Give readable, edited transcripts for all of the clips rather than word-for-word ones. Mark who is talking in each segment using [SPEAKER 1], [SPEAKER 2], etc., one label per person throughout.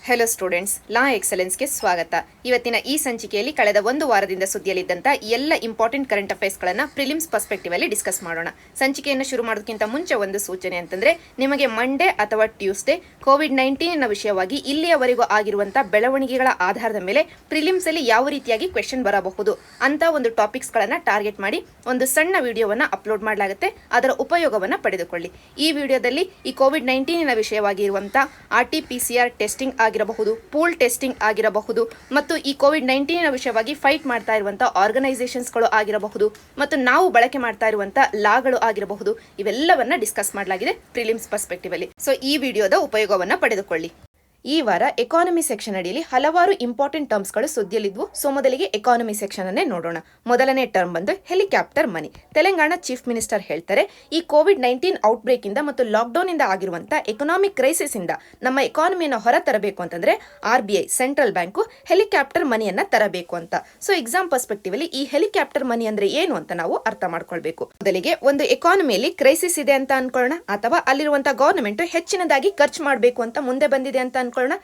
[SPEAKER 1] Hello students, ಲಾ ಎಕ್ಸಲೆನ್ಸ್ಗೆ ಸ್ವಾಗತ. ಇವತ್ತಿನ ಈ ಸಂಚಿಕೆಯಲ್ಲಿ ಕಳೆದ ಒಂದು ವಾರದಿಂದ ಸುದ್ದಿಯಲ್ಲಿದ್ದಂಥ ಎಲ್ಲ ಇಂಪಾರ್ಟೆಂಟ್ ಕರೆಂಟ್ ಅಫೇರ್ಸ್ಗಳನ್ನು ಪ್ರಿಲಿಮ್ಸ್ ಪರ್ಸ್ಪೆಕ್ಟಿವ್ ಅಲ್ಲಿ ಡಿಸ್ಕಸ್ ಮಾಡೋಣ. ಸಂಚಿಕೆಯನ್ನು ಶುರು ಮಾಡೋದಕ್ಕಿಂತ ಮುಂಚೆ ಒಂದು ಸೂಚನೆ ಅಂತಂದ್ರೆ, ನಿಮಗೆ ಮಂಡೇ ಅಥವಾ ಟ್ಯೂಸ್ಡೇ ಕೋವಿಡ್-19 ವಿಷಯವಾಗಿ ಇಲ್ಲಿಯವರೆಗೂ ಆಗಿರುವಂಥ ಬೆಳವಣಿಗೆಗಳ ಆಧಾರದ ಮೇಲೆ ಪ್ರಿಲಿಮ್ಸ್ ಅಲ್ಲಿ ಯಾವ ರೀತಿಯಾಗಿ ಕ್ವೆಶ್ಚನ್ ಬರಬಹುದು ಅಂತ ಒಂದು ಟಾಪಿಕ್ಸ್ಗಳನ್ನು ಟಾರ್ಗೆಟ್ ಮಾಡಿ ಒಂದು ಸಣ್ಣ ವಿಡಿಯೋವನ್ನು ಅಪ್ಲೋಡ್ ಮಾಡಲಾಗುತ್ತೆ. ಅದರ ಉಪಯೋಗವನ್ನು ಪಡೆದುಕೊಳ್ಳಿ. ಈ ವಿಡಿಯೋದಲ್ಲಿ ಈ ಕೋವಿಡ್-19 ವಿಷಯವಾಗಿ ಇರುವಂಥ RT-PCR ಟೆಸ್ಟಿಂಗ್ ಆಗಿರಬಹುದು, ಪೂಲ್ ಟೆಸ್ಟಿಂಗ್ ಆಗಿರಬಹುದು, ಮತ್ತು ಈ ಕೋವಿಡ್-19 ವಿಷಯವಾಗಿ ಫೈಟ್ ಮಾಡ್ತಾ ಇರುವಂತಹ ಆರ್ಗನೈಸೇಷನ್ಸ್ಗಳು ಆಗಿರಬಹುದು, ಮತ್ತು ನಾವು ಬಳಕೆ ಮಾಡ್ತಾ ಇರುವಂತಹ ಲಾಗಳು ಆಗಿರಬಹುದು, ಇವೆಲ್ಲವನ್ನ ಡಿಸ್ಕಸ್ ಮಾಡಲಾಗಿದೆ ಪ್ರಿಲಿಮ್ಸ್ ಪರ್ಸ್ಪೆಕ್ಟಿವ್ ಅಲ್ಲಿ. ಸೊ ಈ ವಿಡಿಯೋದ ಉಪಯೋಗವನ್ನ ಪಡೆದುಕೊಳ್ಳಿ. ಈ ವಾರ ಎಕಾನಮಿ ಸೆಕ್ಷನ್ ಅಡಿಯಲ್ಲಿ ಹಲವಾರು ಇಂಪಾರ್ಟೆಂಟ್ ಟರ್ಮ್ಸ್ಗಳು ಸುದ್ದಿಯಲ್ಲಿದ್ವು. ಸೊ ಮೊದಲಿಗೆ ಎಕಾನಮಿ ಸೆಕ್ಷನ್ ಅನ್ನೇ ನೋಡೋಣ. ಮೊದಲನೇ ಟರ್ಮ್ ಬಂದು ಹೆಲಿಕಾಪ್ಟರ್ ಮನಿ. ತೆಲಂಗಾಣ ಚೀಫ್ ಮಿನಿಸ್ಟರ್ ಹೇಳ್ತಾರೆ, ಈ ಕೋವಿಡ್-19 ಔಟ್ಬ್ರೇಕ್ ಇಂದ ಮತ್ತು ಲಾಕ್ಡೌನ್ ಇಂದ ಆಗಿರುವಂತಹ ಎಕನಾಮಿಕ್ ಕ್ರೈಸಿಸ್ ಇಂದ ನಮ್ಮ ಎಕಾನಮಿಯನ್ನು ಹೊರ ತರಬೇಕು ಅಂತಂದ್ರೆ RBI ಸೆಂಟ್ರಲ್ ಬ್ಯಾಂಕು ಹೆಲಿಕಾಪ್ಟರ್ ಮನಿಯನ್ನ ತರಬೇಕು ಅಂತ. ಸೊ ಎಕ್ಸಾಮ್ ಪರ್ಸ್ಪೆಕ್ಟಿವ್ ಅಲ್ಲಿ ಈ ಹೆಲಿಕಾಪ್ಟರ್ ಮನಿ ಅಂದ್ರೆ ಏನು ಅಂತ ನಾವು ಅರ್ಥ ಮಾಡ್ಕೊಳ್ಬೇಕು. ಮೊದಲಿಗೆ ಒಂದು ಎಕಾನಮಿಯಲ್ಲಿ ಕ್ರೈಸಿಸ್ ಇದೆ ಅಂತ ಅನ್ಕೊಳ್ಳೋಣ, ಅಥವಾ ಅಲ್ಲಿರುವಂತಹ ಗವರ್ನಮೆಂಟ್ ಹೆಚ್ಚಿನದಾಗಿ ಖರ್ಚು ಮಾಡಬೇಕು ಅಂತ ಮುಂದೆ ಬಂದಿದೆ ಅಂತ ಅನ್ಕೊಳ್ಳೋಣ.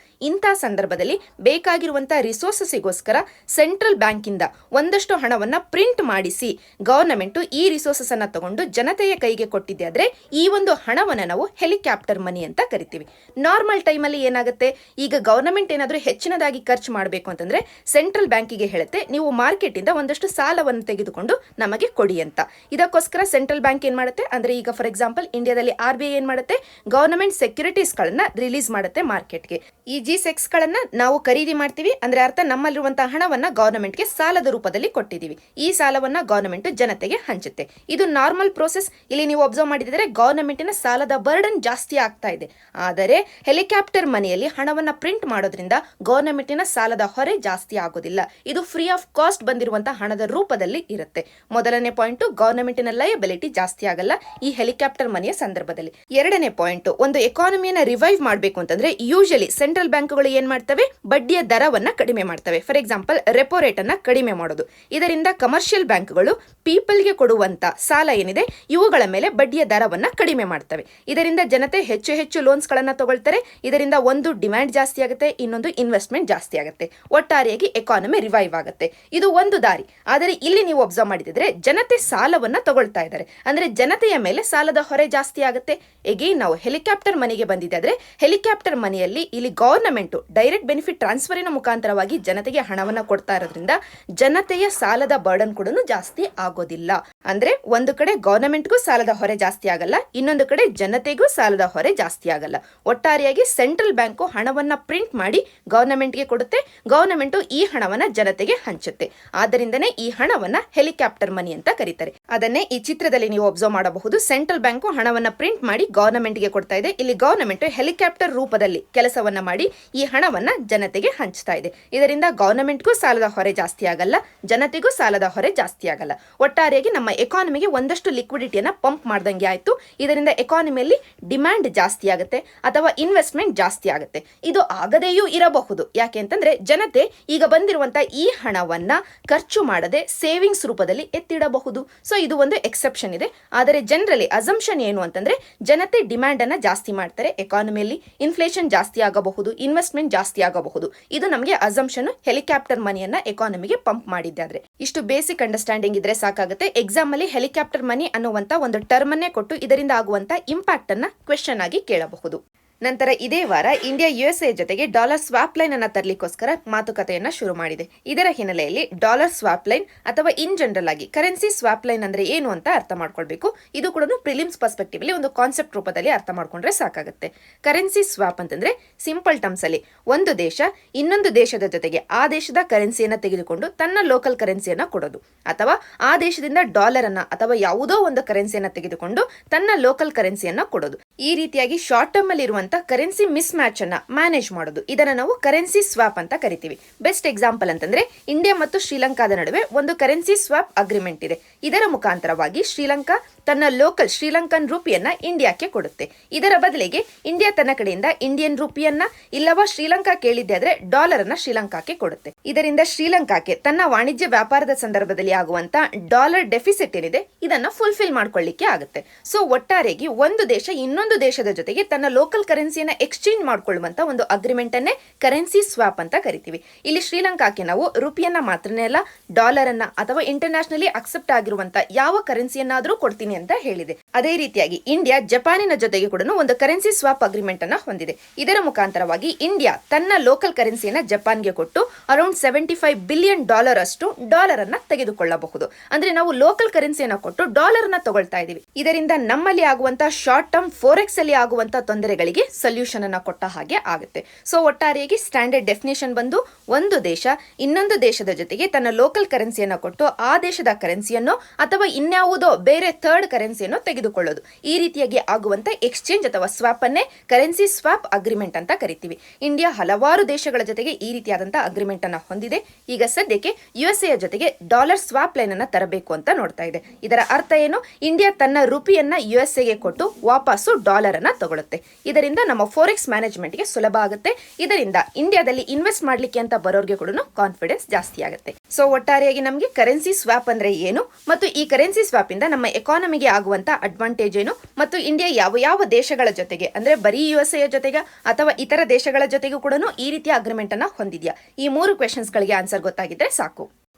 [SPEAKER 1] ಇಂಥ ಸಂದರ್ಭದಲ್ಲಿ ಬೇಕಾಗಿರುವಂತಹ ರಿಸೋರ್ಸಸ್ಗೋಸ್ಕರ ಸೆಂಟ್ರಲ್ ಬ್ಯಾಂಕ್ ಇಂದ ಒಂದಷ್ಟು ಹಣವನ್ನ ಪ್ರಿಂಟ್ ಮಾಡಿಸಿ ಗವರ್ನಮೆಂಟ್ ಈ ರಿಸೋರ್ಸಸ್ ಅನ್ನ ತಗೊಂಡು ಜನತೆಯ ಕೈಗೆ ಕೊಟ್ಟಿದೆ ಆದ್ರೆ ಈ ಒಂದು ಹಣವನ್ನ ನಾವು ಹೆಲಿಕಾಪ್ಟರ್ ಮನಿ ಅಂತ ಕರಿತೀವಿ. ನಾರ್ಮಲ್ ಟೈಮ್ ಅಲ್ಲಿ ಏನಾಗುತ್ತೆ, ಈಗ ಗವರ್ನಮೆಂಟ್ ಏನಾದ್ರೂ ಹೆಚ್ಚಿನದಾಗಿ ಖರ್ಚು ಮಾಡಬೇಕು ಅಂತಂದ್ರೆ ಸೆಂಟ್ರಲ್ ಬ್ಯಾಂಕಿಗೆ ಹೇಳುತ್ತೆ, ನೀವು ಮಾರ್ಕೆಟ್ ಇಂದ ಒಂದಷ್ಟು ಸಾಲವನ್ನು ತೆಗೆದುಕೊಂಡು ನಮಗೆ ಕೊಡಿ ಅಂತ. ಇದಕ್ಕೋಸ್ಕರ ಸೆಂಟ್ರಲ್ ಬ್ಯಾಂಕ್ ಏನ್ ಮಾಡುತ್ತೆ ಅಂದ್ರೆ, ಈಗ ಫಾರ್ ಎಕ್ಸಾಂಪಲ್ ಇಂಡಿಯಾದಲ್ಲಿ RBI ಏನ್ ಮಾಡುತ್ತೆ, ಗವರ್ನಮೆಂಟ್ ಸೆಕ್ಯೂರಿಟೀಸ್ ಗಳನ್ನ ರಿಲೀಸ್ ಮಾಡುತ್ತೆ ಮಾರ್ಕೆಟ್ಗೆ. ಈ G-Secs ಗಳನ್ನ ನಾವು ಖರೀದಿ ಮಾಡ್ತೀವಿ ಅಂದ್ರೆ ಅರ್ಥ ನಮ್ಮಲ್ಲಿರುವಂತಹ ಹಣವನ್ನ ಗವರ್ನಮೆಂಟ್ಗೆ ಸಾಲದ ರೂಪದಲ್ಲಿ ಕೊಟ್ಟಿದ್ದೀವಿ. ಈ ಸಾಲವನ್ನ ಗವರ್ನಮೆಂಟ್ ಜನತೆಗೆ ಹಂಚುತ್ತೆ. ಇದು ನಾರ್ಮಲ್ ಪ್ರೋಸೆಸ್. ಇಲ್ಲಿ ನೀವು ಅಬ್ಸರ್ವ್ ಮಾಡಿದ್ರೆ ಗವರ್ನಮೆಂಟಿನ ಸಾಲದ ಬರ್ಡನ್ ಜಾಸ್ತಿ ಆಗ್ತಾ ಇದೆ. ಆದರೆ ಹೆಲಿಕಾಪ್ಟರ್ ಮನಿಯಲ್ಲಿ ಹಣವನ್ನ ಪ್ರಿಂಟ್ ಮಾಡೋದ್ರಿಂದ ಗವರ್ನಮೆಂಟಿನ ಸಾಲದ ಹೊರೆ ಜಾಸ್ತಿ ಆಗೋದಿಲ್ಲ. ಇದು ಫ್ರೀ ಆಫ್ ಕಾಸ್ಟ್ ಬಂದಿರುವಂತಹ ಹಣದ ರೂಪದಲ್ಲಿ ಇರುತ್ತೆ. ಮೊದಲನೇ ಪಾಯಿಂಟ್, ಗವರ್ನಮೆಂಟಿನ ಲಯಬಿಲಿಟಿ ಜಾಸ್ತಿ ಆಗಲ್ಲ ಈ ಹೆಲಿಕಾಪ್ಟರ್ ಮನಿಯ ಸಂದರ್ಭದಲ್ಲಿ. ಎರಡನೇ ಪಾಯಿಂಟ್, ಒಂದು ಎಕಾನಮಿಯನ್ನ ರಿವೈವ್ ಮಾಡಬೇಕು ಅಂತಂದ್ರೆ ಯೂಶಲಿ ಸೆಂಟ್ರಲ್ ಬ್ಯಾಂಕ್ಗಳು ಏನ್ ಮಾಡ್ತವೆ, ಬಡ್ಡಿಯ ದರವನ್ನ ಕಡಿಮೆ ಮಾಡ್ತವೆ. ಫಾರ್ ಎಕ್ಸಾಂಪಲ್ ರೆಪೋ ರೇಟ್ ಅನ್ನ ಕಡಿಮೆ ಮಾಡೋದು. ಇದರಿಂದ ಕಮರ್ಷಿಯಲ್ ಬ್ಯಾಂಕ್ಗಳು ಪೀಪಲ್ಗೆ ಕೊಡುವಂತ ಸಾಲ ಏನಿದೆ ಇವುಗಳ ಮೇಲೆ ಬಡ್ಡಿಯ ದರವನ್ನ ಕಡಿಮೆ ಮಾಡ್ತವೆ. ಇದರಿಂದ ಜನತೆ ಹೆಚ್ಚು ಹೆಚ್ಚು ಲೋನ್ಸ್ ಗಳನ್ನ ತಗೊಳ್ತಾರೆ. ಇದರಿಂದ ಒಂದು ಡಿಮ್ಯಾಂಡ್ ಜಾಸ್ತಿ ಆಗುತ್ತೆ, ಇನ್ನೊಂದು ಇನ್ವೆಸ್ಟ್ಮೆಂಟ್ ಜಾಸ್ತಿ ಆಗುತ್ತೆ. ಒಟ್ಟಾರೆಯಾಗಿ ಎಕಾನಮಿ ರಿವೈವ್ ಆಗುತ್ತೆ. ಇದು ಒಂದು ದಾರಿ. ಆದರೆ ಇಲ್ಲಿ ನೀವು ಅಬ್ಸರ್ವ್ ಮಾಡಿದ್ರೆ ಜನತೆ ಸಾಲವನ್ನ ತಗೊಳ್ತಾ ಇದ್ದಾರೆ, ಅಂದ್ರೆ ಜನತೆಯ ಮೇಲೆ ಸಾಲದ ಹೊರೆ ಜಾಸ್ತಿ ಆಗುತ್ತೆ. ಎಗೇನ್ ನಾವು ಹೆಲಿಕಾಪ್ಟರ್ ಮನಿಗೆ ಬಂದಿದೆ ಆದ್ರೆ ಹೆಲಿಕಾಪ್ಟರ್ ಮನಿಯಲ್ಲಿ ಇಲ್ಲಿ ಗವರ್ನಮೆಂಟ್ ಡೈರೆಕ್ಟ್ ಬೆನಿಫಿಟ್ ಟ್ರಾನ್ಸ್ಫರಿನ ಮುಖಾಂತರವಾಗಿ ಜನತೆಗೆ ಹಣವನ್ನ ಕೊಡ್ತಾ ಇರೋದ್ರಿಂದ ಜನತೆಯ ಸಾಲದ ಬರ್ಡನ್ ಕೂಡ ಜಾಸ್ತಿ ಆಗೋದಿಲ್ಲ. ಅಂದ್ರೆ ಒಂದು ಕಡೆ ಗವರ್ನಮೆಂಟ್ಗೂ ಸಾಲದ ಹೊರೆ ಜಾಸ್ತಿ ಆಗಲ್ಲ, ಇನ್ನೊಂದು ಕಡೆ ಜನತೆಗೂ ಸಾಲದ ಹೊರೆ ಜಾಸ್ತಿ ಆಗಲ್ಲ. ಒಟ್ಟಾರೆಯಾಗಿ ಸೆಂಟ್ರಲ್ ಬ್ಯಾಂಕು ಹಣವನ್ನ ಪ್ರಿಂಟ್ ಮಾಡಿ ಗವರ್ನಮೆಂಟ್ಗೆ ಕೊಡುತ್ತೆ, ಗವರ್ನಮೆಂಟ್ ಈ ಹಣವನ್ನ ಜನತೆಗೆ ಹಂಚುತ್ತೆ. ಆದ್ದರಿಂದನೇ ಈ ಹಣವನ್ನ ಹೆಲಿಕಾಪ್ಟರ್ ಮನಿ ಅಂತ ಕರೀತಾರೆ. ಅದನ್ನೇ ಈ ಚಿತ್ರದಲ್ಲಿ ನೀವು ಅಬ್ಸರ್ವ್ ಮಾಡಬಹುದು. ಸೆಂಟ್ರಲ್ ಬ್ಯಾಂಕು ಹಣವನ್ನ ಪ್ರಿಂಟ್ ಮಾಡಿ ಗವರ್ನಮೆಂಟ್ಗೆ ಕೊಡ್ತಾ ಇದೆ. ಇಲ್ಲಿ ಗವರ್ನಮೆಂಟ್ ಹೆಲಿಕಾಪ್ಟರ್ ರೂಪದಲ್ಲಿ ಕೆಲಸವನ್ನ ಮಾಡಿ ಈ ಹಣವನ್ನ ಜನತೆಗೆ ಹಂಚ್ತಾ ಇದೆ. ಇದರಿಂದ ಗವರ್ನಮೆಂಟ್ಗೂ ಸಾಲದ ಹೊರೆ ಜಾಸ್ತಿ ಆಗಲ್ಲ, ಜನತೆಗೂ ಸಾಲದ ಹೊರೆ ಜಾಸ್ತಿ ಆಗಲ್ಲ. ಒಟ್ಟಾರೆಯಾಗಿ ನಮ್ಮ ಎಕಾನಮಿಗೆ ಒಂದಷ್ಟು ಲಿಕ್ವಿಡಿಟಿಯನ್ನ ಪಂಪ್ ಮಾಡ್ದಂಗೆ ಆಯ್ತು. ಇದರಿಂದ ಎಕಾನಮಿಯಲ್ಲಿ ಡಿಮ್ಯಾಂಡ್ ಜಾಸ್ತಿ ಆಗುತ್ತೆ ಅಥವಾ ಇನ್ವೆಸ್ಟ್ಮೆಂಟ್ ಜಾಸ್ತಿ ಆಗುತ್ತೆ. ಇದು ಆಗದೆಯೂ ಇರಬಹುದು. ಯಾಕೆ ಅಂತಂದ್ರೆ ಜನತೆ ಈಗ ಬಂದಿರುವಂತಹ ಈ ಹಣವನ್ನ ಖರ್ಚು ಮಾಡದೆ ಸೇವಿಂಗ್ಸ್ ರೂಪದಲ್ಲಿ ಎತ್ತಿಡಬಹುದು. ಸೊ ಇದು ಒಂದು ಎಕ್ಸೆಪ್ಷನ್ ಇದೆ. ಆದರೆ ಜನರಲಿ ಅಸಂಪ್ಷನ್ ಏನು ಅಂತಂದ್ರೆ ಜನತೆ ಡಿಮ್ಯಾಂಡ್ ಅನ್ನ ಜಾಸ್ತಿ ಮಾಡ್ತಾರೆ, ಎಕಾನಮಿಯಲ್ಲಿ ಇನ್ಫ್ಲೇಷನ್ ಜಾಸ್ತಿ ಆಗಬಹುದು, ಇನ್ವೆಸ್ಟ್ಮೆಂಟ್ ಜಾಸ್ತಿ ಆಗಬಹುದು. ಇದು ನಮಗೆ ಅಸಂಪ್ಷನ್ ಹೆಲಿಕಾಪ್ಟರ್ ಮನಿಯನ್ನ ಎಕಾನಮಿಗೆ ಪಂಪ್ ಮಾಡಿದ್ದಾದ್ರೆ. ಇಷ್ಟು ಬೇಸಿಕ್ ಅಂಡರ್ಸ್ಟ್ಯಾಂಡಿಂಗ್ ಇದ್ರೆ ಸಾಕಾಗುತ್ತೆ. ಎಕ್ಸಾಮ್ ಅಲ್ಲಿ ಹೆಲಿಕಾಪ್ಟರ್ ಮನಿ ಅನ್ನುವಂತ ಒಂದು ಟರ್ಮ್ ಅನ್ನೇ ಕೊಟ್ಟು ಇದರಿಂದ ಆಗುವಂತ ಇಂಪ್ಯಾಕ್ಟ್ ಅನ್ನ ಕ್ವೆಶ್ಚನ್ ಆಗಿ ಕೇಳಬಹುದು. ನಂತರ ಇದೇ ವಾರ ಇಂಡಿಯಾ USA ಜೊತೆಗೆ ಡಾಲರ್ ಸ್ವಾಪ್ ಲೈನ್ ಅನ್ನ ತರಲಿಕ್ಕೋಸ್ಕರ ಮಾತುಕತೆಯನ್ನ ಶುರು ಮಾಡಿದೆ. ಇದರ ಹಿನ್ನೆಲೆಯಲ್ಲಿ ಡಾಲರ್ ಸ್ವಾಪ್ ಲೈನ್ ಅಥವಾ ಇನ್ ಜನರಲ್ ಆಗಿ ಕರೆನ್ಸಿ ಸ್ವಾಪ್ ಲೈನ್ ಅಂದ್ರೆ ಏನು ಅಂತ ಅರ್ಥ ಮಾಡ್ಕೊಳ್ಬೇಕು. ಇದು ಕೂಡ ಪ್ರಿಲಿಮ್ಸ್ ಪರ್ಸ್ಪೆಕ್ಟಿವ್ ಅಲ್ಲಿ ಒಂದು ಕಾನ್ಸೆಪ್ಟ್ ರೂಪದಲ್ಲಿ ಅರ್ಥ ಮಾಡ್ಕೊಂಡ್ರೆ ಸಾಕಾಗುತ್ತೆ. ಕರೆನ್ಸಿ ಸ್ವಾಪ್ ಅಂತಂದ್ರೆ ಸಿಂಪಲ್ ಟರ್ಮ್ಸ್ ಅಲ್ಲಿ ಒಂದು ದೇಶ ಇನ್ನೊಂದು ದೇಶದ ಜೊತೆಗೆ ಆ ದೇಶದ ಕರೆನ್ಸಿಯನ್ನ ತೆಗೆದುಕೊಂಡು ತನ್ನ ಲೋಕಲ್ ಕರೆನ್ಸಿಯನ್ನ ಕೊಡೋದು, ಅಥವಾ ಆ ದೇಶದಿಂದ ಡಾಲರ್ ಅನ್ನ ಅಥವಾ ಯಾವುದೋ ಒಂದು ಕರೆನ್ಸಿಯನ್ನ ತೆಗೆದುಕೊಂಡು ತನ್ನ ಲೋಕಲ್ ಕರೆನ್ಸಿಯನ್ನ ಕೊಡೋದು. ಈ ರೀತಿಯಾಗಿ ಶಾರ್ಟ್ ಟರ್ಮ್ ಅಲ್ಲಿ ಇರುವಂತ ಕರೆನ್ಸಿ ಮಿಸ್ ಮ್ಯಾಚ್ ಅನ್ನ ಮ್ಯಾನೇಜ್ ಮಾಡೋದು, ಇದನ್ನ ನಾವು ಕರೆನ್ಸಿ ಸ್ವಾಪ್ ಅಂತ ಕರಿತೀವಿ. ಬೆಸ್ಟ್ ಎಕ್ಸಾಂಪಲ್ ಅಂತಂದ್ರೆ ಇಂಡಿಯಾ ಮತ್ತು ಶ್ರೀಲಂಕಾದ ನಡುವೆ ಒಂದು ಕರೆನ್ಸಿ ಸ್ವಾಪ್ ಅಗ್ರಿಮೆಂಟ್ ಇದೆ. ಇದರ ಮುಖಾಂತರವಾಗಿ ಶ್ರೀಲಂಕಾ ತನ್ನ ಲೋಕಲ್ ಶ್ರೀಲಂಕನ್ ರೂಪಿಯನ್ನ ಇಂಡಿಯಾಕ್ಕೆ ಕೊಡುತ್ತೆ. ಇದರ ಬದಲಿಗೆ ಇಂಡಿಯಾ ತನ್ನ ಕಡೆಯಿಂದ ಇಂಡಿಯನ್ ರೂಪಿಯನ್ನ ಇಲ್ಲವಾ ಶ್ರೀಲಂಕಾ ಕೇಳಿದ್ದೆ ಆದ್ರೆ ಡಾಲರ್ ಅನ್ನ ಶ್ರೀಲಂಕಾಕ್ಕೆ ಕೊಡುತ್ತೆ. ಇದರಿಂದ ಶ್ರೀಲಂಕಾಕ್ಕೆ ತನ್ನ ವಾಣಿಜ್ಯ ವ್ಯಾಪಾರದ ಸಂದರ್ಭದಲ್ಲಿ ಆಗುವಂತ ಡಾಲರ್ ಡೆಫಿಸಿಟ್ ಏನಿದೆ ಇದನ್ನ ಫುಲ್ಫಿಲ್ ಮಾಡ್ಕೊಳ್ಳಿಕ್ಕೆ ಆಗುತ್ತೆ. ಸೊ ಒಟ್ಟಾರೆಯಾಗಿ ಒಂದು ದೇಶ ಇನ್ನೊಂದು ದೇಶದ ಜೊತೆಗೆ ತನ್ನ ಲೋಕಲ್ ಕರೆನ್ಸಿಯನ್ನ ಎಕ್ಸ್ಚೇಂಜ್ ಮಾಡ್ಕೊಳ್ಳುವಂತ ಒಂದು ಅಗ್ರಿಮೆಂಟ್ ಅನ್ನೇ ಕರೆನ್ಸಿ ಸ್ವಾಪ್ ಅಂತ ಕರಿತೀವಿ. ಇಲ್ಲಿ ಶ್ರೀಲಂಕಾಕ್ಕೆ ನಾವು ರುಪಿಯನ್ನ ಮಾತ್ರನೇ ಅಲ್ಲ, ಡಾಲರ್ ಅನ್ನ ಅಥವಾ ಇಂಟರ್ನ್ಯಾಷನಲಿ ಅಕ್ಸೆಪ್ಟ್ ಆಗಿರುವಂತ ಯಾವ ಕರೆನ್ಸಿಯನ್ನಾದ್ರೂ ಕೊಡ್ತೀನಿ ಅಂತ ಹೇಳಿದೆ. ಅದೇ ರೀತಿಯಾಗಿ ಇಂಡಿಯಾ ಜಪಾನಿನ ಜೊತೆಗೆ ಕೂಡ ಒಂದು ಕರೆನ್ಸಿ ಸ್ವಾಪ್ ಅಗ್ರಿಮೆಂಟ್ ಅನ್ನ ಹೊಂದಿದೆ. ಇದರ ಮುಖಾಂತರವಾಗಿ ಇಂಡಿಯಾ ತನ್ನ ಲೋಕಲ್ ಕರೆನ್ಸಿಯನ್ನ ಜಪಾನ್ಗೆ ಕೊಟ್ಟು ಅರೌಂಡ್ $75 ಬಿಲಿಯನ್ ಅಷ್ಟು ಡಾಲರ್ ಅನ್ನ ತೆಗೆದುಕೊಳ್ಳಬಹುದು. ಅಂದ್ರೆ ನಾವು ಲೋಕಲ್ ಕರೆನ್ಸಿಯನ್ನ ಕೊಟ್ಟು ಡಾಲರ್ ಅನ್ನ ತಗೊಳ್ತಾ ಇದೀವಿ. ಇದರಿಂದ ನಮ್ಮಲ್ಲಿ ಆಗುವಂತ ಶಾರ್ಟ್ ಟರ್ಮ್ ಫೋರೆಕ್ಸ್ ಅಲ್ಲಿ ಆಗುವಂತ ತೊಂದರೆಗಳಿಗೆ ಸೊಲ್ಯೂಷನ್ ಅನ್ನ ಕೊಟ್ಟ ಹಾಗೆ ಆಗುತ್ತೆ. ಸೊ ಒಟ್ಟಾರೆಯಾಗಿ ಸ್ಟ್ಯಾಂಡರ್ಡ್ ಡೆಫಿನೇಷನ್ ಬಂದು, ಒಂದು ದೇಶ ಇನ್ನೊಂದು ದೇಶದ ಜೊತೆಗೆ ತನ್ನ ಲೋಕಲ್ ಕರೆನ್ಸಿಯನ್ನ ಕೊಟ್ಟು ಆ ದೇಶದ ಕರೆನ್ಸಿಯನ್ನು ಅಥವಾ ಇನ್ಯಾವುದೋ ಬೇರೆ ಥರ್ಡ್ ಕರೆನ್ಸಿಯನ್ನು ತೆಗೆದುಕೊಳ್ಳೋದು. ಈ ರೀತಿಯಾಗಿ ಆಗುವಂತ ಎಕ್ಸ್ಚೇಂಜ್ ಅಥವಾ ಸ್ವಾಪ್ ಅನ್ನೇ ಕರೆನ್ಸಿ ಸ್ವಾಪ್ ಅಗ್ರಿಮೆಂಟ್ ಅಂತ ಕರಿತೀವಿ. ಇಂಡಿಯಾ ಹಲವಾರು ದೇಶಗಳ ಜೊತೆಗೆ ಈ ರೀತಿಯಾದಂತಹ ಅಗ್ರಿಮೆಂಟ್ ಅನ್ನ ಹೊಂದಿದೆ. ಈಗ ಸದ್ಯಕ್ಕೆ ಯುಎಸ್ಎ ಜೊತೆಗೆ ಡಾಲರ್ ಸ್ವಾಪ್ ಲೈನ್ ಅನ್ನ ತರಬೇಕು ಅಂತ ನೋಡ್ತಾ ಇದೆ. ಇದರ ಅರ್ಥ ಏನು? ಇಂಡಿಯಾ ತನ್ನ ರುಪಿಯನ್ನ ಯುಎಸ್ಎಗೆ ಕೊಟ್ಟು ವಾಪಸ್ಸು ಡಾಲರ್ ಅನ್ನ ತಗೊಳುತ್ತೆ. ಇದರಿಂದ ನಮ್ಮ ಫೋರೆಕ್ಸ್ ಮ್ಯಾನೇಜ್ಮೆಂಟ್ ಗೆ ಸುಲಭ ಆಗುತ್ತೆ. ಇದರಿಂದ ಇಂಡಿಯಾದಲ್ಲಿ ಇನ್ವೆಸ್ಟ್ ಮಾಡ್ಲಿಕ್ಕೆ ಅಂತ ಬರೋರ್ಗೆ ಕೂಡ ಕಾನ್ಫಿಡೆನ್ಸ್ ಜಾಸ್ತಿ ಆಗುತ್ತೆ. ಸೊ ಒಟ್ಟಾರೆಯಾಗಿ ನಮಗೆ ಕರೆನ್ಸಿ ಸ್ವಾಪ್ ಅಂದ್ರೆ ಏನು ಮತ್ತು ಈ ಕರೆನ್ಸಿ ಸ್ವಾಪ್ ಇಂದ ನಮ್ಮ ಎಕಾನಮಿಗೆ ಆಗುವಂತ ಅಡ್ವಾಂಟೇಜ್ ಏನು ಮತ್ತು ಇಂಡಿಯಾ ಯಾವ ಯಾವ ದೇಶಗಳ ಜೊತೆಗೆ ಅಂದ್ರೆ ಬರೀ ಯುಎಸ್ಎ ಜೊತೆಗೆ ಅಥವಾ ಇತರ ದೇಶಗಳ ಜೊತೆಗೂ ಕೂಡ ಈ ರೀತಿಯ ಅಗ್ರಿಮೆಂಟ್ ಅನ್ನ ಹೊಂದಿದ್ಯಾ? ಈ 3 ಕ್ವೆಶನ್ಸ್ ಗಳಿಗೆ ಆನ್ಸರ್ ಗೊತ್ತಾಗಿದ್ರೆ ಸಾಕು.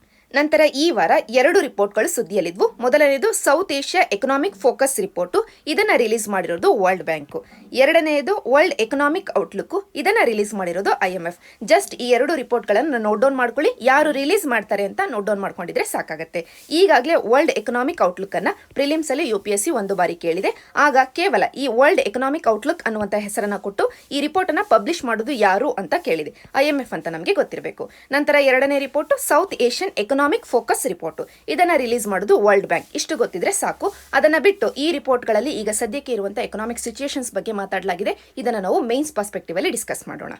[SPEAKER 1] ನಂತರ ಈ ವಾರ 2 ರಿಪೋರ್ಟ್ಗಳು ಸುದ್ದಿಯಲ್ಲಿದ್ವು. ಮೊದಲನೆಯದು south Asia economic focus report, ಇದನ್ನ ರಿಲೀಸ್ ಮಾಡಿರೋದು ವರ್ಲ್ಡ್ ಬ್ಯಾಂಕ್. ಎರಡನೆಯದು ವರ್ಲ್ಡ್ ಎಕನಾಮಿಕ್ ಔಟ್ಲುಕ್, ಇದನ್ನ ರಿಲೀಸ್ ಮಾಡಿರೋದು IMF. ಜಸ್ಟ್ ಈ 2 ರಿಪೋರ್ಟ್ಗಳನ್ನು ನೋಟ್ ಡೌನ್ ಮಾಡ್ಕೊಳ್ಳಿ. ಯಾರು ರಿಲೀಸ್ ಮಾಡ್ತಾರೆ ಅಂತ ನೋಟ್ ಡೌನ್ ಮಾಡ್ಕೊಂಡಿದ್ರೆ ಸಾಕಾಗುತ್ತೆ. ಈಗಾಗಲೇ ವರ್ಲ್ಡ್ ಎಕನಾಮಿಕ್ ಔಟ್ಲುಕ್ ಅನ್ನ ಪ್ರಿಲಿಮ್ಸ್ ಅಲ್ಲಿ UPSC 1 ಬಾರಿ ಕೇಳಿದೆ. ಆಗ ಕೇವಲ ಈ ವರ್ಲ್ಡ್ ಎಕನಾಮಿಕ್ ಔಟ್ಲುಕ್ ಅನ್ನುವಂತ ಹೆಸರನ್ನ ಕೊಟ್ಟು ಈ ರಿಪೋರ್ಟ್ ಅನ್ನ ಪಬ್ಲಿಷ್ ಮಾಡೋದು ಯಾರು ಅಂತ ಕೇಳಿದೆ. IMF ಅಂತ ನಮಗೆ ಗೊತ್ತಿರಬೇಕು. ನಂತರ ಎರಡನೇ report south Asian economic focus report, ಇದನ್ನ ರಿಲೀಸ್ ಮಾಡೋದು ವರ್ಲ್ಡ್ ಬ್ಯಾಂಕ್. ಇಷ್ಟು ಗೊತ್ತಿದ್ರೆ ಸಾಕು. ಅದನ್ನ ಬಿಟ್ಟು ಈ ರಿಪೋರ್ಟ್ಗಳಲ್ಲಿ ಈಗ ಸದ್ಯಕ್ಕೆ ಇರುವಂತಹ ಎಕನಾಮಿಕ್ ಸಿಚುಯೇಷನ್ಸ್ ಬಗ್ಗೆ ಮಾತಾಡಲಾಗಿದೆ. ಇದನ್ನ ನಾವು ಮೇನ್ಸ್ ಪರ್ಸ್ಪೆಕ್ಟಿವ್ ಅಲ್ಲಿ ಡಿಸ್ಕಸ್ ಮಾಡೋಣ.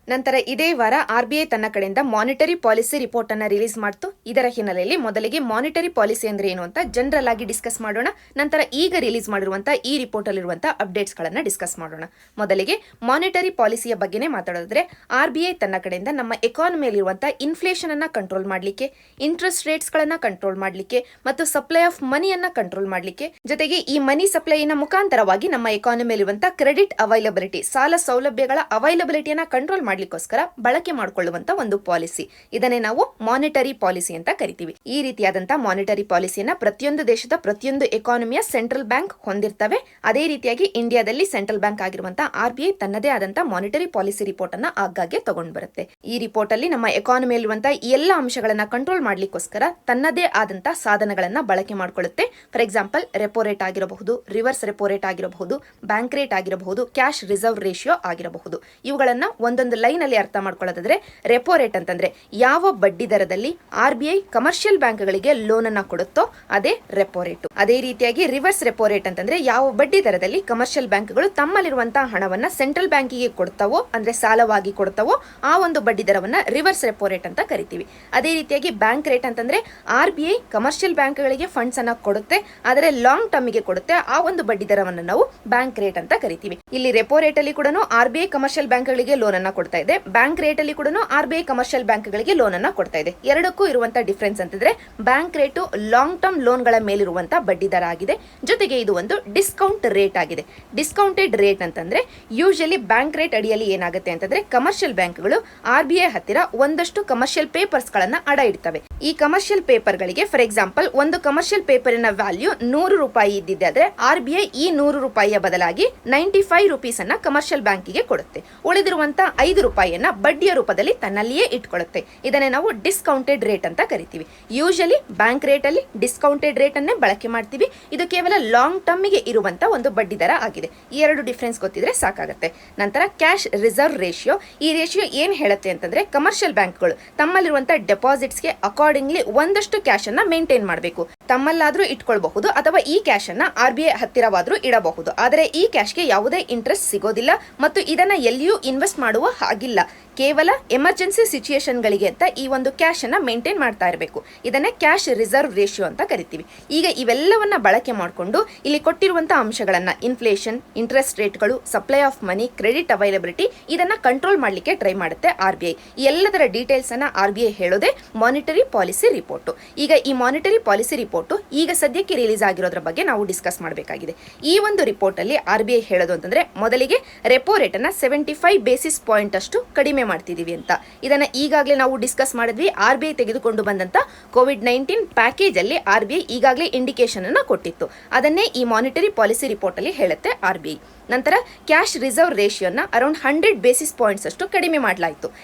[SPEAKER 1] ನಂತರ ಇದೇ ವಾರ RBI ತನ್ನ ಕಡೆಯಿಂದ ಮಾನಿಟರಿ ಪಾಲಿಸಿ ರಿಪೋರ್ಟ್ ಅನ್ನ ರಿಲೀಸ್ ಮಾಡ್ತು. ಇದರ ಹಿನ್ನೆಲೆಯಲ್ಲಿ ಮೊದಲಿಗೆ ಮಾನಿಟರಿ ಪಾಲಿಸಿ ಅಂದ್ರೆ ಏನು ಅಂತ ಜನರಲ್ ಆಗಿ ಡಿಸ್ಕಸ್ ಮಾಡೋಣ. ನಂತರ ಈಗ ರಿಲೀಸ್ ಮಾಡಿರುವಂತಹ ಈ ರಿಪೋರ್ಟ್ ಅಲ್ಲಿರುವಂತಹ ಅಪ್ಡೇಟ್ಸ್ ಗಳನ್ನ ಡಿಸ್ಕಸ್ ಮಾಡೋಣ. ಮೊದಲಿಗೆ ಮಾನಿಟರಿ ಪಾಲಿಸಿಯ ಬಗ್ಗೆನೇ ಮಾತಾಡೋದಾದ್ರೆ, RBI ತನ್ನ ಕಡೆಯಿಂದ ನಮ್ಮ ಎಕಾನಮಿಯಲ್ಲಿರುವಂತಹ ಇನ್ಫ್ಲೇಷನ್ ಅನ್ನ ಕಂಟ್ರೋಲ್ ಮಾಡಲಿಕ್ಕೆ, ಇಂಟ್ರೆಸ್ಟ್ ರೇಟ್ಸ್ ಗಳನ್ನ ಕಂಟ್ರೋಲ್ ಮಾಡಲಿಕ್ಕೆ ಮತ್ತು ಸಪ್ಲೈ ಆಫ್ ಮನಿಯನ್ನ ಕಂಟ್ರೋಲ್ ಮಾಡಲಿಕ್ಕೆ, ಜೊತೆಗೆ ಈ ಮನಿ ಸಪ್ಲೈನ ಮುಖಾಂತರವಾಗಿ ನಮ್ಮ ಎಕಾನಮಿಯಲ್ಲಿರುವಂತಹ ಕ್ರೆಡಿಟ್ ಅವೈಲಬಿಲಿಟಿ, ಸಾಲ ಸೌಲಭ್ಯಗಳ ಅವೈಲಬಿಲಿಟಿಯನ್ನ ಕಂಟ್ರೋಲ್ ಗೋಸ್ಕರ ಬಳಕೆ ಮಾಡಿಕೊಳ್ಳುವಂತ ಒಂದು ಪಾಲಿಸಿ, ಇದನ್ನೇ ನಾವು ಮಾನಿಟರಿ ಪಾಲಿಸಿ ಅಂತ ಕರಿತೀವಿ. ಈ ರೀತಿಯಾದಂತಹ ಮಾನಿಟರಿ ಪಾಲಿಸಿಯನ್ನ ಪ್ರತಿಯೊಂದು ದೇಶದ ಪ್ರತಿಯೊಂದು ಎಕಾನಮಿಯ ಸೆಂಟ್ರಲ್ ಬ್ಯಾಂಕ್ ಹೊಂದಿರ್ತವೆ. ಅದೇ ರೀತಿಯಾಗಿ ಇಂಡಿಯಾದಲ್ಲಿ ಸೆಂಟ್ರಲ್ ಬ್ಯಾಂಕ್ ಆಗಿರುವಂತಹ RBI ತನ್ನದೇ ಆದಂತಹ ಮಾನಿಟರಿ ಪಾಲಿಸಿ ರಿಪೋರ್ಟ್ ಅನ್ನ ಆಗಾಗ್ಗೆ ತಗೊಂಡು ಬರುತ್ತೆ. ಈ ರಿಪೋರ್ಟ್ ಅಲ್ಲಿ ನಮ್ಮ ಎಕಾನಮಿಯಲ್ಲಿರುವಂತಹ ಎಲ್ಲ ಅಂಶಗಳನ್ನ ಕಂಟ್ರೋಲ್ ಮಾಡ್ಲಿಕ್ಕೋಸ್ಕರ ತನ್ನದೇ ಆದಂತಹ ಸಾಧನಗಳನ್ನ ಬಳಕೆ ಮಾಡಿಕೊಳ್ಳುತ್ತೆ. ಫಾರ್ ಎಕ್ಸಾಂಪಲ್, ರೆಪೋ ರೇಟ್ ಆಗಿರಬಹುದು, ರಿವರ್ಸ್ ರೆಪೋ ರೇಟ್ ಆಗಿರಬಹುದು, ಬ್ಯಾಂಕ್ ರೇಟ್ ಆಗಿರಬಹುದು, ಕ್ಯಾಶ್ ರಿಸರ್ವ್ ರೇಷಿಯೋ ಆಗಿರಬಹುದು. ಇವುಗಳನ್ನ ಒಂದೊಂದು ಲೈನ್ ಅಲ್ಲಿ ಅರ್ಥ ಮಾಡ್ಕೊಳ್ಳೋದಾದ್ರೆ, ರೆಪೋ ರೇಟ್ ಅಂತಂದ್ರೆ ಯಾವ ಬಡ್ಡಿ ದರದಲ್ಲಿ RBI ಕಮರ್ಷಿಯಲ್ ಬ್ಯಾಂಕ್ಗಳಿಗೆ ಲೋನ್ ಅನ್ನ ಕೊಡುತ್ತೋ ಅದೇ ರೆಪೋ ರೇಟ್. ಅದೇ ರೀತಿಯಾಗಿ ರಿವರ್ಸ್ ರೆಪೋ ರೇಟ್ ಅಂತಂದ್ರೆ ಯಾವ ಬಡ್ಡಿ ದರದಲ್ಲಿ ಕಮರ್ಷಿಯಲ್ ಬ್ಯಾಂಕ್ಗಳು ತಮ್ಮಲ್ಲಿರುವಂತಹ ಹಣವನ್ನ ಸೆಂಟ್ರಲ್ ಬ್ಯಾಂಕಿಗೆ ಕೊಡ್ತಾವೋ, ಅಂದ್ರೆ ಸಾಲವಾಗಿ ಕೊಡ್ತಾವೋ, ಆ ಒಂದು ಬಡ್ಡಿ ದರವನ್ನ ರಿವರ್ಸ್ ರೆಪೋ ರೇಟ್ ಅಂತ ಕರಿತೀವಿ. ಅದೇ ರೀತಿಯಾಗಿ ಬ್ಯಾಂಕ್ ರೇಟ್ ಅಂತಂದ್ರೆ RBI ಕಮರ್ಷಿಯಲ್ ಬ್ಯಾಂಕ್ಗಳಿಗೆ ಫಂಡ್ಸ್ ಅನ್ನ ಕೊಡುತ್ತೆ, ಆದರೆ ಲಾಂಗ್ ಟರ್ಮ್ ಗೆ ಕೊಡುತ್ತೆ, ಆ ಒಂದು ಬಡ್ಡಿ ದರವನ್ನು ನಾವು ಬ್ಯಾಂಕ್ ರೇಟ್ ಅಂತ ಕರಿತೀವಿ. ಇಲ್ಲಿ ರೆಪೋ ರೇಟ್ ಅಲ್ಲಿ ಕೂಡ RBI ಕಮರ್ಷಿಯಲ್ ಬ್ಯಾಂಕ್ಗಳಿಗೆ ಲೋನ್ ಅನ್ನ ಕೊಡ್ತಾ ಇದೆ, ಬ್ಯಾಂಕ್ ರೇಟ್ ಅಲ್ಲಿ ಕೂಡ RBI ಕಮರ್ಷಿಯಲ್ ಬ್ಯಾಂಕ್ಗಳಿಗೆ ಲೋನ್ ಅನ್ನ ಕೊಡ್ತಾ ಇದೆ. ಎರಡಕ್ಕೂ ಇರುವಂತಹ ಡಿಫರೆನ್ಸ್ ಅಂತಂದ್ರೆ, ಬ್ಯಾಂಕ್ ರೇಟು ಲಾಂಗ್ ಟರ್ಮ್ ಲೋನ್ಗಳ ಮೇಲಿರುವಂತಹ ಬಡ್ಡಿ ದರ ಆಗಿದೆ, ಜೊತೆಗೆ ಇದು ಒಂದು ಡಿಸ್ಕೌಂಟ್ ರೇಟ್ ಆಗಿದೆ. ಡಿಸ್ಕೌಂಟೆಡ್ ರೇಟ್ ಅಂತಂದ್ರೆ ಯೂಶಲಿ ಬ್ಯಾಂಕ್ ರೇಟ್ ಅಡಿಯಲ್ಲಿ ಏನಾಗುತ್ತೆ ಅಂತಂದ್ರೆ, ಕಮರ್ಷಿಯಲ್ ಬ್ಯಾಂಕ್ಗಳು RBI ಹತ್ತಿರ ಒಂದಷ್ಟು ಕಮರ್ಷಿಯಲ್ ಪೇಪರ್ಸ್ ಗಳನ್ನ ಅಡ ಇಡ್ತವೆ. ಈ ಕಮರ್ಷಿಯಲ್ ಪೇಪರ್ ಗಳಿಗೆ ಫಾರ್ ಎಕ್ಸಾಂಪಲ್ ಒಂದು ಕಮರ್ಷಿಯಲ್ ಪೇಪರಿನ ವ್ಯಾಲ್ಯೂ ₹100 ಇದ್ದಿದ್ದಾದ್ರೆ RBI ಈ ₹100 ಬದಲಾಗಿ 95 ರೂಪೀಸ್ ಅನ್ನ ಕಮರ್ಷಿಯಲ್ ಬ್ಯಾಂಕಿಗೆ ಕೊಡುತ್ತೆ. ಉಳಿದಿರುವಂತಹ ₹5 ಬಡ್ಡಿಯ ರೂಪದಲ್ಲಿ ತನ್ನಲ್ಲಿಯೇ ಇಟ್ಕೊಳ್ಳುತ್ತೆ. ಇದನ್ನೇ ನಾವು ಡಿಸ್ಕೌಂಟೆಡ್ ರೇಟ್ ಅಂತ ಕರಿತೀವಿ. ಯೂಶಲಿ ಬ್ಯಾಂಕ್ ರೇಟ್ ಅಲ್ಲಿ ಡಿಸ್ಕೌಂಟೆಡ್ ರೇಟ್ ಅನ್ನೇ ಬಳಕೆ ಮಾಡ್ತೀವಿ. ಇದು ಕೇವಲ ಲಾಂಗ್ ಟರ್ಮ್ ಗೆ ಇರುವಂತ ಒಂದು ಬಡ್ಡಿ ದರ ಆಗಿದೆ. ಈ ಎರಡು ಡಿಫರೆನ್ಸ್ ಗೊತ್ತಿದ್ರೆ ಸಾಕಾಗುತ್ತೆ. ನಂತರ ಕ್ಯಾಶ್ ರಿಸರ್ವ್ ರೇಷಿಯೋ, ಈ ರೇಷಿಯೋ ಏನ್ ಹೇಳುತ್ತೆ ಅಂತಂದ್ರೆ, ಕಮರ್ಷಿಯಲ್ ಬ್ಯಾಂಕ್ಗಳು ತಮ್ಮಲ್ಲಿರುವಂತಹ ಡೆಪಾಸಿಟ್ಸ್ ಗೆ ಅಕಾರ್ಡಿಂಗ್ಲಿ ಒಂದಷ್ಟು ಕ್ಯಾಶ್ ಅನ್ನ ಮೇಂಟೈನ್ ಮಾಡಬೇಕು. ತಮ್ಮಲ್ಲಾದ್ರೂ ಇಟ್ಕೊಳ್ಬಹುದು ಅಥವಾ ಈ ಕ್ಯಾಶ್ ಅನ್ನ RBI ಹತ್ತಿರವಾದ್ರೂ ಇಡಬಹುದು. ಆದರೆ ಈ ಕ್ಯಾಶ್ಗೆ ಯಾವುದೇ ಇಂಟ್ರೆಸ್ಟ್ ಸಿಗೋದಿಲ್ಲ ಮತ್ತು ಇದನ್ನ ಎಲ್ಲಿಯೂ ಇನ್ವೆಸ್ಟ್ ಮಾಡುವ ಹಾಗಿಲ್ಲ. ಕೇವಲ ಎಮರ್ಜೆನ್ಸಿ ಸಿಚುಯೇಷನ್ಗಳಿಗೆ ಅಂತ ಈ ಒಂದು ಕ್ಯಾಶ್ ಅನ್ನ ಮೇಂಟೈನ್ ಮಾಡ್ತಾ ಇರಬೇಕು. ಇದನ್ನೇ ಕ್ಯಾಶ್ ರಿಸರ್ವ್ ರೇಷಿಯೋ ಅಂತ ಕರಿತೀವಿ. ಈಗ ಇವೆಲ್ಲವನ್ನ ಬಳಕೆ ಮಾಡಿಕೊಂಡು ಇಲ್ಲಿ ಕೊಟ್ಟಿರುವಂತಹ ಅಂಶಗಳನ್ನ ಇನ್ಫ್ಲೇಷನ್, ಇಂಟ್ರೆಸ್ಟ್ ರೇಟ್ಗಳು, supply of money, credit availability ಇದನ್ನ ಕಂಟ್ರೋಲ್ ಮಾಡಲಿಕ್ಕೆ ಟ್ರೈ ಮಾಡುತ್ತೆ RBI. ಈ ಎಲ್ಲದರ ಡೀಟೇಲ್ಸ್ ಅನ್ನ RBI ಹೇಳೋದೇ ಮಾನಿಟರಿ ಪಾಲಿಸಿ ರಿಪೋರ್ಟ್. ಈಗ ಈ ಮಾನಿಟರಿ ಪಾಲಿಸಿ ರಿಪೋರ್ಟ್ ಈಗ ಸದ್ಯಕ್ಕೆ ರಿಲೀಸ್ ಆಗಿರೋದ್ರ ಬಗ್ಗೆ ನಾವು ಡಿಸ್ಕಸ್ ಮಾಡಬೇಕಾಗಿದೆ. ಈ ಒಂದು ರಿಪೋರ್ಟ್ ಅಲ್ಲಿ RBI ಹೇಳೋದು ಅಂತಂದ್ರೆ ಮೊದಲಿಗೆ ರೆಪೋ ರೇಟ್ ಅನ್ನ 75 ಬೇಸಿಸ್ ಪಾಯಿಂಟ್ ಅಷ್ಟು ಕಡಿಮೆ ಮಾಡ್ತಿದೀವಿ ಅಂತ. ಇದನ್ನ ಈಗಾಗಲೇ ನಾವು ಡಿಸ್ಕಸ್ ಮಾಡಿದ್ವಿ. RBI ತೆಗೆದುಕೊಂಡು ಬಂದಂತ COVID-19 ಪ್ಯಾಕೇಜ್ ಅಲ್ಲಿ RBI ಈಗಾಗಲೇ ಇಂಡಿಕೇಶನ್ ಅನ್ನ ಕೊಟ್ಟಿತ್ತು. ಅದನ್ನೇ ಈ ಮಾನಿಟರಿ ಪಾಲಿಸಿ ರಿಪೋರ್ಟ್ ಅಲ್ಲಿ ಹೇಳುತ್ತೆ RBI. ನಂತರ ಕ್ಯಾಶ್ ರಿಸರ್ವ್ ರೇಷಿಯೋನ ಅರೌಂಡ್ 100 ಬೇಸಿಸ್ ಪಾಯಿಂಟ್ಸ್ ಅಷ್ಟು ಕಡಿಮೆ ಮಾಡಲಾಯಿತು.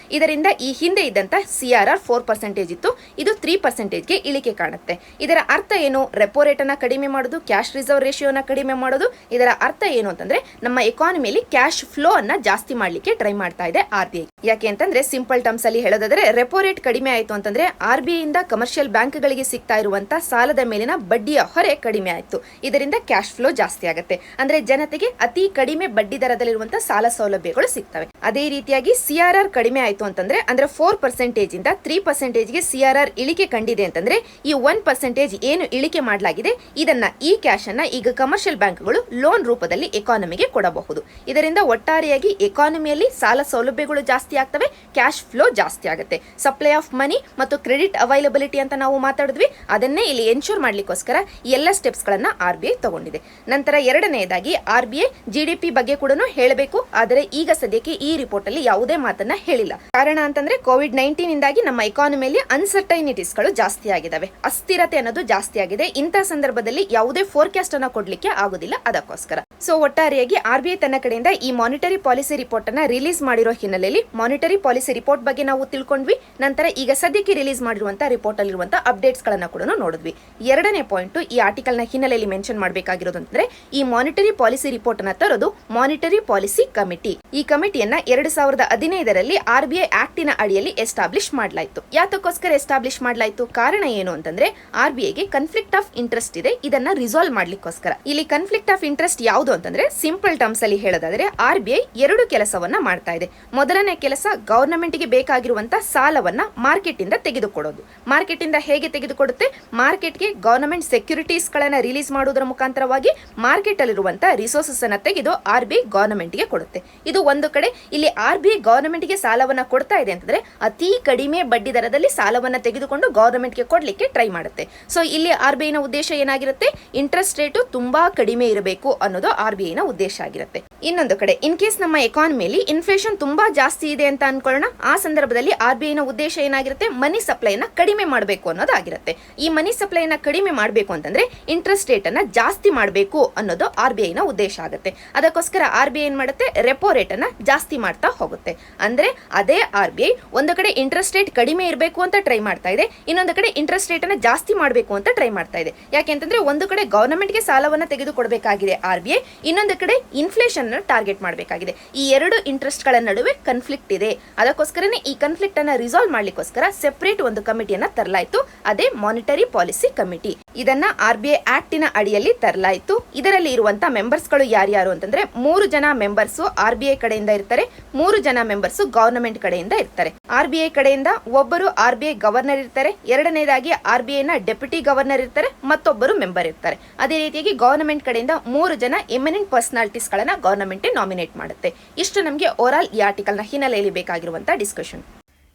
[SPEAKER 1] ಇದರಿಂದ ಈ ಹಿಂದೆ ಇದ್ದಂತ CRR 4% ಇತ್ತು, ಇದು 3%ಗೆ ಇಳಿಕೆ ಕಾಣುತ್ತೆ. ಇದರ ಅರ್ಥ ಏನು? ರೆಪೋ ರೇಟ್ ಅನ್ನ ಕಡಿಮೆ ಮಾಡೋದು, ಕ್ಯಾಶ್ ರಿಸರ್ವ್ ರೇಷಿಯೋನ ಕಡಿಮೆ ಮಾಡೋದು. ಇದರ ಅರ್ಥ ಏನು ಅಂತಂದ್ರೆ ನಮ್ಮ ಎಕಾನಮಿಯಲ್ಲಿ ಕ್ಯಾಶ್ ಫ್ಲೋ ಅನ್ನ ಜಾಸ್ತಿ ಮಾಡ್ಲಿಕ್ಕೆ ಟ್ರೈ ಮಾಡ್ತಾ ಇದೆ RBI. ಯಾಕೆ ಅಂತಂದ್ರೆ ಸಿಂಪಲ್ ಟರ್ಮ್ಸ್ ಅಲ್ಲಿ ಹೇಳೋದಾದ್ರೆ ರೆಪೋ ರೇಟ್ ಕಡಿಮೆ ಆಯ್ತು ಅಂತಂದ್ರೆ RBI ಇಂದ ಕಮರ್ಷಿಯಲ್ ಬ್ಯಾಂಕ್ಗಳಿಗೆ ಸಿಗ್ತಾ ಇರುವಂತ ಸಾಲದ ಮೇಲಿನ ಬಡ್ಡಿಯ ಹೊರೆ ಕಡಿಮೆ ಆಯ್ತು. ಇದರಿಂದ ಕ್ಯಾಶ್ ಫ್ಲೋ ಜಾಸ್ತಿ ಆಗುತ್ತೆ. ಅಂದ್ರೆ ಜನತೆಗೆ ಅತಿ ಕಡಿಮೆ ಬಡ್ಡಿ ದರದಲ್ಲಿರುವಂತಹ ಸಾಲ ಸೌಲಭ್ಯಗಳು ಸಿಗ್ತವೆ. ಅದೇ ರೀತಿಯಾಗಿ CRR ಕಡಿಮೆ ಆಯ್ತು ಅಂತಂದ್ರೆ ಅಂದ್ರೆ 4% ಇಂದ 3%ಗೆ CRR ಇಳಿಕೆ ಕಂಡಿದೆ ಅಂತಂದ್ರೆ ಈ 1% ಏನು ಇಳಿಕೆ ಮಾಡಲಾಗಿದೆ ಇದನ್ನ ಈ ಕ್ಯಾಶ್ ಅನ್ನ ಈಗ ಕಮರ್ಷಿಯಲ್ ಬ್ಯಾಂಕ್ಗಳು ಲೋನ್ ರೂಪದಲ್ಲಿ ಎಕಾನಮಿಗೆ ಕೊಡಬಹುದು. ಇದರಿಂದ ಒಟ್ಟಾರೆಯಾಗಿ ಎಕಾನಮಿಯಲ್ಲಿ ಸಾಲ ಸೌಲಭ್ಯಗಳು ಜಾಸ್ತಿ ಆಗ್ತವೆ, ಕ್ಯಾಶ್ ಫ್ಲೋ ಜಾಸ್ತಿ ಆಗುತ್ತೆ. ಸಪ್ಲೈ ಆಫ್ ಮನಿ ಮತ್ತು ಕ್ರೆಡಿಟ್ ಅವೈಲಬಿಲಿಟಿ ಅಂತ ನಾವು ಮಾತಾಡಿದ್ವಿ, ಅದನ್ನೇ ಇಲ್ಲಿ ಎನ್ಶೂರ್ ಮಾಡ್ಲಿಕ್ಕೋಸ್ಕರ ಎಲ್ಲ ಸ್ಟೆಪ್ಸ್ ಗಳನ್ನ RBI ತಗೊಂಡಿದೆ. ನಂತರ ಎರಡನೆಯದಾಗಿ RBI GDP ಬಗ್ಗೆ ಕೂಡ ಹೇಳಬೇಕು, ಆದರೆ ಈಗ ಸದ್ಯಕ್ಕೆ ಈ ರಿಪೋರ್ಟ್ ಅಲ್ಲಿ ಯಾವುದೇ ಮಾತನ್ನ ಹೇಳಿಲ್ಲ. ಕಾರಣ ಅಂತಂದ್ರೆ COVID-19 ಇಂದಾಗಿ ನಮ್ಮ ಎಕಾನಮಿಯಲ್ಲಿ ಅನ್ಸರ್ಟೈನಿಟೀಸ್ ಗಳು ಜಾಸ್ತಿ ಆಗಿದಾವೆ, ಅಸ್ಥಿರತೆ ಅನ್ನೋದು ಜಾಸ್ತಿ ಆಗಿದೆ. ಇಂಥ ಸಂದರ್ಭದಲ್ಲಿ ಯಾವುದೇ ಫೋರ್ಕಾಸ್ಟ್ ಅನ್ನ ಕೊಡ್ಲಿಕ್ಕೆ ಆಗೋದಿಲ್ಲ. ಅದಕ್ಕೋಸ್ಕರ ಸೊ ಒಟ್ಟಾರೆಯಾಗಿ RBI ತನ್ನ ಕಡೆಯಿಂದ ಈ ಮಾನಿಟರಿ ಪಾಲಿಸಿ ರಿಪೋರ್ಟ್ ಅನ್ನ ರಿಲೀಸ್ ಮಾಡಿರೋ ಹಿನ್ನೆಲೆಯಲ್ಲಿ ಮಾನಿಟರಿ ಪಾಲಿಸಿ ರಿಪೋರ್ಟ್ ಬಗ್ಗೆ ನಾವು ತಿಳ್ಕೊಂಡ್ವಿ. ನಂತರ ಈಗ ಸದ್ಯಕ್ಕೆ ರಿಲೀಸ್ ಮಾಡಿರುವಂತಹ ರಿಪೋರ್ಟ್ ಅಲ್ಲಿರುವಂತಹ ಅಪ್ಡೇಟ್ಸ್ ಗಳನ್ನ ಕೂಡ ನೋಡಿದ್ವಿ. ಎರಡನೇ ಪಾಯಿಂಟ್ ಈ ಆರ್ಟಿಕಲ್ ನ ಹಿನ್ನೆಲೆಯಲ್ಲಿ ಮೆನ್ಷನ್ ಮಾಡಬೇಕಾಗಿರೋದು ಅಂದ್ರೆ ಈ ಮಾನಿಟರಿ ಪಾಲಿಸಿ ರಿಪೋರ್ಟ್ ಅನ್ನ ತರೋದು ಮಾನಿಟರಿ ಪಾಲಿಸಿ ಕಮಿಟಿ. ಈ ಕಮಿಟಿಯನ್ನ 2015ರಲ್ಲಿ RBI ಆಕ್ಟಿನ ಅಡಿಯಲ್ಲಿ ಎಸ್ಟಾಬ್ಲಿಷ್ ಮಾಡಲಾಯಿತು. ಯಾತಕ್ಕೋಸ್ಕರ ಎಸ್ಟಾಬ್ಲಿಷ್ ಮಾಡಲಾಯಿತು? ಕಾರಣ ಏನು ಅಂತಂದ್ರೆ RBIಗೆ ಕಾನ್ಫ್ಲಿಕ್ಟ್ ಆಫ್ ಇಂಟ್ರೆಸ್ಟ್ ಇದೆ, ಇದನ್ನ ರಿಸಾಲ್ವ್ ಮಾಡ್ಲಿಕ್ಕೋಸ್ಕರ. ಇಲ್ಲಿ ಕಾನ್ಫ್ಲಿಕ್ಟ್ ಆಫ್ ಇಂಟ್ರೆಸ್ಟ್ ಯಾವುದು ಅಂತಂದ್ರೆ ಸಿಂಪಲ್ ಟರ್ಮ್ಸ್ ಅಲ್ಲಿ ಹೇಳೋದಾದ್ರೆ RBI ಎರಡು ಕೆಲಸವನ್ನ ಮಾಡ್ತಾ ಇದೆ. ಮೊದಲನೇ ಕೆಲಸ ಗವರ್ನಮೆಂಟ್ ಗೆ ಬೇಕಾಗಿರುವಂತ ಸಾಲವನ್ನ ಮಾರ್ಕೆಟ್ ಇಂದ ತೆಗೆದುಕೊಡೋದು. ಮಾರ್ಕೆಟ್ ಇಂದ ಹೇಗೆ ತೆಗೆದುಕೊಡುತ್ತೆ? ಮಾರ್ಕೆಟ್ಗೆ ಗವರ್ನಮೆಂಟ್ ಸೆಕ್ಯೂರಿಟೀಸ್ ಗಳನ್ನ ರಿಲೀಸ್ ಮಾಡುವುದರ ಮುಖಾಂತರವಾಗಿ ಮಾರ್ಕೆಟ್ ಅಲ್ಲಿರುವಂತ ರಿಸೋರ್ಸಸ್ ಅನ್ನ ತೆಗೆದು RBI ಗವರ್ನಮೆಂಟ್ ಗೆ ಕೊಡುತ್ತೆ. ಇದು ಒಂದು ಕಡೆ. ಇಲ್ಲಿ RBI ಗವರ್ನಮೆಂಟ್ ಗೆ ಸಾಲವನ್ನ ಕೊಡ್ತಾ ಇದೆ ಅಂತಂದ್ರೆ ಅತಿ ಕಡಿಮೆ ಬಡ್ಡಿ ದರದಲ್ಲಿ ಸಾಲವನ್ನ ತೆಗೆದುಕೊಂಡು ಗವರ್ನಮೆಂಟ್ ಗೆ ಕೊಡ್ಲಿಕ್ಕೆ ಟ್ರೈ ಮಾಡುತ್ತೆ. ಸೊ ಇಲ್ಲಿ RBI ನ ಉದ್ದೇಶ ಏನಾಗಿರುತ್ತೆ? ಇಂಟ್ರೆಸ್ಟ್ ರೇಟ್ ತುಂಬಾ ಕಡಿಮೆ ಇರಬೇಕು ಅನ್ನೋದು RBI ನ ಉದ್ದೇಶ ಆಗಿರುತ್ತೆ. ಇನ್ನೊಂದು ಕಡೆ ಇನ್ ಕೇಸ್ ನಮ್ಮ ಎಕಾನಮಿಯಲ್ಲಿ ಇನ್ಫ್ಲೇಷನ್ ತುಂಬಾ ಜಾಸ್ತಿ ಇದೆ ಅಂತ ಅನ್ಕೊಳ್ಳೋಣ, ಆ ಸಂದರ್ಭದಲ್ಲಿ RBI ನ ಉದ್ದೇಶ ಏನಾಗಿರುತ್ತೆ? ಮನಿ ಸಪ್ಲೈನ ಕಡಿಮೆ ಮಾಡಬೇಕು ಅನ್ನೋದಾಗಿರುತ್ತೆ. ಈ ಮನಿ ಸಪ್ಲೈನ ಕಡಿಮೆ ಮಾಡಬೇಕು ಅಂತಂದ್ರೆ ಇಂಟ್ರೆಸ್ಟ್ ರೇಟ್ ಅನ್ನ ಜಾಸ್ತಿ ಮಾಡಬೇಕು ಅನ್ನೋದು RBI ನ ಉದ್ದೇಶ ಆಗುತ್ತೆ. ಅದಕ್ಕೋಸ್ಕರ RBI ಏನ್ ಮಾಡುತ್ತೆ? ರೆಪೋ ರೇಟ್ ಅನ್ನ ಜಾಸ್ತಿ ಮಾಡ್ತಾ ಹೋಗುತ್ತೆ. ಅಂದ್ರೆ ಅದೇ RBI ಒಂದು ಕಡೆ ಇಂಟ್ರೆಸ್ಟ್ ರೇಟ್ ಕಡಿಮೆ ಇರಬೇಕು ಅಂತ ಟ್ರೈ ಮಾಡ್ತಾ ಇದೆ, ಇನ್ನೊಂದು ಕಡೆ ಇಂಟ್ರೆಸ್ಟ್ ರೇಟ್ ಅನ್ನ ಜಾಸ್ತಿ ಮಾಡಬೇಕು ಅಂತ ಟ್ರೈ ಮಾಡ್ತಾ ಇದೆ. ಯಾಕೆಂತಂದ್ರೆ ಒಂದು ಕಡೆ ಗವರ್ನಮೆಂಟ್ ಗೆ ಸಾಲವನ್ನ ತೆಗೆದುಕೊಡಬೇಕಾಗಿದೆ RBI, ಇನ್ನೊಂದು ಕಡೆ ಇನ್ಫ್ಲೇಷನ್ ಟಾರ್ಗೆಟ್ ಮಾಡಬೇಕಾಗಿದೆ. ಈ ಎರಡು ಇಂಟ್ರೆಸ್ಟ್ ಗಳ ನಡುವೆ ಕಾನ್ಫ್ಲಿಕ್ಟ್ ಇದೆ. ಅದಕ್ಕೋಸ್ಕರನೇ ಈ ಕಾನ್ಫ್ಲಿಕ್ಟ್ ಅನ್ನ ರಿಸಾಲ್ವ್ ಮಾಡ್ಲಿಕ್ಕೋಸ್ಕರ ಸೆಪರೇಟ್ ಒಂದು ಕಮಿಟಿಯನ್ನ ತರಲಾಯಿತು, ಅದೇ ಮಾನಿಟರಿ ಪಾಲಿಸಿ ಕಮಿಟಿ. ಇದನ್ನ RBI ಆಕ್ಟಿನ ಅಡಿಯಲ್ಲಿ ತರಲಾಯಿತು. ಇದರಲ್ಲಿ ಇರುವಂತ ಮೆಂಬರ್ಸ್ ಗಳು ಯಾರ್ಯಾರು ಅಂತಂದ್ರೆ 3 ಜನ ಮೆಂಬರ್ಸ್ RBI ಕಡೆಯಿಂದ ಇರ್ತಾರೆ, 3 ಜನ ಮೆಂಬರ್ಸ್ ಗವರ್ನಮೆಂಟ್ ಕಡೆಯಿಂದ ಇರ್ತಾರೆ. RBI ಕಡೆಯಿಂದ ಒಬ್ಬರು RBI ಗವರ್ನರ್ ಇರ್ತಾರೆ, ಎರಡನೇದಾಗಿ RBI ನ ಡೆಪ್ಯೂಟಿ ಗವರ್ನರ್ ಇರ್ತಾರೆ, ಮತ್ತೊಬ್ಬರು ಮೆಂಬರ್ ಇರ್ತಾರೆ. ಅದೇ ರೀತಿಯಾಗಿ ಗವರ್ನಮೆಂಟ್ ಕಡೆಯಿಂದ 3 ಜನ ಎಮಿನೆಂಟ್ ಪರ್ಸನಾಲಿಟೀಸ್ ಗಳನ್ನ ಗವರ್ನಮೆಂಟ್ ನಾಮಿನೇಟ್ ಮಾಡುತ್ತೆ. ಇಷ್ಟು ನಮಗೆ ಓವರಾಲ್ ಈ ಆರ್ಟಿಕಲ್ ನ ಹಿನ್ನೆಲೆಯಲ್ಲಿ ಬೇಕಾಗಿರುವಂತಹ ಡಿಸ್ಕಷನ್.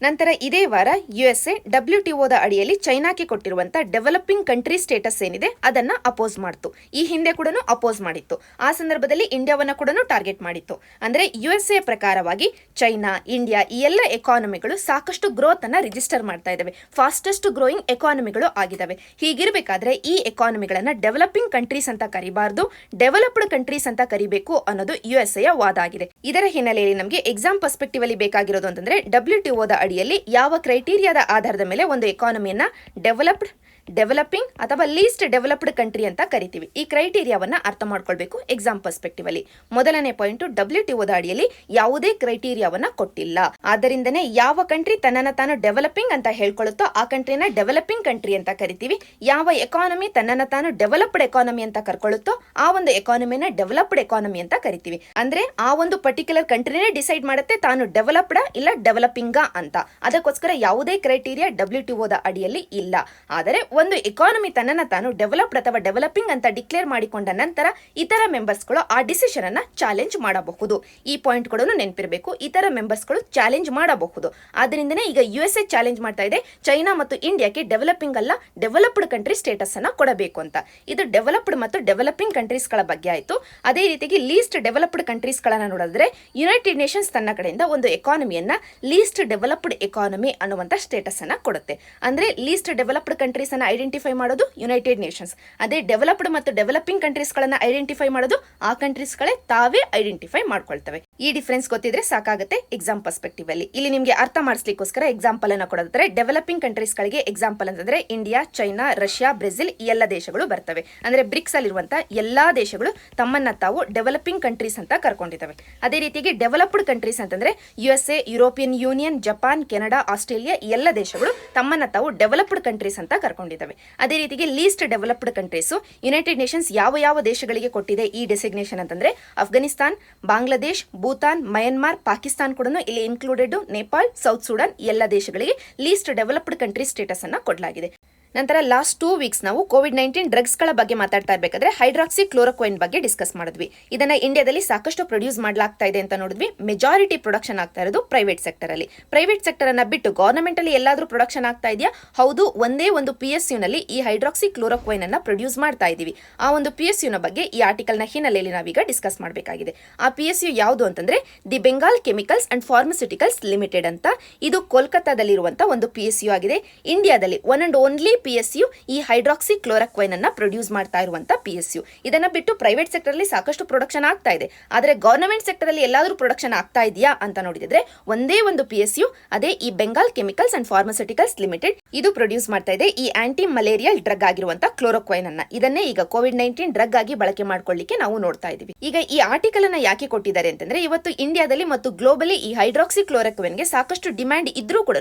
[SPEAKER 1] ನಂತರ ಇದೇ ವಾರ USA WTOದ ಅಡಿಯಲ್ಲಿ ಚೈನಾಕ್ಕೆ ಕೊಟ್ಟಿರುವಂತ ಡೆವಲಪಿಂಗ್ ಕಂಟ್ರಿ ಸ್ಟೇಟಸ್ ಏನಿದೆ ಅದನ್ನ ಅಪೋಸ್ ಮಾಡಿತು. ಈ ಹಿಂದೆ ಕೂಡ ಅಪೋಸ್ ಮಾಡಿತ್ತು. ಆ ಸಂದರ್ಭದಲ್ಲಿ ಇಂಡಿಯಾವನ್ನ ಕೂಡ ಟಾರ್ಗೆಟ್ ಮಾಡಿತ್ತು. ಅಂದ್ರೆ USA ಪ್ರಕಾರವಾಗಿ ಚೈನಾ, ಇಂಡಿಯಾ ಈ ಎಲ್ಲ ಎಕಾನಮಿಗಳು ಸಾಕಷ್ಟು ಗ್ರೋತ್ ಅನ್ನ ರಿಜಿಸ್ಟರ್ ಮಾಡ್ತಾ ಇದಾವೆ, ಫಾಸ್ಟೆಸ್ಟ್ ಗ್ರೋಯಿಂಗ್ ಎಕಾನಮಿಗಳು ಆಗಿದಾವೆ. ಹೀಗಿರಬೇಕಾದ್ರೆ ಈ ಎಕಾನಮಿಗಳನ್ನ ಡೆವಲಪಿಂಗ್ ಕಂಟ್ರೀಸ್ ಅಂತ ಕರಿಬಾರ್ದು, ಡೆವಲಪ್ಡ್ ಕಂಟ್ರೀಸ್ ಅಂತ ಕರಿಬೇಕು ಅನ್ನೋದು USA ವಾದ ಆಗಿದೆ. ಇದರ ಹಿನ್ನೆಲೆಯಲ್ಲಿ ನಮಗೆ ಎಕ್ಸಾಮ್ ಪರ್ಸ್ಪೆಕ್ಟಿವ್ ಅಲ್ಲಿ ಬೇಕಾಗಿರೋದು ಅಂತಂದ್ರೆ WTOದ ಅಡಿಯಲ್ಲಿ ಯಾವ ಕ್ರೈಟೀರಿಯಾದ ಆಧಾರದ ಮೇಲೆ ಒಂದು ಎಕಾನಮಿಯನ್ನ ಡೆವಲಪ್ಡ್, ಡೆವಲಪಿಂಗ್ ಅಥವಾ ಲೀಸ್ಟ್ ಡೆವಲಪ್ಡ್ ಕಂಟ್ರಿ ಅಂತ ಕರಿತೀವಿ. ಈ ಕ್ರೈಟೀರಿಯಾವನ್ನ ಅರ್ಥ ಮಾಡ್ಕೊಳ್ಬೇಕು ಎಕ್ಸಾಮ್ ಪರ್ಸ್ಪೆಕ್ಟಿವ್ ಅಲ್ಲಿ. ಮೊದಲನೇ ಪಾಯಿಂಟ್, WTOದ ಅಡಿಯಲ್ಲಿ ಯಾವುದೇ ಕ್ರೈಟೀರಿಯಾವನ್ನ ಕೊಟ್ಟಿಲ್ಲ. ಆದ್ದರಿಂದನೇ ಯಾವ ಕಂಟ್ರಿ ತನ್ನನ್ನ ತಾನು ಡೆವಲಪಿಂಗ್ ಅಂತ ಹೇಳ್ಕೊಳ್ಳುತ್ತೋ ಆ ಕಂಟ್ರಿನ ಡೆವಲಪಿಂಗ್ ಕಂಟ್ರಿ ಅಂತ ಕರಿತೀವಿ. ಯಾವ ಎಕಾನಮಿ ತನ್ನನ್ನ ತಾನು ಡೆವಲಪ್ಡ್ ಎಕಾನಮಿ ಅಂತ ಕರ್ಕೊಳ್ಳುತ್ತೋ ಆ ಒಂದು ಎಕಾನಮಿನ ಡೆವಲಪ್ಡ್ ಎಕಾನಮಿ ಅಂತ ಕರಿತೀವಿ. ಅಂದ್ರೆ ಆ ಒಂದು ಪರ್ಟಿಕ್ಯುಲರ್ ಕಂಟ್ರಿನೇ ಡಿಸೈಡ್ ಮಾಡುತ್ತೆ ತಾನು ಡೆವಲಪ್ಡ್ ಇಲ್ಲ ಡೆವಲಪಿಂಗ್ ಅಂತ. ಅದಕ್ಕೋಸ್ಕರ ಯಾವುದೇ ಕ್ರೈಟೀರಿಯಾ WTOದ ಅಡಿಯಲ್ಲಿ ಇಲ್ಲ. ಆದರೆ ಒಂದು ಎಕಾನಮಿ ತನ್ನನ್ನ ತಾನು ಡೆವಲಪ್ಡ್ ಅಥವಾ ಡೆವಲಪಿಂಗ್ ಅಂತ ಡಿಕ್ಲೇರ್ ಮಾಡಿಕೊಂಡ ನಂತರ ಇತರ ಮೆಂಬರ್ಸ್ಗಳು ಆ ಡಿಸಿಷನ್ ಅನ್ನ ಚಾಲೆಂಜ್ ಮಾಡಬಹುದು. ಈ ಪಾಯಿಂಟ್ ಕೂಡ ನೆನಪಿರಬೇಕು. ಇತರ ಮೆಂಬರ್ಸ್ಗಳು ಚಾಲೆಂಜ್ ಮಾಡಬಹುದು. ಆದ್ದರಿಂದನೇ ಈಗ USA ಚಾಲೆಂಜ್ ಮಾಡ್ತಾ ಇದೆ ಚೈನಾ ಮತ್ತು ಇಂಡಿಯಾಕ್ಕೆ ಡೆವಲಪಿಂಗ್ ಅಲ್ಲ ಡೆವಲಪ್ಡ್ ಕಂಟ್ರಿ ಸ್ಟೇಟಸ್ ಅನ್ನ ಕೊಡಬೇಕು ಅಂತ. ಇದು ಡೆವಲಪ್ಡ್ ಮತ್ತು ಡೆವಲಪಿಂಗ್ ಕಂಟ್ರೀಸ್ ಗಳ ಬಗ್ಗೆ ಆಯಿತು. ಅದೇ ರೀತಿಯಾಗಿ ಲೀಸ್ಟ್ ಡೆವಲಪ್ಡ್ ಕಂಟ್ರೀಸ್ ಗಳನ್ನ ನೋಡಿದ್ರೆ ಯುನೈಟೆಡ್ ನೇಷನ್ಸ್ ತನ್ನ ಕಡೆಯಿಂದ ಒಂದು ಎಕಾನಮಿಯನ್ನ ಲೀಸ್ಟ್ ಡೆವಲಪ್ಡ್ ಎಕಾನಮಿ ಅನ್ನುವಂತ ಸ್ಟೇಟಸ್ ಅನ್ನ ಕೊಡುತ್ತೆ. ಅಂದ್ರೆ ಲೀಸ್ಟ್ ಡೆವಲಪ್ಡ್ ಕಂಟ್ರೀಸ್ ಅನ್ನ ಐಡೆಂಟಿಫೈ ಮಾಡೋದು ಯುನೈಟೆಡ್ ನೇಷನ್ಸ್. ಅದೇ ಡೆವಲಪ್ಡ್ ಮತ್ತು ಡೆವಲಪಿಂಗ್ ಕಂಟ್ರೀಸ್ ಗಳನ್ನ ಐಡೆಂಟಿಫೈ ಮಾಡೋದು ಆ ಕಂಟ್ರೀಸ್ ಗಳೇ ತಾವೇ ಐಡೆಂಟಿಫೈ ಮಾಡ್ಕೊಳ್ತವೆ. ಈ ಡಿಫರೆನ್ಸ್ ಗೊತ್ತಿದ್ರೆ ಸಾಕಾಗುತ್ತೆ ಎಕ್ಸಾಮ್ ಪರ್ಸ್ಪೆಕ್ಟಿವ್ ಅಲ್ಲಿ. ಇಲ್ಲಿ ನಿಮಗೆ ಅರ್ಥ ಮಾಡಿಸ್ಲಿಕ್ಕೋಸ್ಕರ ಎಕ್ಸಾಂಪಲ್ ಅನ್ನ ಕೊಡೋದಾದ್ರೆ ಡೆವಲಪಿಂಗ್ ಕಂಟ್ರೀಸ್ ಗಳಿಗೆ ಎಕ್ಸಾಂಪಲ್ ಅಂತಂದ್ರೆ ಇಂಡಿಯಾ, ಚೈನಾ, ರಷ್ಯಾ, ಬ್ರೆಜಿಲ್ ಈ ಎಲ್ಲ ದೇಶಗಳು ಬರ್ತವೆ. ಅಂದ್ರೆ ಬ್ರಿಕ್ಸ್ ಅಲ್ಲಿರುವಂತಹ ಎಲ್ಲಾ ದೇಶಗಳು ತಮ್ಮನ್ನ ತಾವು ಡೆವಲಪಿಂಗ್ ಕಂಟ್ರೀಸ್ ಅಂತ ಕರ್ಕೊಂಡಿದ್ದಾವೆ. ಅದೇ ರೀತಿಯಾಗಿ ಡೆವಲಪ್ಡ್ ಕಂಟ್ರೀಸ್ ಅಂತಂದ್ರೆ USA, European union, Japan, Canada, Australia ಈ ಎಲ್ಲ ದೇಶಗಳು ತಮ್ಮನ್ನ ತಾವು ಡೆವಲಪ್ಡ್ ಕಂಟ್ರೀಸ್ ಅಂತ ಕರ್ಕೊಂಡಿದ್ದಾವೆ. ಅದೇ ರೀತಿಗೆ least developed countries United Nations ಯಾವ ದೇಶಗಳಿಗೆ ಕೊಟ್ಟಿದೆ ಈ ಡೆಸಿಗ್ನೇಷನ್ ಅಂತಂದ್ರೆ ಅಫ್ಘಾನಿಸ್ತಾನ್, ಬಾಂಗ್ಲಾದೇಶ್, ಭೂತಾನ್, ಮಯನ್ಮಾರ್, ಪಾಕಿಸ್ತಾನ್ ಕೂಡ ಇಲ್ಲಿ ಇನ್ಕ್ಲೂಡೆಡ್, ನೇಪಾಳ್, ಸೌತ್ ಸುಡಾನ್ ಎಲ್ಲ ದೇಶಗಳಿಗೆ ಲೀಸ್ಟ್ ಡೆವಲಪ್ಡ್ ಕಂಟ್ರಿ ಸ್ಟೇಟಸ್ ಅನ್ನ ಕೊಡಲಾಗಿದೆ. ನಂತರ ಲಾಸ್ಟ್ 2 ವೀಕ್ಸ್ ನಾವು COVID-19 ಡ್ರಗ್ಸ್ ಗಳ ಬಗ್ಗೆ ಮಾತಾಡ್ತಾ ಇರಬೇಕಾದ್ರೆ ಹೈಡ್ರಾಕ್ಸಿ ಕ್ಲೋರೋಕ್ವೈನ್ ಬಗ್ಗೆ ಡಿಸ್ಕಸ್ ಮಾಡಿದ್ವಿ. ಇದನ್ನ ಇಂಡಿಯಾದಲ್ಲಿ ಸಾಕಷ್ಟು ಪ್ರೊಡ್ಯೂಸ್ ಮಾಡಲಾಗ್ತಾ ಇದೆ ಅಂತ ನೋಡಿದ್ವಿ. ಮೆಜಾರಿಟಿ ಪ್ರೊಡಕ್ಷನ್ ಆಗ್ತಾ ಇರೋದು ಪ್ರೈವೇಟ್ ಸೆಕ್ಟರ್ ಅಲ್ಲಿ. ಪ್ರೈವೇಟ್ ಸೆಕ್ಟರ್ ಅನ್ನ ಬಿಟ್ಟು ಗವರ್ನಮೆಂಟ್ ಅಲ್ಲಿ ಎಲ್ಲಾದ್ರೂ ಪ್ರೊಡಕ್ಷನ್ ಆಗ್ತಾ ಇದೆಯಾ? ಹೌದು, ಒಂದೇ ಒಂದು PSU ನಲ್ಲಿ ಈ ಹೈಡ್ರಾಕ್ಸಿ ಕ್ಲೋರೋಕ್ವೈನ್ ಅನ್ನ ಪ್ರೊಡ್ಯೂಸ್ ಮಾಡ್ತಾ ಇದೀವಿ. ಆ ಒಂದು PSU ನ ಬಗ್ಗೆ ಈ ಆರ್ಟಿಕಲ್ ನ ಹಿನ್ನೆಲೆಯಲ್ಲಿ ನಾವೀಗ ಡಿಸ್ಕಸ್ ಮಾಡಬೇಕಾಗಿದೆ. ಆ PSU ಯಾವುದು ಅಂತಂದ್ರೆ the Bengal chemicals and pharmaceuticals limited ಅಂತ. ಇದು ಕೋಲ್ಕತ್ತಾದಲ್ಲಿರುವಂತಹ ಒಂದು PSU ಆಗಿದೆ. ಇಂಡಿಯಾದಲ್ಲಿ ಒನ್ ಅಂಡ್ ಓನ್ಲಿ PSU ಈ ಹೈಡ್ರಾಕ್ಸಿ ಕ್ಲೋರೋಕ್ವೈನ್ ಅನ್ನ ಪ್ರೊಡ್ಯೂಸ್ ಮಾಡ್ತಾ ಇರುವಂತ PSU. ಇದನ್ನ ಬಿಟ್ಟು ಪ್ರೈವೇಟ್ ಸೆಕ್ಟರ್ ಅಲ್ಲಿ ಸಾಕಷ್ಟು ಪ್ರೊಡಕ್ಷನ್ ಆಗ್ತಾ ಇದೆ. ಆದ್ರೆ ಗವರ್ನಮೆಂಟ್ ಸೆಕ್ಟರ್ ಅಲ್ಲಿ ಎಲ್ಲಾದ್ರೂ ಪ್ರೊಡಕ್ಷನ್ ಆಗ್ತಾ ಇದೆಯಾ ಅಂತ ನೋಡಿದ್ರೆ ಒಂದೇ ಒಂದು PSU, ಅದೇ ಈ Bengal chemicals and pharmaceuticals limited. ಇದು ಪ್ರೊಡ್ಯೂಸ್ ಮಾಡ್ತಾ ಇದೆ ಈ ಆಂಟಿ ಮಲೇರಿಯಲ್ ಡ್ರಗ್ ಆಗಿರುವಂತ ಕ್ಲೋರೋಕ್ವೈನ್ ಅನ್ನ. ಇದನ್ನೇ ಈಗ COVID-19 ಡ್ರಗ್ ಆಗಿ ಬಳಕೆ ಮಾಡ್ಕೊಳ್ಳಿಕ್ಕೆ ನಾವು ನೋಡ್ತಾ ಇದೀವಿ. ಈಗ ಈ ಆರ್ಟಿಕಲ್ ಅನ್ನ ಯಾಕೆ ಕೊಟ್ಟಿದ್ದಾರೆ ಅಂತಂದ್ರೆ ಇವತ್ತು ಇಂಡಿಯಾದಲ್ಲಿ ಮತ್ತು ಗ್ಲೋಬಲಿ ಈ ಹೈಡ್ರಾಕ್ಸಿ ಕ್ಲೋರೋಕ್ವೈನ್ ಗೆ ಸಾಕಷ್ಟು ಡಿಮ್ಯಾಂಡ್ ಇದ್ರೂ ಕೂಡ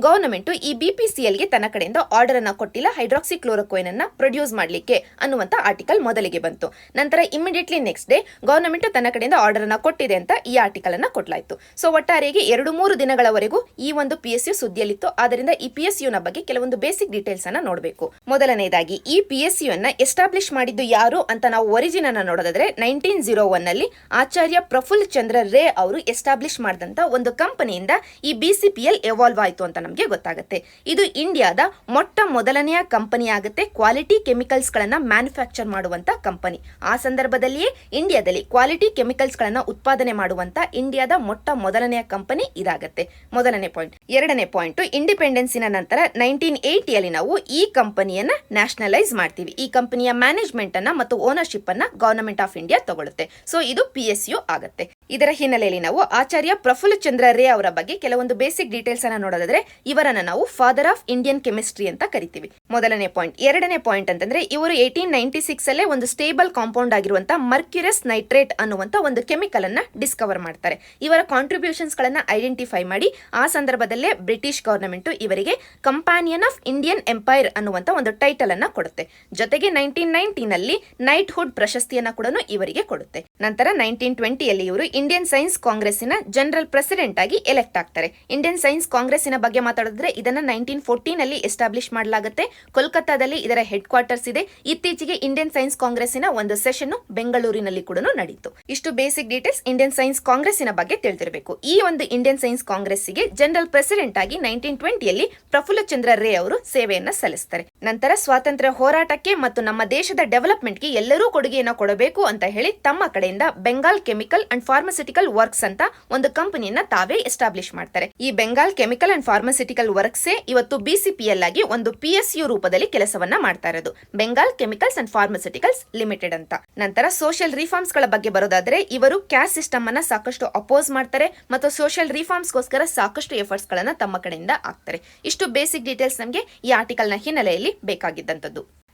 [SPEAKER 1] ಗವರ್ನಮೆಂಟ್ ಈ BPCL ಗೆ ತನ್ನ ಕಡೆಯಿಂದ ಆರ್ಡರ್ ಅನ್ನ ಕೊಟ್ಟಿಲ್ಲ ಹೈಡ್ರಾಕ್ಸಿ ಕ್ಲೋರೋಕ್ವೈನ್ ಅನ್ನ ಪ್ರೊಡ್ಯೂಸ್ ಮಾಡ್ಲಿಕ್ಕೆ ಅನ್ನುವಂತ ಆರ್ಟಿಕಲ್ ಮೊದಲಿಗೆ ಬಂತು. ನಂತರ ಇಮಿಡಿಯೇಟ್ಲಿ ನೆಕ್ಸ್ಟ್ ಡೇ ಗವರ್ನಮೆಂಟ್ ತನ್ನ ಕಡೆಯಿಂದ ಆರ್ಡರ್ ಅನ್ನ ಕೊಟ್ಟಿದೆ ಅಂತ ಈ ಆರ್ಟಿಕಲ್ ಅನ್ನ ಕೊಡ್ಲಾಯ್ತು. ಸೊ ಒಟ್ಟಾರೆಯಾಗಿ 2-3 ದಿನಗಳವರೆಗೂ ಈ ಒಂದು PSU ಸುದ್ದಿಯಲ್ಲಿತ್ತು. ಆದ್ದರಿಂದ ಈ PSU ನ ಬಗ್ಗೆ ಕೆಲವೊಂದು ಬೇಸಿಕ್ ಡೀಟೇಲ್ಸ್ ಅನ್ನ ನೋಡಬೇಕು. ಮೊದಲನೇದಾಗಿ ಈ PSU ಅನ್ನ ಎಸ್ಟಾಬ್ಲಿಷ್ ಮಾಡಿದ್ದು ಯಾರು ಅಂತ ನಾವು ಒರಿಜಿನ್ ಅನ್ನ ನೋಡೋದಾದ್ರೆ 1901 ನಲ್ಲಿ ಆಚಾರ್ಯ ಪ್ರಫುಲ್ ಚಂದ್ರ ರೇ ಅವರು ಎಸ್ಟಾಬ್ಲಿಷ್ ಮಾಡಿದಂತ ಒಂದು ಕಂಪನಿಯಿಂದ ಈ BCPL ಎವಾಲ್ವ್ ಆಯ್ತು ಅಂತ ನಮಗೆ ಗೊತ್ತಾಗುತ್ತೆ. ಇದು ಇಂಡಿಯಾದ ಮೊದಲನೆಯ ಕಂಪನಿ ಆಗುತ್ತೆ ಕ್ವಾಲಿಟಿ ಕೆಮಿಕಲ್ಸ್ ಗಳನ್ನ ಮ್ಯಾನುಫ್ಯಾಕ್ಚರ್ ಮಾಡುವಂತ ಕಂಪನಿ. ಆ ಸಂದರ್ಭದಲ್ಲಿಯೇ ಇಂಡಿಯಾದಲ್ಲಿ ಕ್ವಾಲಿಟಿ ಕೆಮಿಕಲ್ಸ್ ಗಳನ್ನ ಉತ್ಪಾದನೆ ಮಾಡುವಂತ ಇಂಡಿಯಾದ ಮೊದಲನೆಯ ಕಂಪನಿ ಇದಾಗುತ್ತೆ. ಮೊದಲನೇ ಪಾಯಿಂಟ್. ಎರಡನೇ ಪಾಯಿಂಟ್, ಇಂಡಿಪೆಂಡೆನ್ಸಿನ ನಂತರ 1980 ನಾವು ಈ ಕಂಪನಿಯನ್ನ ನ್ಯಾಷನಲೈಸ್ ಮಾಡ್ತೀವಿ. ಈ ಕಂಪನಿಯ ಮ್ಯಾನೇಜ್ಮೆಂಟ್ ಅನ್ನ ಮತ್ತು ಓನರ್ಶಿಪ್ ಅನ್ನ ಗವರ್ನಮೆಂಟ್ ಆಫ್ ಇಂಡಿಯಾ ತಗೊಳುತ್ತೆ. ಸೊ ಇದು PSU ಆಗುತ್ತೆ. ಇದರ ಹಿನ್ನೆಲೆಯಲ್ಲಿ ನಾವು ಆಚಾರ್ಯ ಪ್ರಫುಲ್ ಚಂದ್ರ ರೇ ಅವರ ಬಗ್ಗೆ ಕೆಲವೊಂದು ಬೇಸಿಕ್ ಡೀಟೇಲ್ಸ್ ಅನ್ನ ನೋಡೋದಾದ್ರೆ ಇವರನ್ನ ನಾವು ಫಾದರ್ ಆಫ್ ಇಂಡಿಯನ್ ಕೆಮಿಸ್ಟ್ರಿ ಅಂತ ಕರಿತೀವಿ. ಮೊದಲನೇ ಪಾಯಿಂಟ್. ಎರಡನೇ ಪಾಯಿಂಟ್ ಅಂತಂದ್ರೆ ಇವರು 1896 ಅಲ್ಲೇ ಒಂದು ಸ್ಟೇಬಲ್ ಕಾಂಪೌಂಡ್ ಆಗಿರುವಂತಹ ಮರ್ಕ್ಯುರಸ್ ನೈಟ್ರೇಟ್ ಅನ್ನುವಂತ ಒಂದು ಕೆಮಿಕಲ್ ಅನ್ನ ಡಿಸ್ಕವರ್ ಮಾಡ್ತಾರೆ. ಇವರ ಕಾಂಟ್ರಿಬ್ಯೂಷನ್ಸ್ ಗಳನ್ನ ಐಡೆಂಟಿಫೈ ಮಾಡಿ ಆ ಸಂದರ್ಭದಲ್ಲೇ ಬ್ರಿಟಿಷ್ ಗವರ್ನಮೆಂಟ್ ಇವರಿಗೆ ಕಂಪ್ಯಾನಿಯನ್ ಆಫ್ ಇಂಡಿಯನ್ ಎಂಪೈರ್ ಅನ್ನುವಂತ ಒಂದು ಟೈಟಲ್ ಅನ್ನ ಕೊಡುತ್ತೆ. ಜೊತೆಗೆ 1990 ನಲ್ಲಿ ನೈಟ್ ಹುಡ್ ಪ್ರಶಸ್ತಿಯನ್ನ ಕೂಡ ಇವರಿಗೆ ಕೊಡುತ್ತೆ. ನಂತರ 1920 ಇವರು ಇಂಡಿಯನ್ ಸೈನ್ಸ್ ಕಾಂಗ್ರೆಸ್ಸಿನ ಜನರಲ್ ಪ್ರೆಸಿಡೆಂಟ್ ಆಗಿ ಎಲೆಕ್ಟ್ ಆಗ್ತಾರೆ. ಇಂಡಿಯನ್ ಸೈನ್ಸ್ ಕಾಂಗ್ರೆಸ್ಸಿನ ಬಗ್ಗೆ ಮಾತಾಡಿದ್ರೆ ಇದನ್ನ 1914 ನಲ್ಲಿ ಎಸ್ಟಾಬ್ಲಿಷ್ ಮಾಡಲಾಗುತ್ತೆ. ಕೋಲ್ಕತ್ತಾದಲ್ಲಿ ಇದರ ಹೆಡ್ ಕ್ವಾರ್ಟರ್ಸ್ ಇದೆ. ಇತ್ತೀಚೆಗೆ ಇಂಡಿಯನ್ ಸೈನ್ಸ್ ಕಾಂಗ್ರೆಸ್ಸಿನ ಒಂದು ಸೆಷನ್ ಬೆಂಗಳೂರಿನಲ್ಲಿ ಕೂಡ ನಡೆಯಿತು. ಇಷ್ಟು ಬೇಸಿಕ್ ಡೀಟೇಲ್ಸ್ ಇಂಡಿಯನ್ ಸೈನ್ಸ್ ಕಾಂಗ್ರೆಸ್ಸಿನ ಬಗ್ಗೆ ತಿಳಿದಿರಬೇಕು. ಈ ಒಂದು ಇಂಡಿಯನ್ ಸೈನ್ಸ್ ಕಾಂಗ್ರೆಸ್ಸಿಗೆ ಜನರಲ್ ಪ್ರೆಸಿಡೆಂಟ್ ಆಗಿ 1920 ಪ್ರಫುಲ್ಲ ಚಂದ್ರ ರೇ ಅವರು ಸೇವೆಯನ್ನ ಸಲ್ಲಿಸ್ತಾರೆ. ನಂತರ ಸ್ವಾತಂತ್ರ್ಯ ಹೋರಾಟಕ್ಕೆ ಮತ್ತು ನಮ್ಮ ದೇಶದ ಡೆವಲಪ್ಮೆಂಟ್ಗೆ ಎಲ್ಲರೂ ಕೊಡುಗೆಯನ್ನು ಕೊಡಬೇಕು ಅಂತ ಹೇಳಿ ತಮ್ಮ ಕಡೆಯಿಂದ Bengal chemical and pharmaceutical pharmaceutical works ಅಂತ ಒಂದು ಕಂಪನಿಯನ್ನ ತಾವೇ ಎಸ್ಟಾಬ್ಲಿಷ್ ಮಾಡ್ತಾರೆ. ಈ ಬೆಂಗಾಲ್ ಕೆಮಿಕಲ್ ಅಂಡ್ ಫಾರ್ಮಸ್ಯೂಟಿಕಲ್ ವರ್ಕ್ಸೇ ಇವತ್ತು BCPL ಆಗಿ ಒಂದು PSU ರೂಪದಲ್ಲಿ ಕೆಲಸವನ್ನ ಮಾಡ್ತಾ ಇರೋದು, Bengal chemicals and pharmaceuticals limited ಅಂತ. ನಂತರ ಸೋಷಿಯಲ್ ರಿಫಾರ್ಮ್ಸ್ ಗಳ ಬಗ್ಗೆ ಬರೋದಾದ್ರೆ, ಇವರು ಕ್ಯಾಸ್ಟ್ ಸಿಸ್ಟಮ್ ಅನ್ನ ಸಾಕಷ್ಟು ಅಪೋಸ್ ಮಾಡ್ತಾರೆ ಮತ್ತು ಸೋಷಿಯಲ್ ರಿಫಾರ್ಮ್ಸ್ ಗೋಸ್ಕರ ಸಾಕಷ್ಟು ಎಫರ್ಟ್ಸ್ ಗಳನ್ನ ತಮ್ಮ ಕಡೆಯಿಂದ ಆಗ್ತಾರೆ. ಇಷ್ಟು ಬೇಸಿಕ್ ಡೀಟೇಲ್ಸ್ ನಮಗೆ ಈ ಆರ್ಟಿಕಲ್ ನ ಹಿನ್ನೆಲೆಯಲ್ಲಿ ಬೇಕಾಗಿದ್ದಂಥದ್ದು.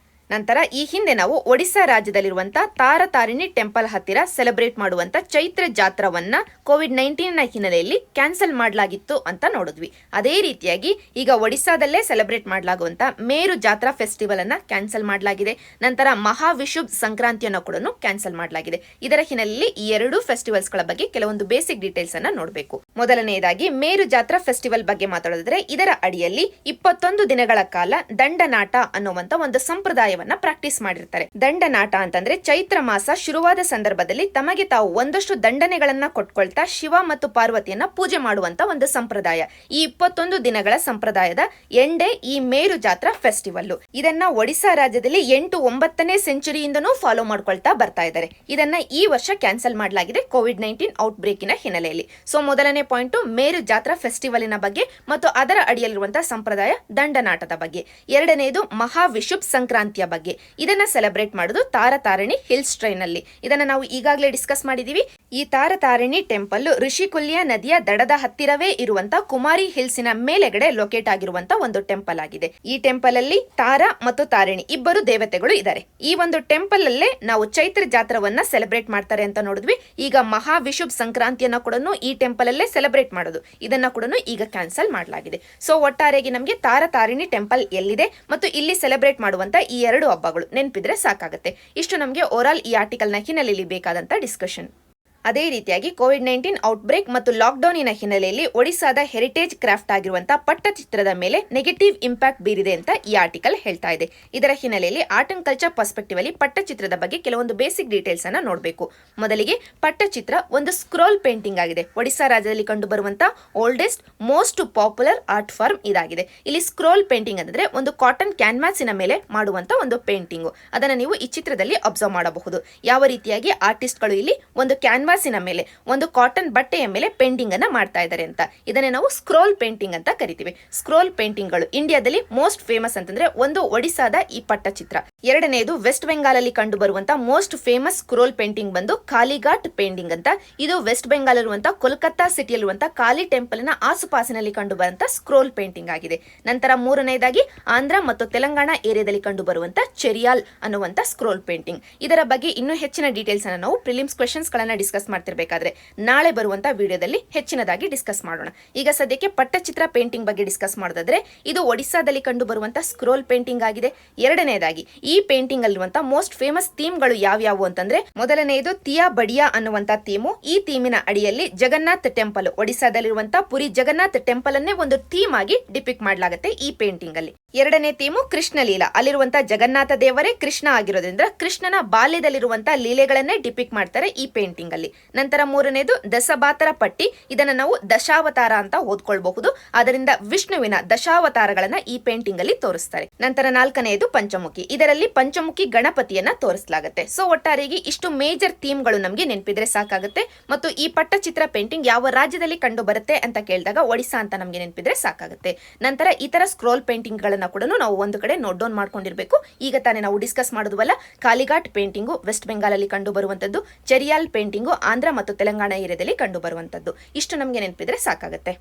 [SPEAKER 1] ನಂತರ ಈ ಹಿಂದೆ ನಾವು ಒಡಿಶಾ ರಾಜ್ಯದಲ್ಲಿರುವಂತಹ ತಾರತಾರಿಣಿ ಟೆಂಪಲ್ ಹತ್ತಿರ ಸೆಲೆಬ್ರೇಟ್ ಮಾಡುವಂತ ಚೈತ್ರ ಜಾತ್ರವನ್ನ COVID-19 ನ ಹಿನ್ನೆಲೆಯಲ್ಲಿ ಕ್ಯಾನ್ಸಲ್ ಮಾಡಲಾಗಿತ್ತು ಅಂತ ನೋಡಿದ್ವಿ. ಅದೇ ರೀತಿಯಾಗಿ ಈಗ ಒಡಿಶಾದಲ್ಲೇ ಸೆಲೆಬ್ರೇಟ್ ಮಾಡಲಾಗುವಂತ ಮೇರು ಜಾತ್ರಾ ಫೆಸ್ಟಿವಲ್ ಅನ್ನ ಕ್ಯಾನ್ಸಲ್ ಮಾಡಲಾಗಿದೆ. ನಂತರ ಮಹಾವಿಷುಬ್ ಸಂಕ್ರಾಂತಿಯನ್ನು ಕೂಡ ಕ್ಯಾನ್ಸಲ್ ಮಾಡಲಾಗಿದೆ. ಇದರ ಹಿನ್ನೆಲೆಯಲ್ಲಿ ಈ ಎರಡು ಫೆಸ್ಟಿವಲ್ಸ್ ಗಳ ಬಗ್ಗೆ ಕೆಲವೊಂದು ಬೇಸಿಕ್ ಡೀಟೇಲ್ಸ್ ಅನ್ನ ನೋಡಬೇಕು. ಮೊದಲನೆಯದಾಗಿ ಮೇರು ಜಾತ್ರಾ ಫೆಸ್ಟಿವಲ್ ಬಗ್ಗೆ ಮಾತಾಡೋದಾದ್ರೆ, ಇದರ ಅಡಿಯಲ್ಲಿ 21 ದಿನಗಳ ಕಾಲ ದಂಡನಾಟ ಅನ್ನುವಂತ ಒಂದು ಸಂಪ್ರದಾಯ ಪ್ರಾಕ್ಟೀಸ್ ಮಾಡಿರ್ತಾರೆ. ದಂಡನಾಟ ಅಂತಂದ್ರೆ ಚೈತ್ರ ಮಾಸ ಶುರುವಾದ ಸಂದರ್ಭದಲ್ಲಿ ತಮಗೆ ತಾವು ಒಂದಷ್ಟು ದಂಡನೆಗಳನ್ನ ಕೊಟ್ಕೊಳ್ತಾ ಶಿವ ಮತ್ತು ಪಾರ್ವತಿಯನ್ನ ಪೂಜೆ ಮಾಡುವಂತ ಒಂದು ಸಂಪ್ರದಾಯ. ಈ 21 ದಿನಗಳ ಸಂಪ್ರದಾಯದ ಎಂಡೇ ಈ ಮೇರು ಜಾತ್ರಾ ಫೆಸ್ಟಿವಲ್. ಇದನ್ನ ಒಡಿಶಾ ರಾಜ್ಯದಲ್ಲಿ 8-9ನೇ ಸೆಂಚುರಿಯಿಂದನೂ ಫಾಲೋ ಮಾಡ್ಕೊಳ್ತಾ ಬರ್ತಾ ಇದ್ದಾರೆ. ಇದನ್ನ ಈ ವರ್ಷ ಕ್ಯಾನ್ಸಲ್ ಮಾಡಲಾಗಿದೆ COVID-19 ಔಟ್ ಬ್ರೇಕಿನ ಹಿನ್ನೆಲೆಯಲ್ಲಿ. ಸೊ ಮೊದಲನೇ ಪಾಯಿಂಟ್ ಮೇರು ಜಾತ್ರಾ ಫೆಸ್ಟಿವಲಿನ ಬಗ್ಗೆ ಮತ್ತು ಅದರ ಅಡಿಯಲ್ಲಿರುವಂತಹ ಸಂಪ್ರದಾಯ ದಂಡನಾಟದ ಬಗ್ಗೆ. ಎರಡನೇದು ಮಹಾವಿಷುಬ್ ಸಂಕ್ರಾಂತಿಯ ಬಗ್ಗೆ. ಇದನ್ನ ಸೆಲೆಬ್ರೇಟ್ ಮಾಡೋದು ತಾರತಾರಿಣಿ ಹಿಲ್ಸ್ ಟ್ರೈನ್ ಅಲ್ಲಿ. ಇದನ್ನ ನಾವು ಈಗಾಗಲೇ ಡಿಸ್ಕಸ್ ಮಾಡಿದೀವಿ. ಈ ತಾರತಾರಿಣಿ ಟೆಂಪಲ್ ಋಷಿಕುಲ್ಯ ನದಿಯ ದಡದ ಹತ್ತಿರವೇ ಇರುವಂತ ಕುಮಾರಿ ಹಿಲ್ಸಿನ ಮೇಲೆಗಡೆ ಲೊಕೇಟ್ ಆಗಿರುವಂತ ಒಂದು ಟೆಂಪಲ್ ಆಗಿದೆ. ಈ ಟೆಂಪಲ್ ಅಲ್ಲಿ ತಾರ ಮತ್ತು ತಾರಿಣಿ ಇಬ್ಬರು ದೇವತೆಗಳು ಇದ್ದಾರೆ. ಈ ಒಂದು ಟೆಂಪಲ್ ಅಲ್ಲೇ ನಾವು ಚೈತ್ರ ಜಾತ್ರವನ್ನ ಸೆಲೆಬ್ರೇಟ್ ಮಾಡ್ತಾರೆ ಅಂತ ನೋಡಿದ್ವಿ. ಈಗ ಮಹಾವಿಷುಬ್ ಸಂಕ್ರಾಂತಿಯನ್ನ ಕೂಡ ಈ ಟೆಂಪಲ್ ಅಲ್ಲೇ ಸೆಲೆಬ್ರೇಟ್ ಮಾಡೋದು, ಇದನ್ನ ಕೂಡ ಈಗ ಕ್ಯಾನ್ಸಲ್ ಮಾಡಲಾಗಿದೆ. ಸೊ ಒಟ್ಟಾರೆಯಾಗಿ ನಮಗೆ ತಾರತಾರಿಣಿ ಟೆಂಪಲ್ ಎಲ್ಲಿದೆ ಮತ್ತು ಇಲ್ಲಿ ಸೆಲೆಬ್ರೇಟ್ ಮಾಡುವಂತ ಈ ಎರಡು ಹಬ್ಬಗಳು ನೆನಪಿದ್ರೆ ಸಾಕಾಗುತ್ತೆ. ಇಷ್ಟು ನಮಗೆ ಓವರಾಲ್ ಈ ಆರ್ಟಿಕಲ್ ನ ಹಿನ್ನೆಲೆಯಲ್ಲಿ ಬೇಕಾದಂತ ಡಿಸ್ಕಷನ್. ಅದೇ ರೀತಿಯಾಗಿ COVID-19 ಔಟ್ ಬ್ರೇಕ್ ಮತ್ತು ಲಾಕ್ಡೌನಿನ ಹಿನ್ನೆಲೆಯಲ್ಲಿ ಒಡಿಶಾದ ಹೆರಿಟೇಜ್ ಕ್ರಾಫ್ಟ್ ಆಗಿರುವಂತಹ ಪಟ್ಟಚಿತ್ರದ ಮೇಲೆ ನೆಗೆಟಿವ್ ಇಂಪ್ಯಾಕ್ಟ್ ಬೀರಿದೆ ಅಂತ ಈ ಆರ್ಟಿಕಲ್ ಹೇಳ್ತಾ ಇದೆ. ಇದರ ಹಿನ್ನೆಲೆಯಲ್ಲಿ ಆರ್ಟ್ ಅಂಡ್ ಕಲ್ಚರ್ ಪರ್ಸ್ಪೆಕ್ಟಿವ್ ಅಲ್ಲಿ ಪಟ್ಟಚಿತ್ರದ ಬಗ್ಗೆ ಕೆಲವೊಂದು ಬೇಸಿಕ್ ಡೀಟೇಲ್ಸ್ ಅನ್ನ ನೋಡಬೇಕು. ಮೊದಲಿಗೆ ಪಟ್ಟಚಿತ್ರ ಒಂದು ಸ್ಕ್ರೋಲ್ ಪೇಂಟಿಂಗ್ ಆಗಿದೆ. ಒಡಿಶಾ ರಾಜ್ಯದಲ್ಲಿ ಕಂಡು ಬರುವಂತಹ oldest most popular art form ಇದಾಗಿದೆ. ಇಲ್ಲಿ ಸ್ಕ್ರೋಲ್ ಪೇಂಟಿಂಗ್ ಅಂದ್ರೆ ಒಂದು ಕಾಟನ್ ಕ್ಯಾನ್ವಾಸಿನ ಮೇಲೆ ಮಾಡುವಂತ ಒಂದು ಪೇಂಟಿಂಗ್. ಅದನ್ನ ನೀವು ಈ ಚಿತ್ರದಲ್ಲಿ ಅಬ್ಸರ್ವ್ ಮಾಡಬಹುದು. ಯಾವ ರೀತಿಯಾಗಿ ಆರ್ಟಿಸ್ಟ್ ಗಳು ಇಲ್ಲಿ ಒಂದು ಕ್ಯಾನ್ವಾಸ್ ಮೇಲೆ ಒಂದು ಕಾಟನ್ ಬಟ್ಟೆಯ ಮೇಲೆ ಪೇಂಟಿಂಗ್ ಅನ್ನ ಮಾಡ್ತಾ ಇದ್ದಾರೆ ಅಂತ. ಇದನ್ನೇ ನಾವು ಸ್ಕ್ರೋಲ್ ಪೇಂಟಿಂಗ್ ಅಂತ ಕರಿತೀವಿ. ಸ್ಕ್ರೋಲ್ ಪೇಂಟಿಂಗ್ ಗಳು ಇಂಡಿಯಾದಲ್ಲಿ ಮೋಸ್ಟ್ ಫೇಮಸ್ ಅಂತಂದ್ರೆ ಒಂದು ಒಡಿಶಾದ ಈ ಪಟ್ಟಚಿತ್ರ. ಎರಡನೆಯದು ವೆಸ್ಟ್ ಬೆಂಗಾಲ್ ಅಲ್ಲಿ ಕಂಡು ಬರುವಂತಹ ಮೋಸ್ಟ್ ಫೇಮಸ್ ಸ್ಕ್ರೋಲ್ ಪೇಂಟಿಂಗ್ ಬಂದು ಕಾಲಿಘಾಟ್ ಪೇಂಟಿಂಗ್ ಅಂತ. ಇದು ವೆಸ್ಟ್ ಬೆಂಗಾಲ್ ಇರುವಂತಹ ಕೋಲ್ಕತ್ತಾ ಸಿಟಿಯಲ್ಲಿರುವಂತಹ ಕಾಲಿ ಟೆಂಪಲ್ ನ ಆಸುಪಾಸಿನಲ್ಲಿ ಕಂಡು ಬರುವಂತಹ ಸ್ಕ್ರೋಲ್ ಪೇಂಟಿಂಗ್ ಆಗಿದೆ. ನಂತರ ಮೂರನೇದಾಗಿ ಆಂಧ್ರ ಮತ್ತು ತೆಲಂಗಾಣ ಏರಿಯಾದಲ್ಲಿ ಕಂಡು ಬರುವಂತಹ ಚೆರಿಯಾಲ್ ಅನ್ನುವಂತ ಸ್ಕ್ರೋಲ್ ಪೇಂಟಿಂಗ್. ಇದರ ಬಗ್ಗೆ ಇನ್ನೂ ಹೆಚ್ಚಿನ ಡೀಟೇಲ್ಸ್ ಅನ್ನು ನಾವು ಪ್ರಿಲಿಮ್ಸ್ ಕ್ವೆಶ್ಚನ್ಸ್ ಗಳನ್ನ ಡಿಸ್ಕಸ್ ಮಾಡ್ತಿರ್ಬೇಕಾದ್ರೆ ನಾಳೆ ಬರುವಂತ ವಿಡಿಯೋದಲ್ಲಿ ಹೆಚ್ಚಿನದಾಗಿ ಡಿಸ್ಕಸ್ ಮಾಡೋಣ. ಈಗ ಸದ್ಯಕ್ಕೆ ಪಟ್ಟಚಿತ್ರ ಪೇಂಟಿಂಗ್ ಬಗ್ಗೆ ಡಿಸ್ಕಸ್ ಮಾಡೋದಾದ್ರೆ, ಇದು ಒಡಿಶಾದಲ್ಲಿ ಕಂಡು ಬರುವಂತ ಸ್ಕ್ರೋಲ್ ಪೇಂಟಿಂಗ್ ಆಗಿದೆ. ಎರಡನೇದಾಗಿ ಈ ಪೇಂಟಿಂಗ್ ಅಲ್ಲಿರುವಂತ ಮೋಸ್ಟ್ ಫೇಮಸ್ ಥೀಮ್ ಗಳು ಯಾವ್ಯಾವು ಅಂತಂದ್ರೆ, ಮೊದಲನೆಯದು ತಿಯಾ ಬಡಿಯಾ ಅನ್ನುವಂತ ಥೀಮು. ಈ ಥೀಮಿನ ಅಡಿಯಲ್ಲಿ ಜಗನ್ನಾಥ್ ಟೆಂಪಲ್, ಒಡಿಶಾದಲ್ಲಿರುವಂತ ಪುರಿ ಜಗನ್ನಾಥ್ ಟೆಂಪಲ್ ಅನ್ನೇ ಒಂದು ಥೀಮ್ ಆಗಿ ಡಿಪಿಕ್ಟ್ ಮಾಡಲಾಗುತ್ತೆ ಈ ಪೇಂಟಿಂಗ್ ಅಲ್ಲಿ. ಎರಡನೇ ಥೀಮು ಕೃಷ್ಣ ಲೀಲಾ. ಅಲ್ಲಿರುವಂತಹ ಜಗನ್ನಾಥ ದೇವರೇ ಕೃಷ್ಣ ಆಗಿರೋದ್ರಿಂದ ಕೃಷ್ಣನ ಬಾಲ್ಯದಲ್ಲಿರುವಂತಹ ಲೀಲೆಗಳನ್ನೇ ಡಿಪಿಕ್ಟ್ ಮಾಡ್ತಾರೆ ಈ ಪೇಂಟಿಂಗ್ ಅಲ್ಲಿ. ನಂತರ ಮೂರನೇದು ದಶಬಾತರ ಪಟ್ಟಿ. ಇದನ್ನ ನಾವು ದಶಾವತಾರ ಅಂತ ಓದ್ಕೊಳ್ಬಹುದು. ಅದರಿಂದ ವಿಷ್ಣುವಿನ ದಶಾವತಾರಗಳನ್ನ ಈ ಪೇಂಟಿಂಗ್ ಅಲ್ಲಿ ತೋರಿಸ್ತಾರೆ. ನಂತರ ನಾಲ್ಕನೆಯದು ಪಂಚಮುಖಿ. ಇದರಲ್ಲಿ ಪಂಚಮುಖಿ ಗಣಪತಿಯನ್ನ ತೋರಿಸಲಾಗುತ್ತೆ. ಸೊ ಒಟ್ಟಾರೆಯಾಗಿ ಇಷ್ಟು ಮೇಜರ್ ಥೀಮ್ ಗಳು ನಮಗೆ ನೆನಪಿದ್ರೆ ಸಾಕಾಗುತ್ತೆ. ಮತ್ತು ಈ ಪಟ್ಟಚಿತ್ರ ಪೇಂಟಿಂಗ್ ಯಾವ ರಾಜ್ಯದಲ್ಲಿ ಕಂಡು ಬರುತ್ತೆ ಅಂತ ಕೇಳಿದಾಗ ಒಡಿಶಾ ಅಂತ ನಮಗೆ ನೆನಪಿದ್ರೆ ಸಾಕಾಗುತ್ತೆ. ನಂತರ ಇತರ ಸ್ಕ್ರೋಲ್ ಪೇಂಟಿಂಗ್ ಗಳನ್ನ ಕೂಡ ನಾವು ಒಂದು ಕಡೆ ನೋಟ್ ಡೌನ್ ಮಾಡ್ಕೊಂಡಿರ್ಬೇಕು. ಈಗ ತಾನೇ ನಾವು ಡಿಸ್ಕಸ್ ಮಾಡುದುವಲ್ಲ, ಕಾಲಿಘಾಟ್ ಪೇಂಟಿಂಗು ವೆಸ್ಟ್ ಬೆಂಗಾಲ್ ಅಲ್ಲಿ ಕಂಡು ಬರುವಂತದ್ದು, ಚೆರಿಯಾಲ್ ಪೇಂಟಿಂಗು ಆಂಧ್ರ ಮತ್ತು ತೆಲಂಗಾಣ ಏರಿಯಾದಲ್ಲಿ ಕಂಡು ಬರುವಂತದ್ದು. ಇಷ್ಟು ನಮಗೆ ನೆನಪಿದ್ರೆ ಸಾಕಾಗುತ್ತೆ.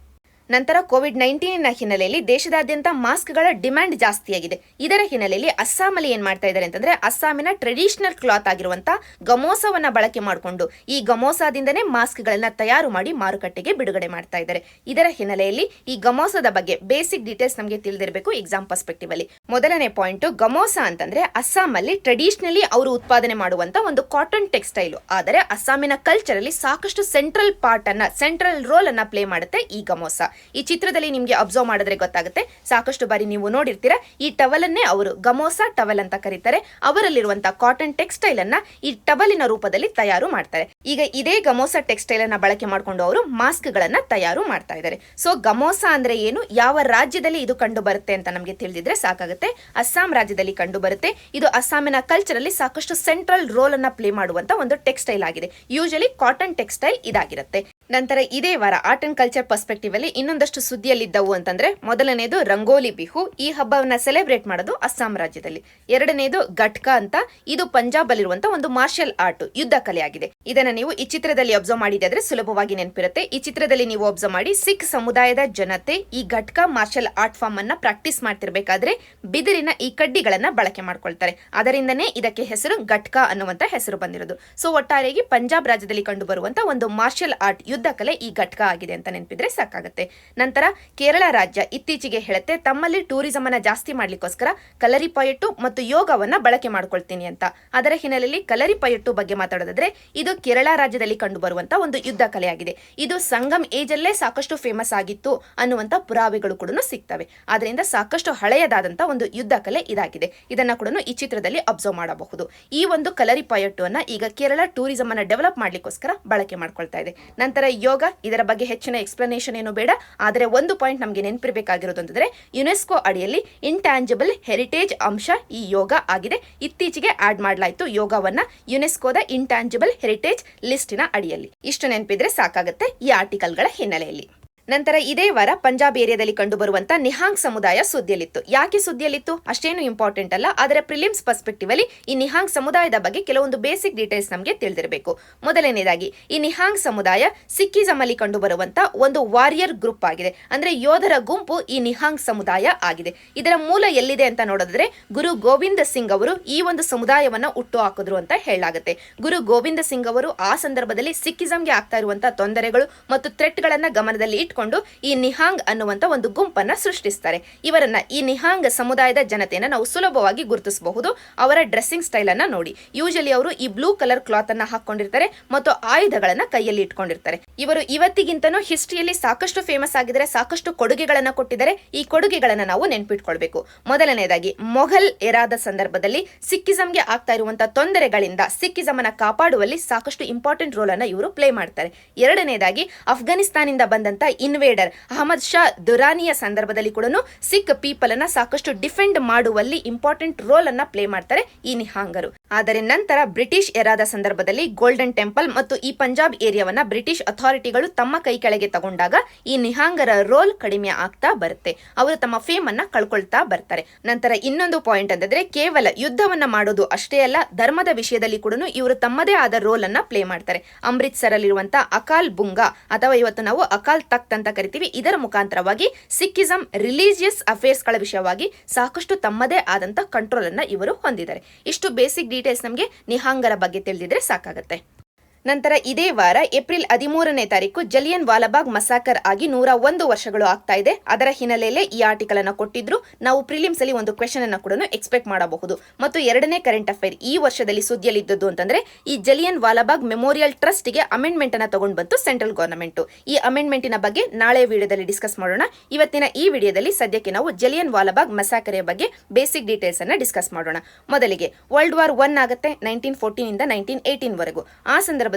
[SPEAKER 1] ನಂತರ COVID-19 ಹಿನ್ನೆಲೆಯಲ್ಲಿ ದೇಶದಾದ್ಯಂತ ಮಾಸ್ಕ್ಗಳ ಡಿಮ್ಯಾಂಡ್ ಜಾಸ್ತಿಯಾಗಿದೆ. ಇದರ ಹಿನ್ನೆಲೆಯಲ್ಲಿ ಅಸ್ಸಾಮಲ್ಲಿ ಏನ್ ಮಾಡ್ತಾ ಇದ್ದಾರೆ ಅಂತಂದ್ರೆ, ಅಸ್ಸಾಮಿನ ಟ್ರೆಡಿಷನಲ್ ಕ್ಲಾತ್ ಆಗಿರುವಂತ ಗಮೋಸವನ್ನ ಬಳಕೆ ಮಾಡಿಕೊಂಡು ಈ ಗಮೋಸದಿಂದನೇ ಮಾಸ್ಕ್ಗಳನ್ನ ತಯಾರು ಮಾಡಿ ಮಾರುಕಟ್ಟೆಗೆ ಬಿಡುಗಡೆ ಮಾಡ್ತಾ ಇದ್ದಾರೆ. ಇದರ ಹಿನ್ನೆಲೆಯಲ್ಲಿ ಈ ಗಮೋಸದ ಬಗ್ಗೆ ಬೇಸಿಕ್ ಡೀಟೇಲ್ಸ್ ನಮಗೆ ತಿಳಿದಿರಬೇಕು ಎಕ್ಸಾಮ್ ಪರ್ಸ್ಪೆಕ್ಟಿವ್ ಅಲ್ಲಿ. ಮೊದಲನೇ ಪಾಯಿಂಟ್, ಗಮೋಸ ಅಂತಂದ್ರೆ ಅಸ್ಸಾಮಲ್ಲಿ ಟ್ರೆಡಿಷನಲಿ ಅವರು ಉತ್ಪಾದನೆ ಮಾಡುವಂತ ಒಂದು ಕಾಟನ್ ಟೆಕ್ಸ್ಟೈಲ್. ಆದರೆ ಅಸ್ಸಾಮಿನ ಕಲ್ಚರ್ ಅಲ್ಲಿ ಸಾಕಷ್ಟು ಸೆಂಟ್ರಲ್ ರೋಲ್ ಅನ್ನ ಪ್ಲೇ ಮಾಡುತ್ತೆ ಈ ಗಮೋಸ. ಈ ಚಿತ್ರದಲ್ಲಿ ನಿಮ್ಗೆ ಅಬ್ಸರ್ವ್ ಮಾಡಿದ್ರೆ ಗೊತ್ತಾಗುತ್ತೆ, ಸಾಕಷ್ಟು ಬಾರಿ ನೀವು ನೋಡಿರ್ತೀರಾ. ಈ ಟವಲ್ ಅನ್ನೇ ಅವರು ಗಮೋಸಾ ಟವಲ್ ಅಂತ ಕರೀತಾರೆ. ಅವರಲ್ಲಿರುವಂತಹ ಕಾಟನ್ ಟೆಕ್ಸ್ಟೈಲ್ ಅನ್ನ ಈ ಟವಲಿನ ರೂಪದಲ್ಲಿ ತಯಾರು ಮಾಡ್ತಾರೆ. ಈಗ ಇದೇ ಗಮೋಸಾ ಟೆಕ್ಸ್ಟೈಲ್ ಅನ್ನ ಬಳಕೆ ಮಾಡಿಕೊಂಡು ಅವರು ಮಾಸ್ಕ್ ಗಳನ್ನ ತಯಾರು ಮಾಡ್ತಾ ಇದ್ದಾರೆ. ಸೊ ಗಮೋಸಾ ಅಂದ್ರೆ ಏನು, ಯಾವ ರಾಜ್ಯದಲ್ಲಿ ಇದು ಕಂಡು ಬರುತ್ತೆ ಅಂತ ನಮಗೆ ತಿಳಿದಿದ್ರೆ ಸಾಕಾಗುತ್ತೆ. ಅಸ್ಸಾಂ ರಾಜ್ಯದಲ್ಲಿ ಕಂಡು ಬರುತ್ತೆ. ಇದು ಅಸ್ಸಾಮಿನ ಕಲ್ಚರ್ ಅಲ್ಲಿ ಸಾಕಷ್ಟು ಸೆಂಟ್ರಲ್ ರೋಲ್ ಅನ್ನ ಪ್ಲೇ ಮಾಡುವಂತ ಒಂದು ಟೆಕ್ಸ್ಟೈಲ್ ಆಗಿದೆ. ಯೂಶಲಿ ಕಾಟನ್ ಟೆಕ್ಸ್ಟೈಲ್ ಇದಾಗಿರುತ್ತೆ. ನಂತರ ಇದೇ ವಾರ ಆರ್ಟ್ ಅಂಡ್ ಕಲ್ಚರ್ ಪರ್ಸ್ಪೆಕ್ಟಿವ್ ಅಲ್ಲಿ ಇನ್ನೊಂದಷ್ಟು ಸುದ್ದಿಯಲ್ಲಿದ್ದವು ಅಂತಂದ್ರೆ, ಮೊದಲನೇದು ರಂಗೋಲಿ ಬಿಹು. ಈ ಹಬ್ಬವನ್ನ ಸೆಲೆಬ್ರೇಟ್ ಮಾಡೋದು ಅಸ್ಸಾಂ ರಾಜ್ಯದಲ್ಲಿ. ಎರಡನೇದು ಗಟ್ಕಾ ಅಂತ, ಇದು ಪಂಜಾಬ್ ಅಲ್ಲಿರುವಂತಹ ಒಂದು ಮಾರ್ಷಲ್ ಆರ್ಟ್, ಯುದ್ಧ ಕಲೆ ಆಗಿದೆ. ಇದನ್ನ ನೀವು ಈ ಚಿತ್ರದಲ್ಲಿ ಅಬ್ಸರ್ವ್ ಮಾಡಿದ್ರೆ ಸುಲಭವಾಗಿ ನೆನಪಿರುತ್ತೆ. ಈ ಚಿತ್ರದಲ್ಲಿ ನೀವು ಅಬ್ಸರ್ವ್ ಮಾಡಿ, ಸಿಖ್ ಸಮುದಾಯದ ಜನತೆ ಈ ಗಟ್ಕಾ ಮಾರ್ಷಲ್ ಆರ್ಟ್ ಫಾರ್ಮ್ ಅನ್ನ ಪ್ರಾಕ್ಟೀಸ್ ಮಾಡ್ತಿರ್ಬೇಕಾದ್ರೆ ಬಿದಿರಿನ ಈ ಕಡ್ಡಿಗಳನ್ನ ಬಳಕೆ ಮಾಡ್ಕೊಳ್ತಾರೆ. ಅದರಿಂದನೇ ಇದಕ್ಕೆ ಹೆಸರು ಗಟ್ಕಾ ಅನ್ನುವಂತ ಹೆಸರು ಬಂದಿರೋದು. ಸೊ ಒಟ್ಟಾರೆಯಾಗಿ ಪಂಜಾಬ್ ರಾಜ್ಯದಲ್ಲಿ ಕಂಡು ಬರುವಂತ ಒಂದು ಮಾರ್ಷಲ್ ಆರ್ಟ್ ಯುದ್ಧ ಕಲೆ ಈ ಘಟಕ ಆಗಿದೆ ಅಂತ ನೆನಪಿದ್ರೆ ಸಾಕಾಗುತ್ತೆ. ನಂತರ ಕೇರಳ ರಾಜ್ಯ ಇತ್ತೀಚೆಗೆ ಹೇಳುತ್ತೆ ತಮ್ಮಲ್ಲಿ ಟೂರಿಸಂ ಅನ್ನ ಜಾಸ್ತಿ ಮಾಡ್ಲಿಕ್ಕೋಸ್ಕರ ಕಲರಿಪಯಟ್ಟು ಮತ್ತು ಯೋಗವನ್ನ ಬಳಕೆ ಮಾಡ್ಕೊಳ್ತೀನಿ ಅಂತ. ಅದರ ಹಿನ್ನೆಲೆಯಲ್ಲಿ ಕಲರಿಪಯಟ್ಟು ಬಗ್ಗೆ ಮಾತಾಡೋದಾದ್ರೆ, ಇದು ಕೇರಳ ರಾಜ್ಯದಲ್ಲಿ ಕಂಡು ಬರುವಂತ ಒಂದು ಯುದ್ಧ ಕಲೆ ಆಗಿದೆ. ಇದು ಸಂಗಮ್ ಏಜ್ ಅಲ್ಲೇ ಸಾಕಷ್ಟು ಫೇಮಸ್ ಆಗಿತ್ತು ಅನ್ನುವಂತ ಪುರಾವೆಗಳು ಕೂಡ ಸಿಗ್ತವೆ. ಆದ್ರಿಂದ ಸಾಕಷ್ಟು ಹಳೆಯದಾದಂತ ಒಂದು ಯುದ್ಧ ಕಲೆ ಇದಾಗಿದೆ. ಇದನ್ನ ಕೂಡ ಈ ಚಿತ್ರದಲ್ಲಿ ಅಬ್ಸರ್ವ್ ಮಾಡಬಹುದು. ಈ ಒಂದು ಕಲರಿಪಯಟ್ಟು ಅನ್ನ ಈಗ ಕೇರಳ ಟೂರಿಸಂ ಅನ್ನ ಡೆವಲಪ್ ಮಾಡ್ಲಿಕ್ಕೋಸ್ಕರ ಬಳಕೆ ಮಾಡ್ಕೊಳ್ತಾ ಇದೆ. ನಂತರ ಯೋಗ, ಇದರ ಬಗ್ಗೆ ಹೆಚ್ಚಿನ ಎಕ್ಸ್ಪ್ಲನೇಷನ್ ಏನು ಬೇಡ. ಆದರೆ ಒಂದು ಪಾಯಿಂಟ್ ನಮಗೆ ನೆನಪಿರಬೇಕಾಗಿರೋದು ಅಂತಂದ್ರೆ, ಯುನೆಸ್ಕೋ ಅಡಿಯಲ್ಲಿ ಇಂಟ್ಯಾಂಜಿಬಲ್ ಹೆರಿಟೇಜ್ ಅಂಶ ಈ ಯೋಗ ಆಗಿದೆ. ಇತ್ತೀಚೆಗೆ ಆಡ್ ಮಾಡಲಾಯಿತು ಯೋಗವನ್ನ ಯುನೆಸ್ಕೋದ ಇಂಟ್ಯಾಂಜಿಬಲ್ ಹೆರಿಟೇಜ್ ಲಿಸ್ಟಿನ ಅಡಿಯಲ್ಲಿ. ಇಷ್ಟು ನೆನಪಿದ್ರೆ ಸಾಕಾಗುತ್ತೆ ಈ ಆರ್ಟಿಕಲ್ಗಳ ಹಿನ್ನೆಲೆಯಲ್ಲಿ. ನಂತರ ಇದೇ ವಾರ ಪಂಜಾಬ್ ಏರಿಯಾದಲ್ಲಿ ಕಂಡು ಬರುವಂತ ನಿಹಾಂಗ್ ಸಮುದಾಯ ಸುದ್ದಿಯಲ್ಲಿತ್ತು. ಯಾಕೆ ಸುದ್ದಿಯಲ್ಲಿತ್ತು ಅಷ್ಟೇನು ಇಂಪಾರ್ಟೆಂಟ್ ಅಲ್ಲ, ಆದರೆ ಪ್ರಿಲಿಮ್ಸ್ ಪರ್ಸ್ಪೆಕ್ಟಿವ್ ಅಲ್ಲಿ ಈ ನಿಹಾಂಗ್ ಸಮುದಾಯದ ಬಗ್ಗೆ ಕೆಲವೊಂದು ಬೇಸಿಕ್ ಡೀಟೇಲ್ಸ್ ನಮಗೆ ತಿಳಿದಿರಬೇಕು. ಮೊದಲನೇದಾಗಿ, ಈ ನಿಹಾಂಗ್ ಸಮುದಾಯ ಸಿಕ್ಕಿಸಂ ಅಲ್ಲಿ ಕಂಡು ಬರುವಂತ ಒಂದು ವಾರಿಯರ್ ಗ್ರೂಪ್ ಆಗಿದೆ. ಅಂದ್ರೆ ಯೋಧರ ಗುಂಪು ಈ ನಿಹಾಂಗ್ ಸಮುದಾಯ ಆಗಿದೆ. ಇದರ ಮೂಲ ಎಲ್ಲಿದೆ ಅಂತ ನೋಡಿದ್ರೆ, ಗುರು ಗೋವಿಂದ ಸಿಂಗ್ ಅವರು ಈ ಒಂದು ಸಮುದಾಯವನ್ನ ಹುಟ್ಟು ಹಾಕಿದ್ರು ಅಂತ ಹೇಳಲಾಗುತ್ತೆ. ಗುರು ಗೋವಿಂದ ಸಿಂಗ್ ಅವರು ಆ ಸಂದರ್ಭದಲ್ಲಿ ಸಿಕ್ಕಿಸಂಗೆ ಆಗ್ತಾ ಇರುವಂತಹ ತೊಂದರೆಗಳು ಮತ್ತು ಥ್ರೆಟ್ ಗಳನ್ನ ಗಮನದಲ್ಲಿ ಕೊಂಡು ಈ ನಿಹಾಂಗ್ ಅನ್ನುವಂತ ಒಂದು ಗುಂಪನ್ನ ಸೃಷ್ಟಿಸ್ತಾರೆ. ಇವರನ್ನ, ಈ ನಿಹಾಂಗ್ ಸಮುದಾಯದ ಜನತೆಯನ್ನ ನಾವು ಸುಲಭವಾಗಿ ಗುರುತಿಸಬಹುದು. ಅವರ ಡ್ರೆಸ್ಸಿಂಗ್ ಸ್ಟೈಲ್ ಅನ್ನ ನೋಡಿ. ಯೂಶಲಿ ಅವರು ಈ ಬ್ಲೂ ಕಲರ್ ಕ್ಲಾತ್ ಅನ್ನ ಹಾಕೊಂಡಿರ್ತಾರೆ ಮತ್ತು ಆಯುಧಗಳನ್ನ ಕೈಯಲ್ಲಿ ಇಟ್ಕೊಂಡಿರ್ತಾರೆ. ಇವರು ಇವತ್ತಿಗಿಂತನೂ ಹಿಸ್ಟ್ರಿಯಲ್ಲಿ ಸಾಕಷ್ಟು ಫೇಮಸ್ ಆಗಿದ್ದಾರೆ, ಸಾಕಷ್ಟು ಕೊಡುಗೆಗಳನ್ನ ಕೊಟ್ಟಿದ್ದಾರೆ. ಈ ಕೊಡುಗೆಗಳನ್ನ ನಾವು ನೆನಪಿಟ್ಕೊಳ್ಬೇಕು. ಮೊದಲನೇದಾಗಿ, ಮೊಘಲ್ ಎರಾದ ಸಂದರ್ಭದಲ್ಲಿ ಸಿಕ್ಕಿಸಂಗೆ ಆಗ್ತಾ ಇರುವಂತಹ ತೊಂದರೆಗಳಿಂದ ಸಿಕ್ಕಿಸಂ ಅನ್ನ ಕಾಪಾಡುವಲ್ಲಿ ಸಾಕಷ್ಟು ಇಂಪಾರ್ಟೆಂಟ್ ರೋಲ್ ಅನ್ನ ಇವರು ಪ್ಲೇ ಮಾಡ್ತಾರೆ. ಎರಡನೇದಾಗಿ, ಅಫ್ಘಾನಿಸ್ತಾನಿಂದ ಬಂದಂತ ಇನ್ವೇಡರ್ ಅಹಮದ್ ಶಾ ದುರಾನಿಯ ಸಂದರ್ಭದಲ್ಲಿ ಕೂಡ ಸಿಖ್ ಪೀಪಲ್ ಅನ್ನ ಸಾಕಷ್ಟು ಡಿಫೆಂಡ್ ಮಾಡುವಲ್ಲಿ ಇಂಪಾರ್ಟೆಂಟ್ ರೋಲ್ ಅನ್ನ ಪ್ಲೇ ಮಾಡ್ತಾರೆ ಈ ನಿಹಾಂಗರು. ಆದರೆ ನಂತರ ಬ್ರಿಟಿಷ್ ಎರಾದ ಸಂದರ್ಭದಲ್ಲಿ ಗೋಲ್ಡನ್ ಟೆಂಪಲ್ ಮತ್ತು ಈ ಪಂಜಾಬ್ ಏರಿಯಾವನ್ನ ಬ್ರಿಟಿಷ್ ಅಥಾರಿಟಿಗಳು ತಮ್ಮ ಕೈ ಕೆಳಗೆ ತಗೊಂಡಾಗ ಈ ನಿಹಾಂಗರ ರೋಲ್ ಕಡಿಮೆ ಆಗ್ತಾ ಬರುತ್ತೆ. ಅವರು ತಮ್ಮ ಫೇಮ್ ಅನ್ನ ಕಳ್ಕೊಳ್ತಾ ಬರ್ತಾರೆ. ನಂತರ ಇನ್ನೊಂದು ಪಾಯಿಂಟ್ ಅಂತಂದ್ರೆ, ಕೇವಲ ಯುದ್ಧವನ್ನ ಮಾಡೋದು ಅಷ್ಟೇ ಅಲ್ಲ, ಧರ್ಮದ ವಿಷಯದಲ್ಲಿ ಕೂಡ ಇವರು ತಮ್ಮದೇ ಆದ ರೋಲ್ ಅನ್ನ ಪ್ಲೇ ಮಾಡ್ತಾರೆ. ಅಮೃತ್ಸರ್ ಅಲ್ಲಿರುವಂತಹ ಅಕಾಲ್ ಬುಂಗಾ ಅಥವಾ ಇವತ್ತು ನಾವು ಅಕಾಲ್ ತಖ್ತ್ ಅಂತ ಕರಿತೀವಿ, ಇದರ ಮುಖಾಂತರವಾಗಿ ಸಿಕ್ಕಿಸಂ ರಿಲಿಜಿಯಸ್ ಅಫೇರ್ಸ್ ಗಳ ವಿಷಯವಾಗಿ ಸಾಕಷ್ಟು ತಮ್ಮದೇ ಆದಂತ ಕಂಟ್ರೋಲ್ ಅನ್ನ ಇವರು ಹೊಂದಿದ್ದಾರೆ. ಇಷ್ಟು ಬೇಸಿಕ್ ಡೀಟೇಲ್ಸ್ ನಮಗೆ ನಿಹಾಂಗರ ಬಗ್ಗೆ ತಿಳಿದಿದ್ರೆ ಸಾಕಾಗುತ್ತೆ. ನಂತರ ಇದೇ ವಾರ ಏಪ್ರಿಲ್ 13ನೇ ತಾರೀಕು ಜಲಿಯನ್ ವಾಲಾಬಾಗ್ ಮಸಾಕರ್ ಆಗಿ 101 ವರ್ಷಗಳು ಆಗ್ತಾ ಇದೆ. ಅದರ ಹಿನ್ನೆಲೆಯಲ್ಲೇ ಈ ಆರ್ಟಿಕಲ್ ಅನ್ನು ಕೊಟ್ಟಿದ್ರು. ನಾವು ಪ್ರಿಲಿಮ್ಸ್ ಅಲ್ಲಿ ಒಂದು ಕ್ವೆಶ್ಚನ್ ಅನ್ನು ಕೂಡ ಎಕ್ಸ್ಪೆಕ್ಟ್ ಮಾಡಬಹುದು. ಮತ್ತು ಎರಡನೇ ಕರೆಂಟ್ ಅಫೇರ್ ಈ ವರ್ಷದಲ್ಲಿ ಸುದ್ದಿಯಲ್ಲಿದ್ದದ್ದು ಅಂತಂದ್ರೆ, ಈ ಜಲಿಯನ್ ವಾಲಾಬಾಗ್ ಮೆಮೋರಿಯಲ್ ಟ್ರಸ್ಟ್ ಗೆ ಅಮೆಂಡ್ಮೆಂಟ್ ಅನ್ನ ತಗೊಂಡು ಬಂತು ಸೆಂಟ್ರಲ್ ಗವರ್ನಮೆಂಟ್. ಈ ಅಮೆಂಡ್ಮೆಂಟಿನ ಬಗ್ಗೆ ನಾಳೆ ವಿಡಿಯೋದಲ್ಲಿ ಡಿಸ್ಕಸ್ ಮಾಡೋಣ. ಇವತ್ತಿನ ಈ ವಿಡಿಯೋದಲ್ಲಿ ಸದ್ಯಕ್ಕೆ ನಾವು ಜಲಿಯನ್ ವಾಲಾಬಾಗ್ ಮಸಾಕರ್ ಬಗ್ಗೆ ಬೇಸಿಕ್ ಡೀಟೇಲ್ಸ್ ಅನ್ನ ಡಿಸ್ಕಸ್ ಮಾಡೋಣ. ಮೊದಲಿಗೆ ವರ್ಲ್ಡ್ ವಾರ್ 1 ಆಗುತ್ತೆ 1914 ಇಂದ 1918 ವರೆಗೂ. ಆ ಸಂದರ್ಭದಲ್ಲಿ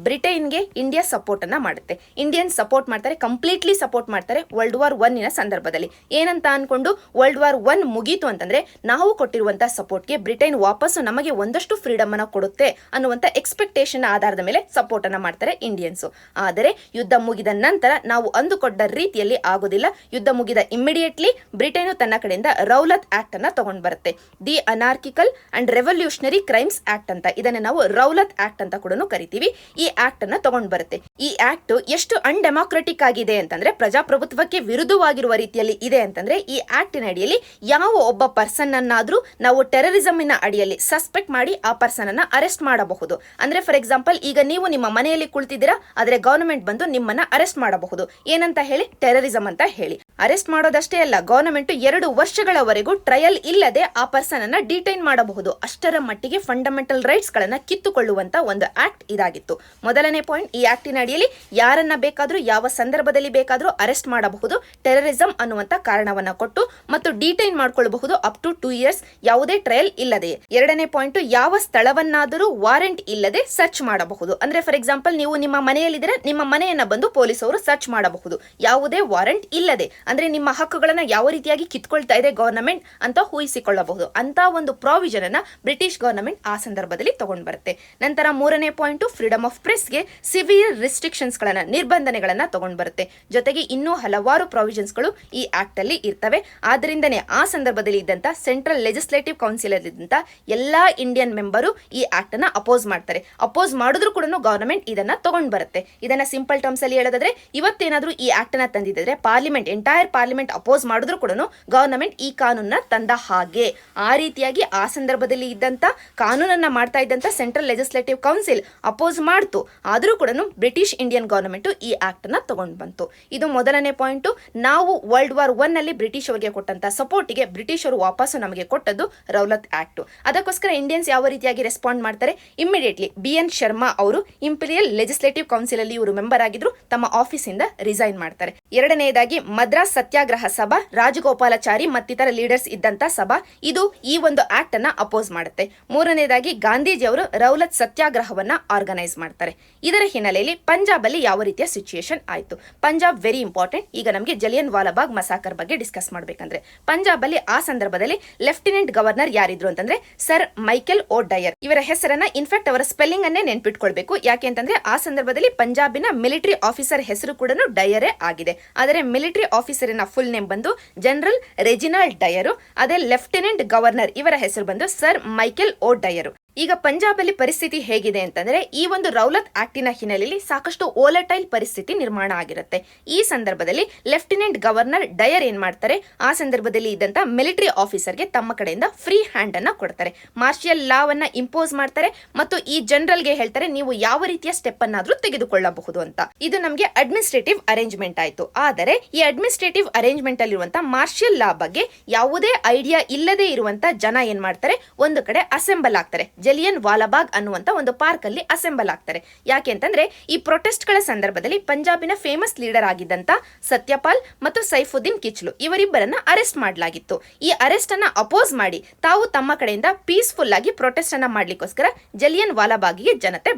[SPEAKER 1] ಬ್ರಿಟನ್ಗೆ ಇಂಡಿಯಾ ಸಪೋರ್ಟ್ ಅನ್ನ ಮಾಡುತ್ತೆ. ಇಂಡಿಯನ್ ಸಪೋರ್ಟ್ ಮಾಡ್ತಾರೆ, ಕಂಪ್ಲೀಟ್ಲಿ ಸಪೋರ್ಟ್ ಮಾಡ್ತಾರೆ ವರ್ಲ್ಡ್ ವಾರ್ 1 ಸಂದರ್ಭದಲ್ಲಿ. ಏನಂತ ಅನ್ಕೊಂಡು ವರ್ಲ್ಡ್ ವಾರ್ 1 ಮುಗೀತು ಅಂತಂದ್ರೆ ನಾವು ಕೊಟ್ಟಿರುವಂತಹ ಸಪೋರ್ಟ್ಗೆ ಬ್ರಿಟನ್ ವಾಪಸ್ಸು ನಮಗೆ ಒಂದಷ್ಟು ಫ್ರೀಡಮ್ ಅನ್ನ ಕೊಡುತ್ತೆ ಅನ್ನುವಂತ ಎಕ್ಸ್ಪೆಕ್ಟೇಷನ್ ಆಧಾರದ ಮೇಲೆ ಸಪೋರ್ಟ್ ಅನ್ನ ಮಾಡ್ತಾರೆ ಇಂಡಿಯನ್ಸ್. ಆದರೆ ಯುದ್ಧ ಮುಗಿದ ನಂತರ ನಾವು ಅಂದುಕೊಂಡ ರೀತಿಯಲ್ಲಿ ಆಗೋದಿಲ್ಲ. ಯುದ್ಧ ಮುಗಿದ ಇಮಿಡಿಯೇಟ್ಲಿ ಬ್ರಿಟನ್ ತನ್ನ ಕಡೆಯಿಂದ ರೌಲತ್ ಆಕ್ಟ್ ಅನ್ನ ತಗೊಂಡ್ ಬರುತ್ತೆ. The anarchical and revolutionary crimes act ಅಂತ, ಇದನ್ನ ನಾವು ರೌಲತ್ ಆಕ್ಟ್ ಅಂತ ಕೂಡ ಕರಿತೀವಿ. ಈ ಆಕ್ಟ್ ಅನ್ನ ತಗೊಂಡ್ ಬರುತ್ತೆ. ಈ ಆಕ್ಟ್ ಎಷ್ಟು ಅನ್ಡೆಮಾಕ್ರೆಟಿಕ್ ಆಗಿದೆ ಅಂತಂದ್ರೆ, ಪ್ರಜಾಪ್ರಭುತ್ವಕ್ಕೆ ವಿರುದ್ಧವಾಗಿರುವ ರೀತಿಯಲ್ಲಿ ಇದೆ ಅಂತಂದ್ರೆ, ಈ ಆಕ್ಟಿನ ಅಡಿಯಲ್ಲಿ ಯಾವ ಒಬ್ಬ ಪರ್ಸನ್ ಅನ್ನಾದ್ರೂ ನಾವು ಟೆರರಿಸಮಿನ ಅಡಿಯಲ್ಲಿ ಸಸ್ಪೆಕ್ಟ್ ಮಾಡಿ ಆ ಪರ್ಸನ್ ಅನ್ನ ಅರೆಸ್ಟ್ ಮಾಡಬಹುದು. ಅಂದ್ರೆ ಫಾರ್ ಎಕ್ಸಾಂಪಲ್, ಈಗ ನೀವು ನಿಮ್ಮ ಮನೆಯಲ್ಲಿ ಕುಳಿತಿದ್ದೀರಾ, ಆದ್ರೆ ಗವರ್ನಮೆಂಟ್ ಬಂದು ನಿಮ್ಮನ್ನ ಅರೆಸ್ಟ್ ಮಾಡಬಹುದು. ಏನಂತ ಹೇಳಿ? ಟೆರರಿಸಂ ಅಂತ ಹೇಳಿ. ಅರೆಸ್ಟ್ ಮಾಡೋದಷ್ಟೇ ಅಲ್ಲ, ಗವರ್ನಮೆಂಟ್ 2 ವರ್ಷಗಳವರೆಗೂ ಟ್ರಯಲ್ ಇಲ್ಲದೆ ಆ ಪರ್ಸನ್ ಅನ್ನ ಡಿಟೈನ್ ಮಾಡಬಹುದು. ಅಷ್ಟರ ಮಟ್ಟಿಗೆ ಫಂಡಮೆಂಟಲ್ ರೈಟ್ಸ್ ಗಳನ್ನ ಕಿತ್ತುಕೊಳ್ಳುವಂತ ಒಂದು ಆಕ್ಟ್ ಇದಾಗಿದೆ. ಮಾಡಲಾಗಿತ್ತು. ಮೊದಲನೇ ಪಾಯಿಂಟ್, ಈ ಆಕ್ಟಿನ ಅಡಿಯಲ್ಲಿ ಯಾರನ್ನ ಬೇಕಾದ್ರೂ ಯಾವ ಸಂದರ್ಭದಲ್ಲಿ ಬೇಕಾದ್ರೂ ಅರೆಸ್ಟ್ ಮಾಡಬಹುದು ಟೆರರಿಸಂ ಅನ್ನುವಂತ ಕಾರಣವನ್ನ ಕೊಟ್ಟು, ಮತ್ತು ಡಿಟೈನ್ ಮಾಡ್ಕೊಳ್ಳಬಹುದು ಅಪ್ ಟು 2 years ಯಾವುದೇ ಟ್ರಯಲ್ ಇಲ್ಲದೆ. ಎರಡನೇ ಪಾಯಿಂಟ್, ಯಾವ ಸ್ಥಳವನ್ನಾದರೂ ವಾರೆಂಟ್ ಇಲ್ಲದೆ ಸರ್ಚ್ ಮಾಡಬಹುದು. ಅಂದ್ರೆ ಫಾರ್ ಎಕ್ಸಾಂಪಲ್ ನೀವು ನಿಮ್ಮ ಮನೆಯಲ್ಲಿದ್ದರೆ ನಿಮ್ಮ ಮನೆಯನ್ನ ಬಂದು ಪೊಲೀಸರು ಸರ್ಚ್ ಮಾಡಬಹುದು ಯಾವುದೇ ವಾರೆಂಟ್ ಇಲ್ಲದೆ. ಅಂದ್ರೆ ನಿಮ್ಮ ಹಕ್ಕುಗಳನ್ನ ಯಾವ ರೀತಿಯಾಗಿ ಕಿತ್ಕೊಳ್ತಾ ಇದೆ ಗವರ್ನಮೆಂಟ್ ಅಂತ ಊಹಿಸಿಕೊಳ್ಳಬಹುದು. ಅಂತ ಒಂದು ಪ್ರಾವಿಷನ್ ಅನ್ನ ಬ್ರಿಟಿಷ್ ಗವರ್ನಮೆಂಟ್ ಆ ಸಂದರ್ಭದಲ್ಲಿ ತಗೊಂಡ್ ಬರುತ್ತೆ. ನಂತರ ಮೂರನೇ ಪಾಯಿಂಟ್, ಫ್ರೀಡಮ್ ಆಫ್ ಪ್ರೆಸ್ಗೆ ಸಿವಿಯರ್ ರಿಸ್ಟ್ರಿಕ್ಷನ್ಸ್ ಗಳನ್ನ, ನಿರ್ಬಂಧನೆಗಳನ್ನ ತಗೊಂಡ್ ಬರುತ್ತೆ. ಜೊತೆಗೆ ಇನ್ನೂ ಹಲವಾರು ಪ್ರಾವಿಷನ್ಸ್ ಗಳು ಈ ಆಕ್ಟ್ ಅಲ್ಲಿ ಇರ್ತವೆ. ಆದ್ರಿಂದನೇ ಆ ಸಂದರ್ಭದಲ್ಲಿ ಇದ್ದಂತ ಸೆಂಟ್ರಲ್ ಲೆಜಿಸ್ಲೇಟಿವ್ ಕೌನ್ಸಿಲ್ ಅಲ್ಲಿದ್ದಂತ ಎಲ್ಲಾ ಇಂಡಿಯನ್ ಮೆಂಬರು ಈ ಆಕ್ಟ್ ಅನ್ನ ಅಪೋಸ್ ಮಾಡ್ತಾರೆ. ಅಪೋಸ್ ಮಾಡಿದ್ರು ಕೂಡ ಗವರ್ನಮೆಂಟ್ ಇದನ್ನ ತಗೊಂಡ್ ಬರುತ್ತೆ. ಇದನ್ನ ಸಿಂಪಲ್ ಟರ್ಮ್ಸ್ ಅಲ್ಲಿ ಹೇಳೋದಾದ್ರೆ, ಇವತ್ತೇನಾದ್ರೂ ಈ ಆಕ್ಟ್ ಅನ್ನ ತಂದಿದ್ರೆ ಪಾರ್ಲಿಮೆಂಟ್, ಎಂಟೈರ್ ಪಾರ್ಲಿಮೆಂಟ್ ಅಪೋಸ್ ಮಾಡಿದ್ರು ಕೂಡ ಗವರ್ನಮೆಂಟ್ ಈ ಕಾನೂನನ್ನ ತಂದ ಹಾಗೆ. ಆ ರೀತಿಯಾಗಿ ಆ ಸಂದರ್ಭದಲ್ಲಿ ಇದ್ದಂತ ಕಾನೂನನ್ನ ಮಾಡ್ತಾ ಇದ್ದಂತ ಸೆಂಟ್ರಲ್ ಲೆಜಿಸ್ಲೇಟಿವ್ ಕೌನ್ಸಿಲ್ ಅಪೋಸ್ ಮಾಡ್ತು. ಆದ್ರೂ ಕೂಡ ಬ್ರಿಟಿಷ್ ಇಂಡಿಯನ್ ಗವರ್ನಮೆಂಟ್ ಈ ಆಕ್ಟ್ ಅನ್ನ ತಗೊಂಡ್ ಬಂತು. ಇದು ಮೊದಲನೇ ಪಾಯಿಂಟ್. ನಾವು ವರ್ಲ್ಡ್ ವಾರ್ 1 ಅಲ್ಲಿ ಬ್ರಿಟಿಷ್ ಅವರಿಗೆ ಕೊಟ್ಟಂತ ಸಪೋರ್ಟ್ಗೆ ಬ್ರಿಟಿಷರು ವಾಪಸ್ಸು ನಮಗೆ ಕೊಟ್ಟದ್ದು ರೌಲತ್ ಆಕ್ಟ್. ಅದಕ್ಕೋಸ್ಕರ ಇಂಡಿಯನ್ಸ್ ಯಾವ ರೀತಿಯಾಗಿ ರೆಸ್ಪಾಂಡ್ ಮಾಡ್ತಾರೆ, ಇಮಿಡಿಯೇಟ್ಲಿ BN ಶರ್ಮಾ ಅವರು ಇಂಪೀರಿಯಲ್ ಲೆಜಿಸ್ಲೇಟಿವ್ ಕೌನ್ಸಿಲ್ ಅಲ್ಲಿ ಇವರು ಮೆಂಬರ್ ಆಗಿದ್ರು, ತಮ್ಮ ಆಫೀಸ್ ಇಂದ ರಿಸೈನ್ ಮಾಡ್ತಾರೆ. ಎರಡನೆಯದಾಗಿ ಮದ್ರಾಸ್ ಸತ್ಯಾಗ್ರಹ ಸಭಾ, ರಾಜಗೋಪಾಲಾಚಾರಿ ಮತ್ತಿತರ ಲೀಡರ್ಸ್ ಇದ್ದಂತ ಸಭಾ, ಇದು ಈ ಒಂದು ಆಕ್ಟ್ ಅನ್ನ ಅಪೋಸ್ ಮಾಡುತ್ತೆ. ಮೂರನೇದಾಗಿ ಗಾಂಧೀಜಿ ಅವರು ರೌಲತ್ ಸತ್ಯಾಗ್ರಹವನ್ನ ಆರ್ಗನೈಸ್ ಮಾಡ್ತಾರೆ. ಇದರ ಹಿನ್ನೆಲೆಯಲ್ಲಿ ಪಂಜಾಬ್ ಅಲ್ಲಿ ಯಾವ ರೀತಿಯ ಸಿಚುಯೇಷನ್ ಆಯ್ತು. Punjab very important. ಈಗ ನಮಗೆ ಜಲಿಯನ್ ವಾಲಾಬಾಗ್ ಮಸಾಕರ್ ಬಗ್ಗೆ ಡಿಸ್ಕಸ್ ಮಾಡ್ಬೇಕಂದ್ರೆ, ಪಂಜಾಬ್ ಅಲ್ಲಿ ಆ ಸಂದರ್ಭದಲ್ಲಿ ಲೆಫ್ಟಿನೆಂಟ್ ಗವರ್ನರ್ ಯಾರಿದ್ರು ಅಂತಂದ್ರೆ ಸರ್ ಮೈಕೆಲ್ ಓ ಡಯರ್. ಇವರ ಹೆಸರನ್ನ ಇನ್ಫ್ಯಾಕ್ಟ್ ಅವರ ಸ್ಪೆಲ್ಲಿಂಗ್ ಅನ್ನೇ ನೆನ್ಪಿಟ್ಕೊಳ್ಬೇಕು. ಯಾಕೆ ಅಂತಂದ್ರೆ ಆ ಸಂದರ್ಭದಲ್ಲಿ ಪಂಜಾಬಿನ ಮಿಲಿಟರಿ ಆಫೀಸರ್ ಹೆಸರು ಕೂಡ ಡಯರೇ ಆಗಿದೆ. ಆದರೆ ಮಿಲಿಟರಿ ಆಫೀಸರಿನ ಫುಲ್ ನೇಮ್ ಬಂದು ಜನರಲ್ ರೆಜಿನಾಲ್ಡ್ ಡಯರು. ಅದೇ ಲೆಫ್ಟಿನೆಂಟ್ ಗವರ್ನರ್ ಇವರ ಹೆಸರು ಬಂದು ಸರ್ ಮೈಕೆಲ್ ಓ ಡಯರು. ಈಗ ಪಂಜಾಬ್ ಅಲ್ಲಿ ಪರಿಸ್ಥಿತಿ ಹೇಗಿದೆ ಅಂತಂದ್ರೆ, ಈ ಒಂದು ರೌಲತ್ ಆಕ್ಟಿನ ಹಿನ್ನೆಲೆಯಲ್ಲಿ ಸಾಕಷ್ಟು ಓಲಟೈಲ್ ಪರಿಸ್ಥಿತಿ ನಿರ್ಮಾಣ ಆಗಿರುತ್ತೆ. ಈ ಸಂದರ್ಭದಲ್ಲಿ ಲೆಫ್ಟಿನೆಂಟ್ ಗವರ್ನರ್ ಡಯರ್ ಏನ್ ಮಾಡ್ತಾರೆ, ಆ ಸಂದರ್ಭದಲ್ಲಿ ಇದ್ದಂತ ಮಿಲಿಟರಿ ಆಫೀಸರ್ಗೆ ತಮ್ಮ ಕಡೆಯಿಂದ ಫ್ರೀ ಹ್ಯಾಂಡ್ ಅನ್ನ ಕೊಡ್ತಾರೆ. ಮಾರ್ಷಿಯಲ್ ಲಾವನ್ನ ಇಂಪೋಸ್ ಮಾಡ್ತಾರೆ ಮತ್ತು ಈ ಜನರಲ್ಗೆ ಹೇಳ್ತಾರೆ ನೀವು ಯಾವ ರೀತಿಯ ಸ್ಟೆಪ್ ಅನ್ನಾದ್ರೂ ತೆಗೆದುಕೊಳ್ಳಬಹುದು ಅಂತ. ಇದು ನಮಗೆ ಅಡ್ಮಿನಿಸ್ಟ್ರೇಟಿವ್ ಅರೇಂಜ್ಮೆಂಟ್ ಆಯ್ತು. ಆದರೆ ಈ ಅಡ್ಮಿನಿಸ್ಟ್ರೇಟಿವ್ ಅರೇಂಜ್ಮೆಂಟ್ ಅಲ್ಲಿರುವಂತ ಮಾರ್ಷಿಯಲ್ ಲಾ ಬಗ್ಗೆ ಯಾವುದೇ ಐಡಿಯಾ ಇಲ್ಲದೆ ಇರುವಂತ ಜನ ಏನ್ ಮಾಡ್ತಾರೆ, ಒಂದು ಕಡೆ ಅಸೆಂಬಲ್ ಆಗ್ತಾರೆ. ಜಲಿಯನ್ ವಾಲಾಬಾಗ್ ಅನ್ನುವಂತ ಒಂದು ಪಾರ್ಕ್ ಅಲ್ಲಿ ಅಸೆಂಬಲ್ ಆಗ್ತಾರೆ. ಯಾಕೆ ಅಂತಂದ್ರೆ ಈ ಪ್ರೊಟೆಸ್ಟ್ ಗಳ ಸಂದರ್ಭದಲ್ಲಿ ಪಂಜಾಬಿನ ಫೇಮಸ್ ಲೀಡರ್ ಆಗಿದ್ದಂತ ಸತ್ಯಪಾಲ್ ಮತ್ತು ಸೈಫುದ್ದೀನ್ ಕಿಚ್ಲು ಇವರಿಬ್ಬರನ್ನ ಅರೆಸ್ಟ್ ಮಾಡಲಾಗಿತ್ತು. ಈ ಅರೆಸ್ಟ್ ಅನ್ನ ಅಪೋಸ್ ಮಾಡಿ ತಾವು ತಮ್ಮ ಕಡೆಯಿಂದ ಪೀಸ್ಫುಲ್ ಆಗಿ ಪ್ರೊಟೆಸ್ಟ್ ಅನ್ನ ಮಾಡ್ಲಿಕ್ಕೋಸ್ಕರ ಜಲಿಯನ್ ವಾಲಾಬಾಗಿಗೆ ಜನತೆ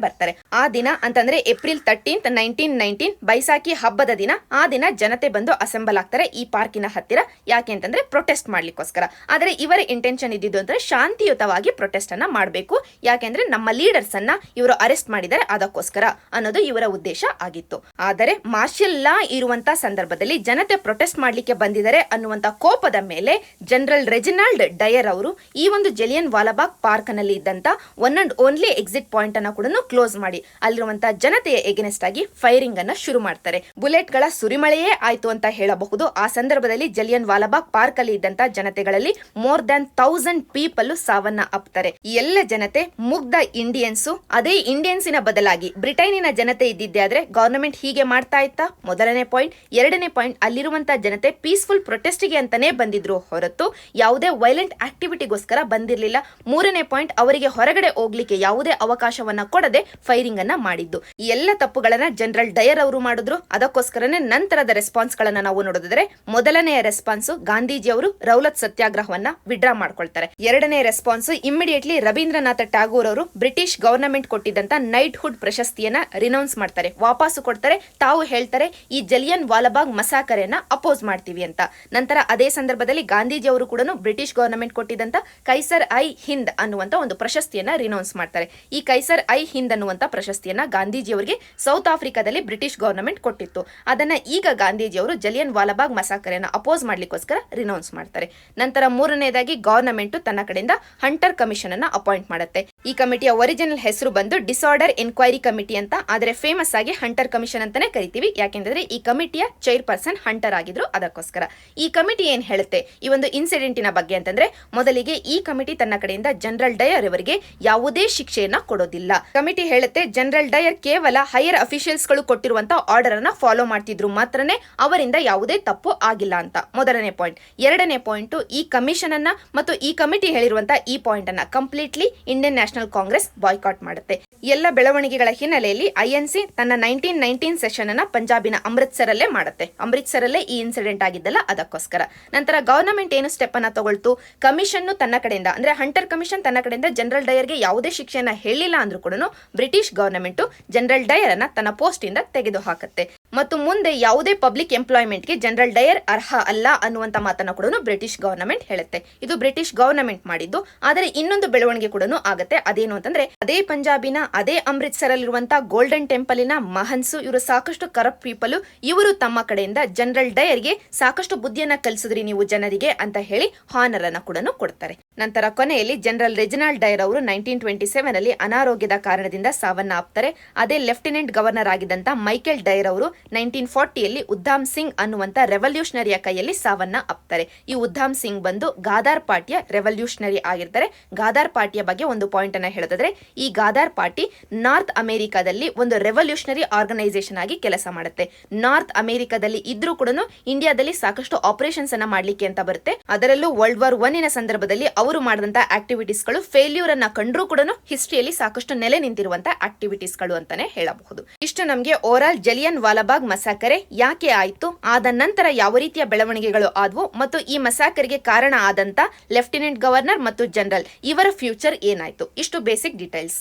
[SPEAKER 1] ಬರ್ತಾರೆ. ಆ ದಿನ ಅಂತಂದ್ರೆ ಏಪ್ರಿಲ್ 13, 1919 ಬೈಸಾಖಿ ಹಬ್ಬದ ದಿನ. ಆ ದಿನ ಜನತೆ ಬಂದು ಅಸೆಂಬಲ್ ಆಗ್ತಾರೆ ಈ ಪಾರ್ಕಿನ ಹತ್ತಿರ. ಯಾಕೆ ಅಂತಂದ್ರೆ ಪ್ರೊಟೆಸ್ಟ್ ಮಾಡ್ಲಿಕ್ಕೋಸ್ಕರ. ಆದ್ರೆ ಇವರ ಇಂಟೆನ್ಷನ್ ಇದ್ದಿದ್ದು ಅಂದ್ರೆ ಶಾಂತಿಯುತವಾಗಿ ಪ್ರೊಟೆಸ್ಟ್ ಅನ್ನ ಮಾಡಬೇಕು. ಯಾಕೆಂದ್ರೆ ನಮ್ಮ ಲೀಡರ್ಸ್ ಅನ್ನ ಇವರು ಅರೆಸ್ಟ್ ಮಾಡಿದ್ದಾರೆ ಅದಕ್ಕೋಸ್ಕರ ಅನ್ನೋದು ಇವರ ಉದ್ದೇಶ ಆಗಿತ್ತು. ಆದರೆ ಮಾರ್ಷಿಯಲ್ ಲಾ ಇರುವಂತ ಸಂದರ್ಭದಲ್ಲಿ ಜನತೆ ಪ್ರೊಟೆಸ್ಟ್ ಮಾಡ್ಲಿಕ್ಕೆ ಬಂದಿದ್ದಾರೆ ಅನ್ನುವಂತ ಕೋಪದ ಮೇಲೆ ಜನರಲ್ ರೆಜಿನಾಲ್ಡ್ ಡಯರ್ ಅವರು ಈ ಒಂದು ಜಲಿಯನ್ ವಾಲಾಬಾಗ್ ಪಾರ್ಕ್ ನಲ್ಲಿ ಇದ್ದಂತ one and only exit point ಅನ್ನ ಕೂಡ ಕ್ಲೋಸ್ ಮಾಡಿ ಅಲ್ಲಿರುವಂತಹ ಜನತೆಯ ಎಗೇನೆಸ್ಟ್ ಆಗಿ ಫೈರಿಂಗ್ ಅನ್ನ ಶುರು ಮಾಡ್ತಾರೆ. ಬುಲೆಟ್ ಗಳ ಸುರಿಮಳೆಯೇ ಆಯ್ತು ಅಂತ ಹೇಳಬಹುದು. ಆ ಸಂದರ್ಭದಲ್ಲಿ ಜಲಿಯನ್ ವಾಲಾಬಾಗ್ ಪಾರ್ಕ್ ಅಲ್ಲಿ ಇದ್ದಂತ ಜನತೆಗಳಲ್ಲಿ ಮೋರ್ ದನ್ 1000 ಪೀಪಲ್ ಸಾವನ್ನ ಅಪ್ತಾರೆ. ಈ ಎಲ್ಲ ಜನತೆ ಮುಗ್ಧ ಇಂಡಿಯನ್ಸು. ಅದೇ ಇಂಡಿಯನ್ಸಿನ ಬದಲಾಗಿ ಬ್ರಿಟನ್ನಿನ ಜನತೆ ಇದ್ದಿದ್ದೆ ಆದ್ರೆ ಗವರ್ನಮೆಂಟ್ ಹೀಗೆ ಮಾಡ್ತಾ ಇತ್ತಾ? ಮೊದಲನೇ ಪಾಯಿಂಟ್. ಎರಡನೇ ಪಾಯಿಂಟ್, ಅಲ್ಲಿರುವಂತಹ ಜನತೆ ಪೀಸ್ಫುಲ್ ಪ್ರೊಟೆಸ್ಟ್ಗೆ ಅಂತಾನೆ ಬಂದಿದ್ರು ಹೊರತು ಯಾವುದೇ ವೈಲೆಂಟ್ ಆಕ್ಟಿವಿಟಿಗೋಸ್ಕರ ಬಂದಿರಲಿಲ್ಲ. ಮೂರನೇ ಪಾಯಿಂಟ್, ಅವರಿಗೆ ಹೊರಗಡೆ ಹೋಗ್ಲಿಕ್ಕೆ ಯಾವುದೇ ಅವಕಾಶವನ್ನ ಕೊಡದೆ ಫೈರಿಂಗ್ ಅನ್ನ ಮಾಡಿದ್ದು. ಈ ಎಲ್ಲ ತಪ್ಪುಗಳನ್ನ ಜನರಲ್ ಡಯರ್ ಅವರು ಮಾಡಿದ್ರು. ಅದಕ್ಕೋಸ್ಕರನೇ ನಂತರದ ರೆಸ್ಪಾನ್ಸ್ ಗಳನ್ನ ನಾವು ನೋಡೋದಾದ್ರೆ, ಮೊದಲನೆಯ ರೆಸ್ಪಾನ್ಸ್ ಗಾಂಧೀಜಿ ಅವರು ರೌಲತ್ ಸತ್ಯಾಗ್ರಹವನ್ನ ವಿಡ್ರಾ ಮಾಡ್ಕೊಳ್ತಾರೆ. ಎರಡನೇ ರೆಸ್ಪಾನ್ಸ್ ಇಮಿಡಿಯೇಟ್ಲಿ ರವೀಂದ್ರನಾಥ ಟ್ಯಾಗೋರ್ ಅವರು ಬ್ರಿಟಿಷ್ ಗವರ್ನಮೆಂಟ್ ಕೊಟ್ಟಿದ್ದಂತ ನೈಟ್ಹುಡ್ ಪ್ರಶಸ್ತಿಯನ್ನ ರಿನೌನ್ಸ್ ಮಾಡ್ತಾರೆ, ವಾಪಸ್ಸು ಕೊಡ್ತಾರೆ. ತಾವು ಹೇಳ್ತಾರೆ ಈ ಜಲಿಯನ್ ವಾಲಾಬಾಗ್ ಮಸಾಕರೆಯನ್ನ ಅಪೋಸ್ ಮಾಡ್ತೀವಿ ಅಂತ. ನಂತರ ಅದೇ ಸಂದರ್ಭದಲ್ಲಿ ಗಾಂಧೀಜಿ ಅವರು ಕೂಡ ಬ್ರಿಟಿಷ್ ಗವರ್ನಮೆಂಟ್ ಕೊಟ್ಟಿದ್ದಂತ ಕೈಸರ್ ಐ ಹಿಂದ್ ಅನ್ನುವಂತ ಒಂದು ಪ್ರಶಸ್ತಿಯನ್ನ ರಿನೌನ್ಸ್ ಮಾಡ್ತಾರೆ. ಈ ಕೈಸರ್ ಐ ಹಿಂದ್ ಅನ್ನುವಂತ ಪ್ರಶಸ್ತಿಯನ್ನ ಗಾಂಧೀಜಿ ಅವರಿಗೆ ಸೌತ್ ಆಫ್ರಿಕಾದಲ್ಲಿ ಬ್ರಿಟಿಷ್ ಗವರ್ನಮೆಂಟ್ ಕೊಟ್ಟಿತ್ತು. ಅದನ್ನ ಈಗ ಗಾಂಧೀಜಿ ಅವರು ಜಲಿಯನ್ ವಾಲಾಬಾಗ್ ಮಸಾಕರೆಯನ್ನ ಅಪೋಸ್ ಮಾಡ್ಲಿಕ್ಕೋಸ್ಕರ ರಿನೌನ್ಸ್ ಮಾಡ್ತಾರೆ. ನಂತರ ಮೂರನೇದಾಗಿ ಗವರ್ನಮೆಂಟ್ ತನ್ನ ಕಡೆಯಿಂದ ಹಂಟರ್ ಕಮಿಷನ್ ಅನ್ನ ಅಪಾಯಿಂಟ್ ಮಾಡುತ್ತೆ. ಈ ಕಮಿಟಿಯ ಒರಿಜಿನಲ್ ಹೆಸರು ಬಂದು ಡಿಸಾರ್ಡರ್ ಎನ್ಕ್ವೈರಿ ಕಮಿಟಿ ಅಂತ, ಆದ್ರೆ ಫೇಮಸ್ ಆಗಿ ಹಂಟರ್ ಕಮಿಷನ್ ಅಂತಾನೆ ಕರಿತೀವಿ. ಯಾಕೆಂದ್ರೆ ಈ ಕಮಿಟಿಯ ಚೇರ್ಪರ್ಸನ್ ಹಂಟರ್ ಆಗಿದ್ರು ಅದಕ್ಕೋಸ್ಕರ. ಈ ಕಮಿಟಿ ಏನ್ ಹೇಳುತ್ತೆ ಈ ಒಂದು ಇನ್ಸಿಡೆಂಟಿನ ಬಗ್ಗೆ ಅಂತಂದ್ರೆ, ಮೊದಲಿಗೆ ಈ ಕಮಿಟಿ ತನ್ನ ಕಡೆಯಿಂದ ಜನರಲ್ ಡಯರ್ ಅವರಿಗೆ ಯಾವುದೇ ಶಿಕ್ಷೆಯನ್ನ ಕೊಡೋದಿಲ್ಲ. ಕಮಿಟಿ ಹೇಳುತ್ತೆ ಜನರಲ್ ಡಯರ್ ಕೇವಲ ಹೈಯರ್ ಅಫಿಷಿಯಲ್ಸ್ ಗಳು ಕೊಟ್ಟಿರುವಂತಹ ಆರ್ಡರ್ ಅನ್ನ ಫಾಲೋ ಮಾಡ್ತಿದ್ರು ಮಾತ್ರನೇ, ಅವರಿಂದ ಯಾವುದೇ ತಪ್ಪು ಆಗಿಲ್ಲ ಅಂತ. ಮೊದಲನೇ ಪಾಯಿಂಟ್. ಎರಡನೇ ಪಾಯಿಂಟ್, ಈ ಕಮಿಷನ್ ಅನ್ನ ಮತ್ತು ಈ ಕಮಿಟಿ ಹೇಳಿರುವಂತಹ ಈ ಪಾಯಿಂಟ್ ಅನ್ನ completely Indian national Congress boycott ಮಾಡುತ್ತೆ. ಎಲ್ಲ ಬೆಳವಣಿಗೆಗಳ ಹಿನ್ನೆಲೆಯಲ್ಲಿ ಐಎನ್ಸಿ ತನ್ನ 1919 ಸೆಷನ್ ಅನ್ನ ಪಂಜಾಬಿನ ಅಮೃತ್ಸರಲ್ಲೇ ಮಾಡುತ್ತೆ. ಅಮೃತ್ಸರಲ್ಲೇ ಈ ಇನ್ಸಿಡೆಂಟ್ ಆಗಿದ್ದಲ್ಲ, ಅದಕ್ಕೋಸ್ಕರ. ನಂತರ ಗವರ್ನಮೆಂಟ್ ಏನು ಸ್ಟೆಪ್ ಅನ್ನ ತಗೊಳ್ತು, ಕಮಿಷನ್ ತನ್ನ ಕಡೆಯಿಂದ ಅಂದ್ರೆ ಹಂಟರ್ ಕಮಿಷನ್ ತನ್ನ ಕಡೆಯಿಂದ ಜನರಲ್ ಡಯರ್ಗೆ ಯಾವುದೇ ಶಿಕ್ಷೆಯನ್ನ ಹೇಳಿಲ್ಲ ಅಂದ್ರೂ ಕೂಡ ಬ್ರಿಟಿಷ್ ಗವರ್ನಮೆಂಟ್ ಜನರಲ್ ಡಯರ್ ಅನ್ನ ತನ್ನ ಪೋಸ್ಟ್ ಇಂದ ತೆಗೆದು ಹಾಕುತ್ತೆ. ಮತ್ತು ಮುಂದೆ ಯಾವುದೇ ಪಬ್ಲಿಕ್ ಎಂಪ್ಲಾಯ್ಮೆಂಟ್ಗೆ ಜನರಲ್ ಡಯರ್ ಅರ್ಹ ಅಲ್ಲ ಅನ್ನುವಂತ ಮಾತನ್ನ ಕೂಡ ಬ್ರಿಟಿಷ್ ಗವರ್ನಮೆಂಟ್ ಹೇಳುತ್ತೆ. ಇದು ಬ್ರಿಟಿಷ್ ಗವರ್ನಮೆಂಟ್ ಮಾಡಿದ್ದು. ಆದರೆ ಇನ್ನೊಂದು ಬೆಳವಣಿಗೆ ಕೂಡ ಆಗುತ್ತೆ. ಅದೇನು ಅಂತಂದ್ರೆ, ಅದೇ ಪಂಜಾಬಿನ ಅದೇ ಅಮೃತ್ಸರ್ ಅಲ್ಲಿರುವಂತಹ ಗೋಲ್ಡನ್ ಟೆಂಪಲಿನ ಮಹನ್ಸು, ಇವರು ಸಾಕಷ್ಟು ಕರಪ್ಟ್ ಪೀಪಲ್, ಇವರು ತಮ್ಮ ಕಡೆಯಿಂದ ಜನರಲ್ ಡಯರ್ಗೆ ಸಾಕಷ್ಟು ಬುದ್ಧಿಯನ್ನ ಕಲಿಸಿದ್ರಿ ನೀವು ಜನರಿಗೆ ಅಂತ ಹೇಳಿ ಹಾನರ್ ಅನ್ನ ಕೂಡ ಕೊಡ್ತಾರೆ. ನಂತರ ಕೊನೆಯಲ್ಲಿ ಜನರಲ್ ರೆಜಿನಾಲ್ಡ್ ಡಯರ್ ಅವರು 1927 ಅಲ್ಲಿ ಅನಾರೋಗ್ಯದ ಕಾರಣದಿಂದ ಸಾವನ್ನ ಅಪ್ತಾರೆ. ಅದೇ ಲೆಫ್ಟಿನೆಂಟ್ ಗವರ್ನರ್ ಆಗಿದ್ದಂತ ಮೈಕೆಲ್ ಡಯರ್ ಅವರು 1940ಯಲ್ಲಿ ಉದ್ದಾಮ್ ಸಿಂಗ್ ಅನ್ನುವಂತ ರೆವಲ್ಯೂಷನರಿಯ ಕೈಯಲ್ಲಿ ಸಾವನ್ನ ಅಪ್ತಾರೆ. ಈ ಉದ್ದಾಮ್ ಸಿಂಗ್ ಬಂದು ಗಾದಾರ್ ಪಾರ್ಟಿಯ ರೆವಲ್ಯೂಷನರಿ ಆಗಿರ್ತಾರೆ. ಗಾದಾರ್ ಪಾರ್ಟಿಯ ಬಗ್ಗೆ ಒಂದು ಪಾಯಿಂಟ್ ಅನ್ನ ಹೇಳೋದಾದ್ರೆ, ಈ ಗಾದಾರ್ ಪಾರ್ಟಿ ನಾರ್ತ್ ಅಮೆರಿಕಾದಲ್ಲಿ ಒಂದು ರೆವಲ್ಯೂಷನರಿ ಆರ್ಗನೈಸೇಷನ್ ಆಗಿ ಕೆಲಸ ಮಾಡುತ್ತೆ. ನಾರ್ತ್ ಅಮೆರಿಕಾದಲ್ಲಿ ಇದ್ರೂ ಕೂಡ ಇಂಡಿಯಾದಲ್ಲಿ ಸಾಕಷ್ಟು ಆಪರೇಷನ್ಸ್ ಅನ್ನ ಮಾಡ್ಲಿಕ್ಕೆ ಅಂತ ಬರುತ್ತೆ. ಅದರಲ್ಲೂ ವರ್ಲ್ಡ್ ವಾರ್ 1 ಸಂದರ್ಭದಲ್ಲಿ ಅವರು ಮಾಡಿದಂತ ಆಕ್ಟಿವಿಟೀಸ್ ಗಳು ಫೇಲ್ಯೂರ್ ಅನ್ನ ಕಂಡ್ರೂ ಕೂಡ ಹಿಸ್ಟ್ರಿಯಲ್ಲಿ ಸಾಕಷ್ಟು ನೆಲೆ ನಿಂತಿರುವಂತ ಆಕ್ಟಿವಿಟೀಸ್ ಗಳು ಅಂತಾನೆ ಹೇಳಬಹುದು. ಇಷ್ಟು ನಮಗೆ ಓವರಾಲ್ ಜಲಿಯನ್ ವಾಲಾಬಾಗ್ ಮಸಾಕರೆ ಯಾಕೆ ಆಯ್ತು, ಆದ ನಂತರ ಯಾವ ರೀತಿಯ ಬೆಳವಣಿಗೆಗಳು ಆದವು ಮತ್ತು ಈ ಮಸಾಕರ್ಗೆ ಕಾರಣ ಆದಂತ ಲೆಫ್ಟಿನೆಂಟ್ ಗವರ್ನರ್ ಮತ್ತು ಜನರಲ್ ಇವರ ಫ್ಯೂಚರ್ ಏನಾಯ್ತು, ಇಷ್ಟು ಬೇಸಿಕ್ ಡೀಟೇಲ್ಸ್.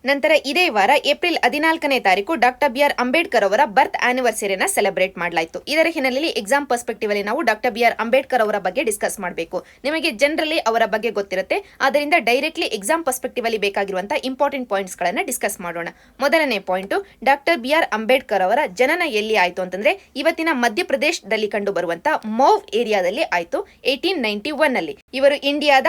[SPEAKER 1] ನಂತರ ಇದೇ ವಾರ ಏಪ್ರಿಲ್ 14ನೇ ತಾರೀಕು ಡಾಕ್ಟರ್ ಬಿ ಆರ್ ಅಂಬೇಡ್ಕರ್ ಅವರ ಬರ್ತ್ ಆನಿವರ್ಸರಿನ ಸೆಲೆಬ್ರೇಟ್ ಮಾಡಲಾಯಿತು. ಇದರ ಹಿನ್ನೆಲೆಯಲ್ಲಿ ಎಕ್ಸಾಮ್ ಪರ್ಸ್ಪೆಕ್ಟಿವ್ ಅಲ್ಲಿ ನಾವು ಡಾಕ್ಟರ್ ಬಿ ಆರ್ ಅಂಬೇಡ್ಕರ್ ಅವರ ಬಗ್ಗೆ ಡಿಸ್ಕಸ್ ಮಾಡಬೇಕು. ನಿಮಗೆ ಜನರಲಿ ಅವರ ಬಗ್ಗೆ ಗೊತ್ತಿರುತ್ತೆ, ಆದ್ದರಿಂದ ಡೈರೆಕ್ಟ್ಲಿ ಎಕ್ಸಾಮ್ ಪರ್ಸ್ಪೆಕ್ಟಿವ್ ಅಲ್ಲಿ ಬೇಕಾಗಿರುವಂತಹ ಇಂಪಾರ್ಟೆಂಟ್ ಪಾಯಿಂಟ್ಸ್ ಗಳನ್ನ ಡಿಸ್ಕಸ್ ಮಾಡೋಣ. ಮೊದಲನೇ point, doctor B R Ambedkar ಅವರ ಜನನ ಎಲ್ಲಿ ಆಯ್ತು ಅಂತಂದ್ರೆ ಇವತ್ತಿನ ಮಧ್ಯಪ್ರದೇಶದಲ್ಲಿ ಕಂಡು ಬರುವಂತಹ ಮೌವ್ ಏರಿಯಾದಲ್ಲಿ ಆಯ್ತು 1891 ಅಲ್ಲಿ. ಇವರು ಇಂಡಿಯಾದ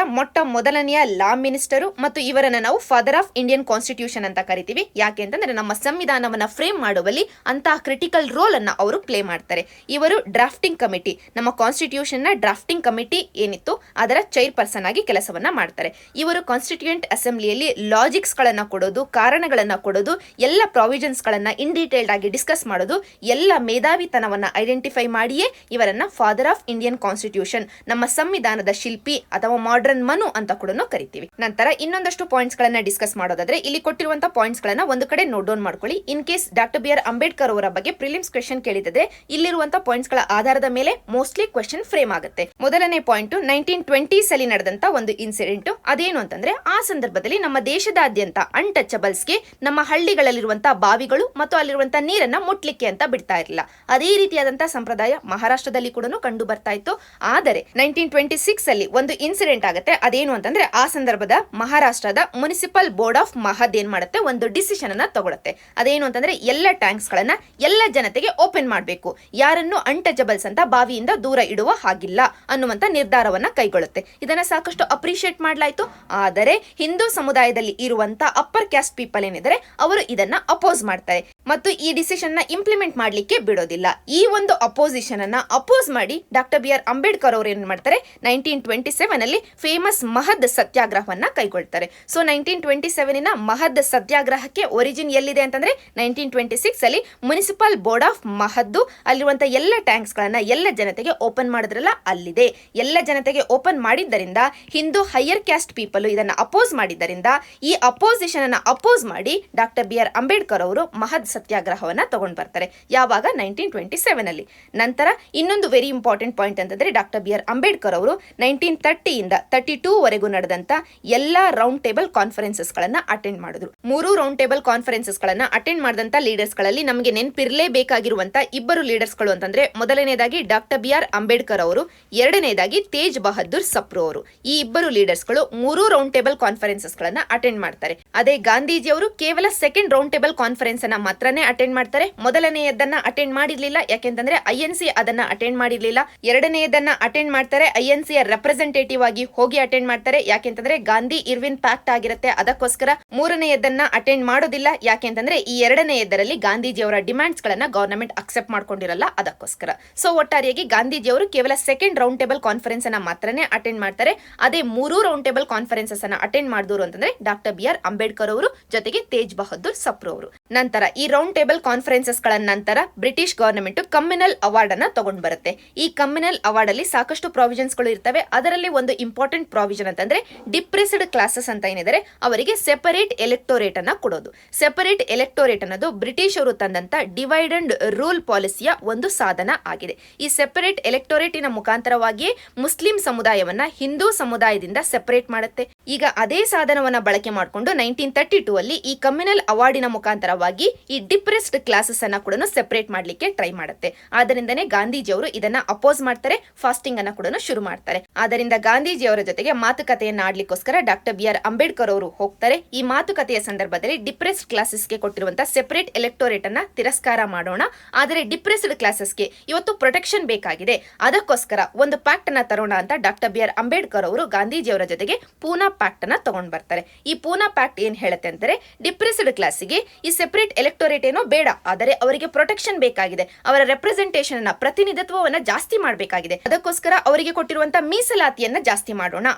[SPEAKER 1] ಮೊದಲನೆಯ ಲಾ ಮಿನಿಸ್ಟರು ಮತ್ತು ಇವರನ್ನ ನಾವು ಫಾದರ್ ಆಫ್ ಇಂಡಿಯನ್ ಕಾನ್ಸ್ಟಿಟ್ಯೂಷನ್ ಅಂತ ಕರಿತೀವಿ. ಯಾಕೆ ಅಂತಂದ್ರೆ ನಮ್ಮ ಸಂವಿಧಾನವನ್ನ ಫ್ರೇಮ್ ಮಾಡುವಲ್ಲಿ ಅಂತಹ ಕ್ರಿಟಿಕಲ್ ರೋಲ್ ಅನ್ನ ಅವರು ಪ್ಲೇ ಮಾಡ್ತಾರೆ. ಇವರು ಡ್ರಾಫ್ಟಿಂಗ್ ಕಮಿಟಿ, ನಮ್ಮ ಕಾನ್ಸ್ಟಿಟ್ಯೂಷನ್ ನ ಡ್ರಾಫ್ಟಿಂಗ್ ಕಮಿಟಿ ಏನಿತ್ತು ಅದರ ಚೈರ್ ಪರ್ಸನ್ ಆಗಿ ಕೆಲಸವನ್ನ ಮಾಡ್ತಾರೆ. ಇವರು ಕಾನ್ಸ್ಟಿಟ್ಯೂಯೆಂಟ್ ಅಸೆಂಬ್ಲಿಯಲ್ಲಿ ಲಾಜಿಕ್ಸ್ ಗಳನ್ನ ಕೊಡೋದು, ಕಾರಣಗಳನ್ನ ಕೊಡೋದು, ಎಲ್ಲ ಪ್ರಾವಿಷನ್ಸ್ ಗಳನ್ನ ಇನ್ ಡೀಟೇಲ್ಡ್ ಆಗಿ ಡಿಸ್ಕಸ್ ಮಾಡೋದು, ಎಲ್ಲ ಮೇಧಾವಿತನವನ್ನ ಐಡೆಂಟಿಫೈ ಮಾಡಿಯೇ ಇವರನ್ನ ಫಾದರ್ ಆಫ್ ಇಂಡಿಯನ್ ಕಾನ್ಸ್ಟಿಟ್ಯೂಷನ್, ನಮ್ಮ ಸಂವಿಧಾನದ ಶಿಲ್ಪಿ ಅಥವಾ ಮಾಡರ್ನ್ ಮನು ಅಂತ ಕೂಡ ಕರಿತೀವಿ. ನಂತರ ಇನ್ನೊಂದಷ್ಟು ಪಾಯಿಂಟ್ಸ್ ಗಳನ್ನ ಡಿಸ್ಕಸ್ ಮಾಡೋದಾದ್ರೆ, ಇಲ್ಲಿ ಕೊಟ್ಟಿರುವಂತಹ ಪಾಯಿಂಟ್ಸ್ ಗಳನ್ನ ಒಂದು ಕಡೆ ನೋಟ್ ಡೌನ್ ಮಾಡ್ಕೊಳ್ಳಿ. In case doctor B R Ambedkar ಅವರ ಬಗ್ಗೆ ಪ್ರಿಲಿಮ್ಸ್ ಕ್ವೆಶ್ಚನ್ ಕೇಳಿದ್ರೆ ಇಲ್ಲಿರುವಂತಹ ಪಾಯಿಂಟ್ಸ್ ಗಳ ಆಧಾರದ ಮೇಲೆ ಮೋಸ್ಟ್ಲಿ ಕ್ವೆಶ್ಚನ್ ಫ್ರೇಮ್ ಆಗುತ್ತೆ. ಮೊದಲನೇ ಪಾಯಿಂಟ್, 1920s ಅಲ್ಲಿ ನಡೆದಂತ ಒಂದು ಇನ್ಸಿಡೆಂಟ್. ಅದೇನು ಅಂತಂದ್ರೆ, ಆ ಸಂದರ್ಭದಲ್ಲಿ ನಮ್ಮ ದೇಶದಾದ್ಯಂತ ಅನ್ಟಚಬಲ್ಸ್ಗೆ ನಮ್ಮ ಹಳ್ಳಿಗಳಲ್ಲಿರುವಂತಹ ಬಾವಿಗಳು ಮತ್ತು ಅಲ್ಲಿರುವಂತಹ ನೀರನ್ನ ಮುಟ್ಲಿಕ್ಕೆ ಅಂತ ಬಿಡ್ತಾ ಇರಲಿಲ್ಲ. ಅದೇ ರೀತಿಯಾದಂತಹ ಸಂಪ್ರದಾಯ ಮಹಾರಾಷ್ಟ್ರದಲ್ಲಿ ಕೂಡ ಕಂಡು ಬರ್ತಾ ಇತ್ತು. ಆದರೆ 1926 ಅಲ್ಲಿ ಒಂದು ಇನ್ಸಿಡೆಂಟ್ ಆಗುತ್ತೆ. ಅದೇನು ಅಂತಂದ್ರೆ, ಆ ಸಂದರ್ಭದ ಮಹಾರಾಷ್ಟ್ರದ ಮುನಿಸಿಪಲ್ ಬೋರ್ಡ್ ಆಫ್ ಮಹದ್ ಏನ್ ಮಾಡುತ್ತೆ, ಒಂದು ಡಿಸಿಷನ್ ಅನ್ನ ತಗೊಳುತ್ತೆ. ಅದೇನು ಅಂತಂದ್ರೆ, ಎಲ್ಲ ಟ್ಯಾಂಕ್ಸ್ ಗಳನ್ನ ಎಲ್ಲ ಜನತೆಗೆ ಓಪನ್ ಮಾಡಬೇಕು, ಯಾರನ್ನು ಅನ್ಟಚಬಲ್ಸ್ ಅಂತ ಬಾವಿಯಿಂದ ದೂರ ಇಡುವ ಹಾಗಿಲ್ಲ ಅನ್ನುವಂತ ನಿರ್ಧಾರವನ್ನ ಕೈಗೊಳ್ಳುತ್ತೆ. ಇದನ್ನ ಸಾಕಷ್ಟು ಅಪ್ರಿಶಿಯೇಟ್ ಮಾಡಲಾಯಿತು. ಆದರೆ ಹಿಂದೂ ಸಮುದಾಯದಲ್ಲಿ ಇರುವಂತ ಅಪ್ಪರ್ ಕ್ಯಾಸ್ಟ್ ಪೀಪಲ್ ಏನಿದ್ದಾರೆ ಅವರು ಇದನ್ನ ಅಪೋಸ್ ಮಾಡ್ತಾರೆ ಮತ್ತು ಈ ಡಿಸಿಷನ್ ನ ಇಂಪ್ಲಿಮೆಂಟ್ ಮಾಡ್ಲಿಕ್ಕೆ ಬಿಡೋದಿಲ್ಲ. ಈ ಒಂದು ಅಪೋಸಿಷನ್ ಅನ್ನ ಅಪೋಸ್ ಮಾಡಿ ಡಾಕ್ಟರ್ ಬಿ ಆರ್ ಅಂಬೇಡ್ಕರ್ ಅವರು ಏನ್ ಮಾಡ್ತಾರೆ, 1927 ಅಲ್ಲಿ famous Mahad ಸತ್ಯಾಗ್ರಹವನ್ನ ಕೈಗೊಳ್ತಾರೆ. So 1927 Mahad ಸತ್ಯಾಗ್ರಹಕ್ಕೆ origin ಎಲ್ಲಿದೆ ಅಂತಂದ್ರೆ 1926 ಅಲ್ಲಿ ಮುನಿಸಿಪಲ್ ಬೋರ್ಡ್ ಆಫ್ ಮಹದ್ದು ಅಲ್ಲಿರುವಂತಹ ಎಲ್ಲ ಟ್ಯಾಂಕ್ಸ್ ಗಳನ್ನ ಎಲ್ಲ ಜನತೆಗೆ ಓಪನ್ ಮಾಡಿದ್ರಲ್ಲ ಅಲ್ಲಿದೆ. ಎಲ್ಲ ಜನತೆಗೆ ಓಪನ್ ಮಾಡಿದ್ದರಿಂದ ಹಿಂದೂ ಹೈಯರ್ ಕ್ಯಾಸ್ಟ್ ಪೀಪಲ್ ಇದನ್ನ ಅಪೋಸ್ ಮಾಡಿದ್ದರಿಂದ ಈ ಅಪೋಸಿಷನ್ ಅನ್ನ ಅಪೋಸ್ ಮಾಡಿ ಡಾಕ್ಟರ್ ಬಿ ಆರ್ ಅಂಬೇಡ್ಕರ್ ಅವರು ಮಹದ್ ಸತ್ಯಾಗ್ರಹವನ್ನ ತಗೊಂಡ್ ಬರ್ತಾರೆ. ಯಾವಾಗ 1927 ಅಲ್ಲಿ. ನಂತರ ಇನ್ನೊಂದು ವೆರಿ ಇಂಪಾರ್ಟೆಂಟ್ ಪಾಯಿಂಟ್ ಅಂತಂದ್ರೆ, ಡಾಕ್ಟರ್ ಬಿ ಆರ್ ಅಂಬೇಡ್ಕರ್ ಅವರು 1930 ಇಂದ 32 ವರೆಗೂ ನಡೆದಂತ ಎಲ್ಲಾ ರೌಂಡ್ ಟೇಬಲ್ ಕಾನ್ಫರೆನ್ಸಸ್ ಗಳನ್ನ ಅಟೆಂಡ್ ಮಾಡಿದ್ರು. 3 ರೌಂಡ್ ಟೇಬಲ್ ಕಾನ್ಫರೆನ್ಸಸ್ ಗಳನ್ನ ಅಟೆಂಡ್ ಮಾಡಿದಂತ ಲೀಡರ್ಸ್ ಗಳಲ್ಲಿ ನಮಗೆ ನೆನಪಿರಲೇಬೇಕಾಗಿರುವಂತ ಇಬ್ಬರು ಲೀಡರ್ಸ್ ಗಳು ಅಂತಂದ್ರೆ, ಮೊದಲನೇದಾಗಿ ಡಾಕ್ಟರ್ ಬಿ ಆರ್ ಅಂಬೇಡ್ಕರ್ ಅವರು, ಎರಡನೇದಾಗಿ ತೇಜ್ ಬಹದ್ದೂರ್ ಸಪ್ರು ಅವರು. ಈ ಇಬ್ಬರು ಲೀಡರ್ಸ್ ಗಳು 3 ರೌಂಡ್ ಟೇಬಲ್ ಕಾನ್ಫರೆನ್ಸಸ್ ಗಳನ್ನ ಅಟೆಂಡ್ ಮಾಡ್ತಾರೆ. ಅದೇ ಗಾಂಧೀಜಿ ಅವರು ಕೇವಲ ಸೆಕೆಂಡ್ ರೌಂಡ್ ಟೇಬಲ್ ಕಾನ್ಫರೆನ್ಸ್ ಅನ್ನ ಮಾತ್ರನೇ ಅಟೆಂಡ್ ಮಾಡ್ತಾರೆ. ಮೊದಲನೆಯದನ್ನ ಅಟೆಂಡ್ ಮಾಡಿರ್ಲಿಲ್ಲ, ಯಾಕೆಂತಂದ್ರೆ ಐಎನ್ಸಿ ಅದನ್ನ ಅಟೆಂಡ್ ಮಾಡಿರ್ಲಿಲ್ಲ. ಎರಡನೆಯದನ್ನ ಅಟೆಂಡ್ ಮಾಡ್ತಾರೆ, ಐಎನ್ಸಿಯ ರೆಪ್ರೆಸೆಂಟೇಟಿವ್ ಆಗಿ ಹೋಗಿ ಅಟೆಂಡ್ ಮಾಡ್ತಾರೆ, ಯಾಕೆಂತಂದ್ರೆ ಗಾಂಧಿ ಇರ್ವಿನ್ ಪ್ಯಾಕ್ಟ್ ಆಗಿರುತ್ತೆ ಅದಕ್ಕೋಸ್ಕರ. ಮೂರನೇ ಮೊದಲನೆಯದನ್ನ ಅಟೆಂಡ್ ಮಾಡೋದಿಲ್ಲ. ಯಾಕೆ ಅಂತಂದ್ರೆ ಈ ಎರಡನೆಯದರಲ್ಲಿ ಗಾಂಧೀಜಿಯವರ ಡಿಮ್ಯಾಂಡ್ಸ್ ಗಳನ್ನ ಗವರ್ನಮೆಂಟ್ ಅಕ್ಸೆಪ್ಟ್ ಮಾಡ್ಕೊಂಡಿರಲ್ಲ, ಅದಕ್ಕೋಸ್ಕರ. ಸೊ ಒಟ್ಟಾರೆಯಾಗಿ ಗಾಂಧೀಜಿಯವರು ಕೇವಲ ಸೆಕೆಂಡ್ ರೌಂಡ್ ಟೇಬಲ್ ಕಾನ್ಫರೆನ್ಸ್ ಅನ್ನ ಮಾತ್ರನೇ ಅಟೆಂಡ್ ಮಾಡ್ತಾರೆ. ಅದೇ 3 ರೌಂಡ್ ಟೇಬಲ್ ಕಾನ್ಫರೆನ್ಸಸ್ ಅನ್ನ ಅಟೆಂಡ್ ಮಾಡಿದವರು ಅಂತಂದ್ರೆ ಡಾಕ್ಟರ್ ಬಿ ಆರ್ ಅಂಬೇಡ್ಕರ್ ಅವರು, ಜೊತೆಗೆ ತೇಜ್ ಬಹದ್ದೂರ್ ಸಪ್ರು ಅವರು. ನಂತರ ಈ ರೌಂಡ್ ಟೇಬಲ್ ಕಾನ್ಫರೆನ್ಸಸ್ ಗಳ ನಂತರ ಬ್ರಿಟಿಷ್ ಗವರ್ನಮೆಂಟ್ ಕಮ್ಯುನಲ್ ಅವಾರ್ಡ್ ಅನ್ನ ತಗೊಂಡ್ ಬರುತ್ತೆ. ಈ ಕಮ್ಯುನಲ್ ಅವಾರ್ಡ್ ಅಲ್ಲಿ ಸಾಕಷ್ಟು ಪ್ರಾವಿಷನ್ಸ್ ಗಳು ಇರ್ತವೆ. ಅದರಲ್ಲಿ ಒಂದು ಇಂಪಾರ್ಟೆಂಟ್ ಪ್ರಾವಿಷನ್ ಅಂತಂದ್ರೆ ಡಿಪ್ರೆಸ್ಡ್ ಕ್ಲಾಸಸ್ ಅಂತ ಏನಿದ್ದಾರೆ ಅವರಿಗೆ ಸೆಪರೇಟ್ ಎಲೆಕ್ಟೋರೇಟ್ ಅನ್ನ ಕೊಡೋದು. ಸೆಪರೇಟ್ ಎಲೆಕ್ಟೋರೇಟ್ ಅನ್ನೋದು ಬ್ರಿಟಿಷ್ ಅವರು ತಂದಂತ ಡಿವೈಡ್ ಅಂಡ್ ರೂಲ್ ಪಾಲಿಸಿಯ ಒಂದು ಸಾಧನ ಆಗಿದೆ. ಈ ಸೆಪರೇಟ್ ಎಲೆಕ್ಟೋರೇಟಿನ ಮುಖಾಂತರವಾಗಿಯೇ ಮುಸ್ಲಿಂ ಸಮುದಾಯವನ್ನ ಹಿಂದೂ ಸಮುದಾಯದಿಂದ ಸೆಪರೇಟ್ ಮಾಡುತ್ತೆ. ಈಗ ಅದೇ ಸಾಧನವನ್ನ ಬಳಕೆ ಮಾಡಿಕೊಂಡು 1932 ಅಲ್ಲಿ ಈ ಕಮ್ಯುನಲ್ ಅವಾರ್ಡಿನ ಮುಖಾಂತರವಾಗಿ ಈ ಡಿಪ್ರೆಸ್ಡ್ ಕ್ಲಾಸಸ್ ಅನ್ನ ಕೂಡ ಸೆಪರೇಟ್ ಮಾಡ್ಲಿಕ್ಕೆ ಟ್ರೈ ಮಾಡುತ್ತೆ. ಆದ್ದರಿಂದನೇ ಗಾಂಧೀಜಿಯವರು ಇದನ್ನ ಅಪೋಸ್ ಮಾಡ್ತಾರೆ, ಫಾಸ್ಟಿಂಗ್ ಅನ್ನ ಕೂಡ ಶುರು ಮಾಡ್ತಾರೆ. ಆದ್ದರಿಂದ ಗಾಂಧೀಜಿಯವರ ಜೊತೆಗೆ ಮಾತುಕತೆಯನ್ನ ಆಡ್ಲಿಕ್ಕೋಸ್ಕರ ಡಾಕ್ಟರ್ ಬಿ ಆರ್ ಅಂಬೇಡ್ಕರ್ ಅವರು ಹೋಗ್ತಾರೆ. ಈ ಮಾತುಕತೆಯ ಸಂದರ್ಭದಲ್ಲಿ ಡಿಪ್ರೆಸ್ಡ್ ಕ್ಲಾಸಸ್ಗೆ ಕೊಟ್ಟಿರುವಂತಹ ಸೆಪರೇಟ್ ಎಲೆಕ್ಟೋರೇಟ್ ಅನ್ನ ತಿರಸ್ಕಾರ ಮಾಡೋಣ, ಆದರೆ ಡಿಪ್ರೆಸ್ಡ್ ಕ್ಲಾಸಸ್ಗೆ ಇವತ್ತು ಪ್ರೊಟೆಕ್ಷನ್ ಬೇಕಾಗಿದೆ, ಅದಕ್ಕೋಸ್ಕರ ಒಂದು ಪ್ಯಾಕ್ಟ್ ಅನ್ನ ತರೋಣ ಅಂತ ಡಾಕ್ಟರ್ ಬಿ ಆರ್ ಅಂಬೇಡ್ಕರ್ ಅವರು ಗಾಂಧೀಜಿಯವರ ಜೊತೆಗೆ ಪೂನಾ ಪ್ಯಾಕ್ಟ್ ಅನ್ನ ತಗೊಂಡ್ ಬರ್ತಾರೆ. ಈ ಪೂನಾ ಪ್ಯಾಕ್ಟ್ ಏನ್ ಹೇಳುತ್ತೆ ಅಂದ್ರೆ ಡಿಪ್ರೆಸ್ಡ್ ಕ್ಲಾಸಿಗೆ ಈ ಸೆಪರೇಟ್ ಎಲೆಕ್ಟೋರೇಟ್ ಏನೋ ಬೇಡ, ಆದರೆ ಅವರಿಗೆ ಪ್ರೊಟೆಕ್ಷನ್ ಬೇಕಾಗಿದೆ, ಅವರ ರೆಪ್ರೆಸೆಂಟೇಷನ್ ಅನ್ನ ಪ್ರತಿನಿಧಿತ್ವವನ್ನ ಜಾಸ್ತಿ ಮಾಡಬೇಕಾಗಿದೆ, ಅದಕ್ಕೋಸ್ಕರ ಅವರಿಗೆ ಕೊಟ್ಟಿರುವಂತಹ ಮೀಸಲಾತಿಯನ್ನ ಜಾಸ್ತಿ ಮಾಡೋಣ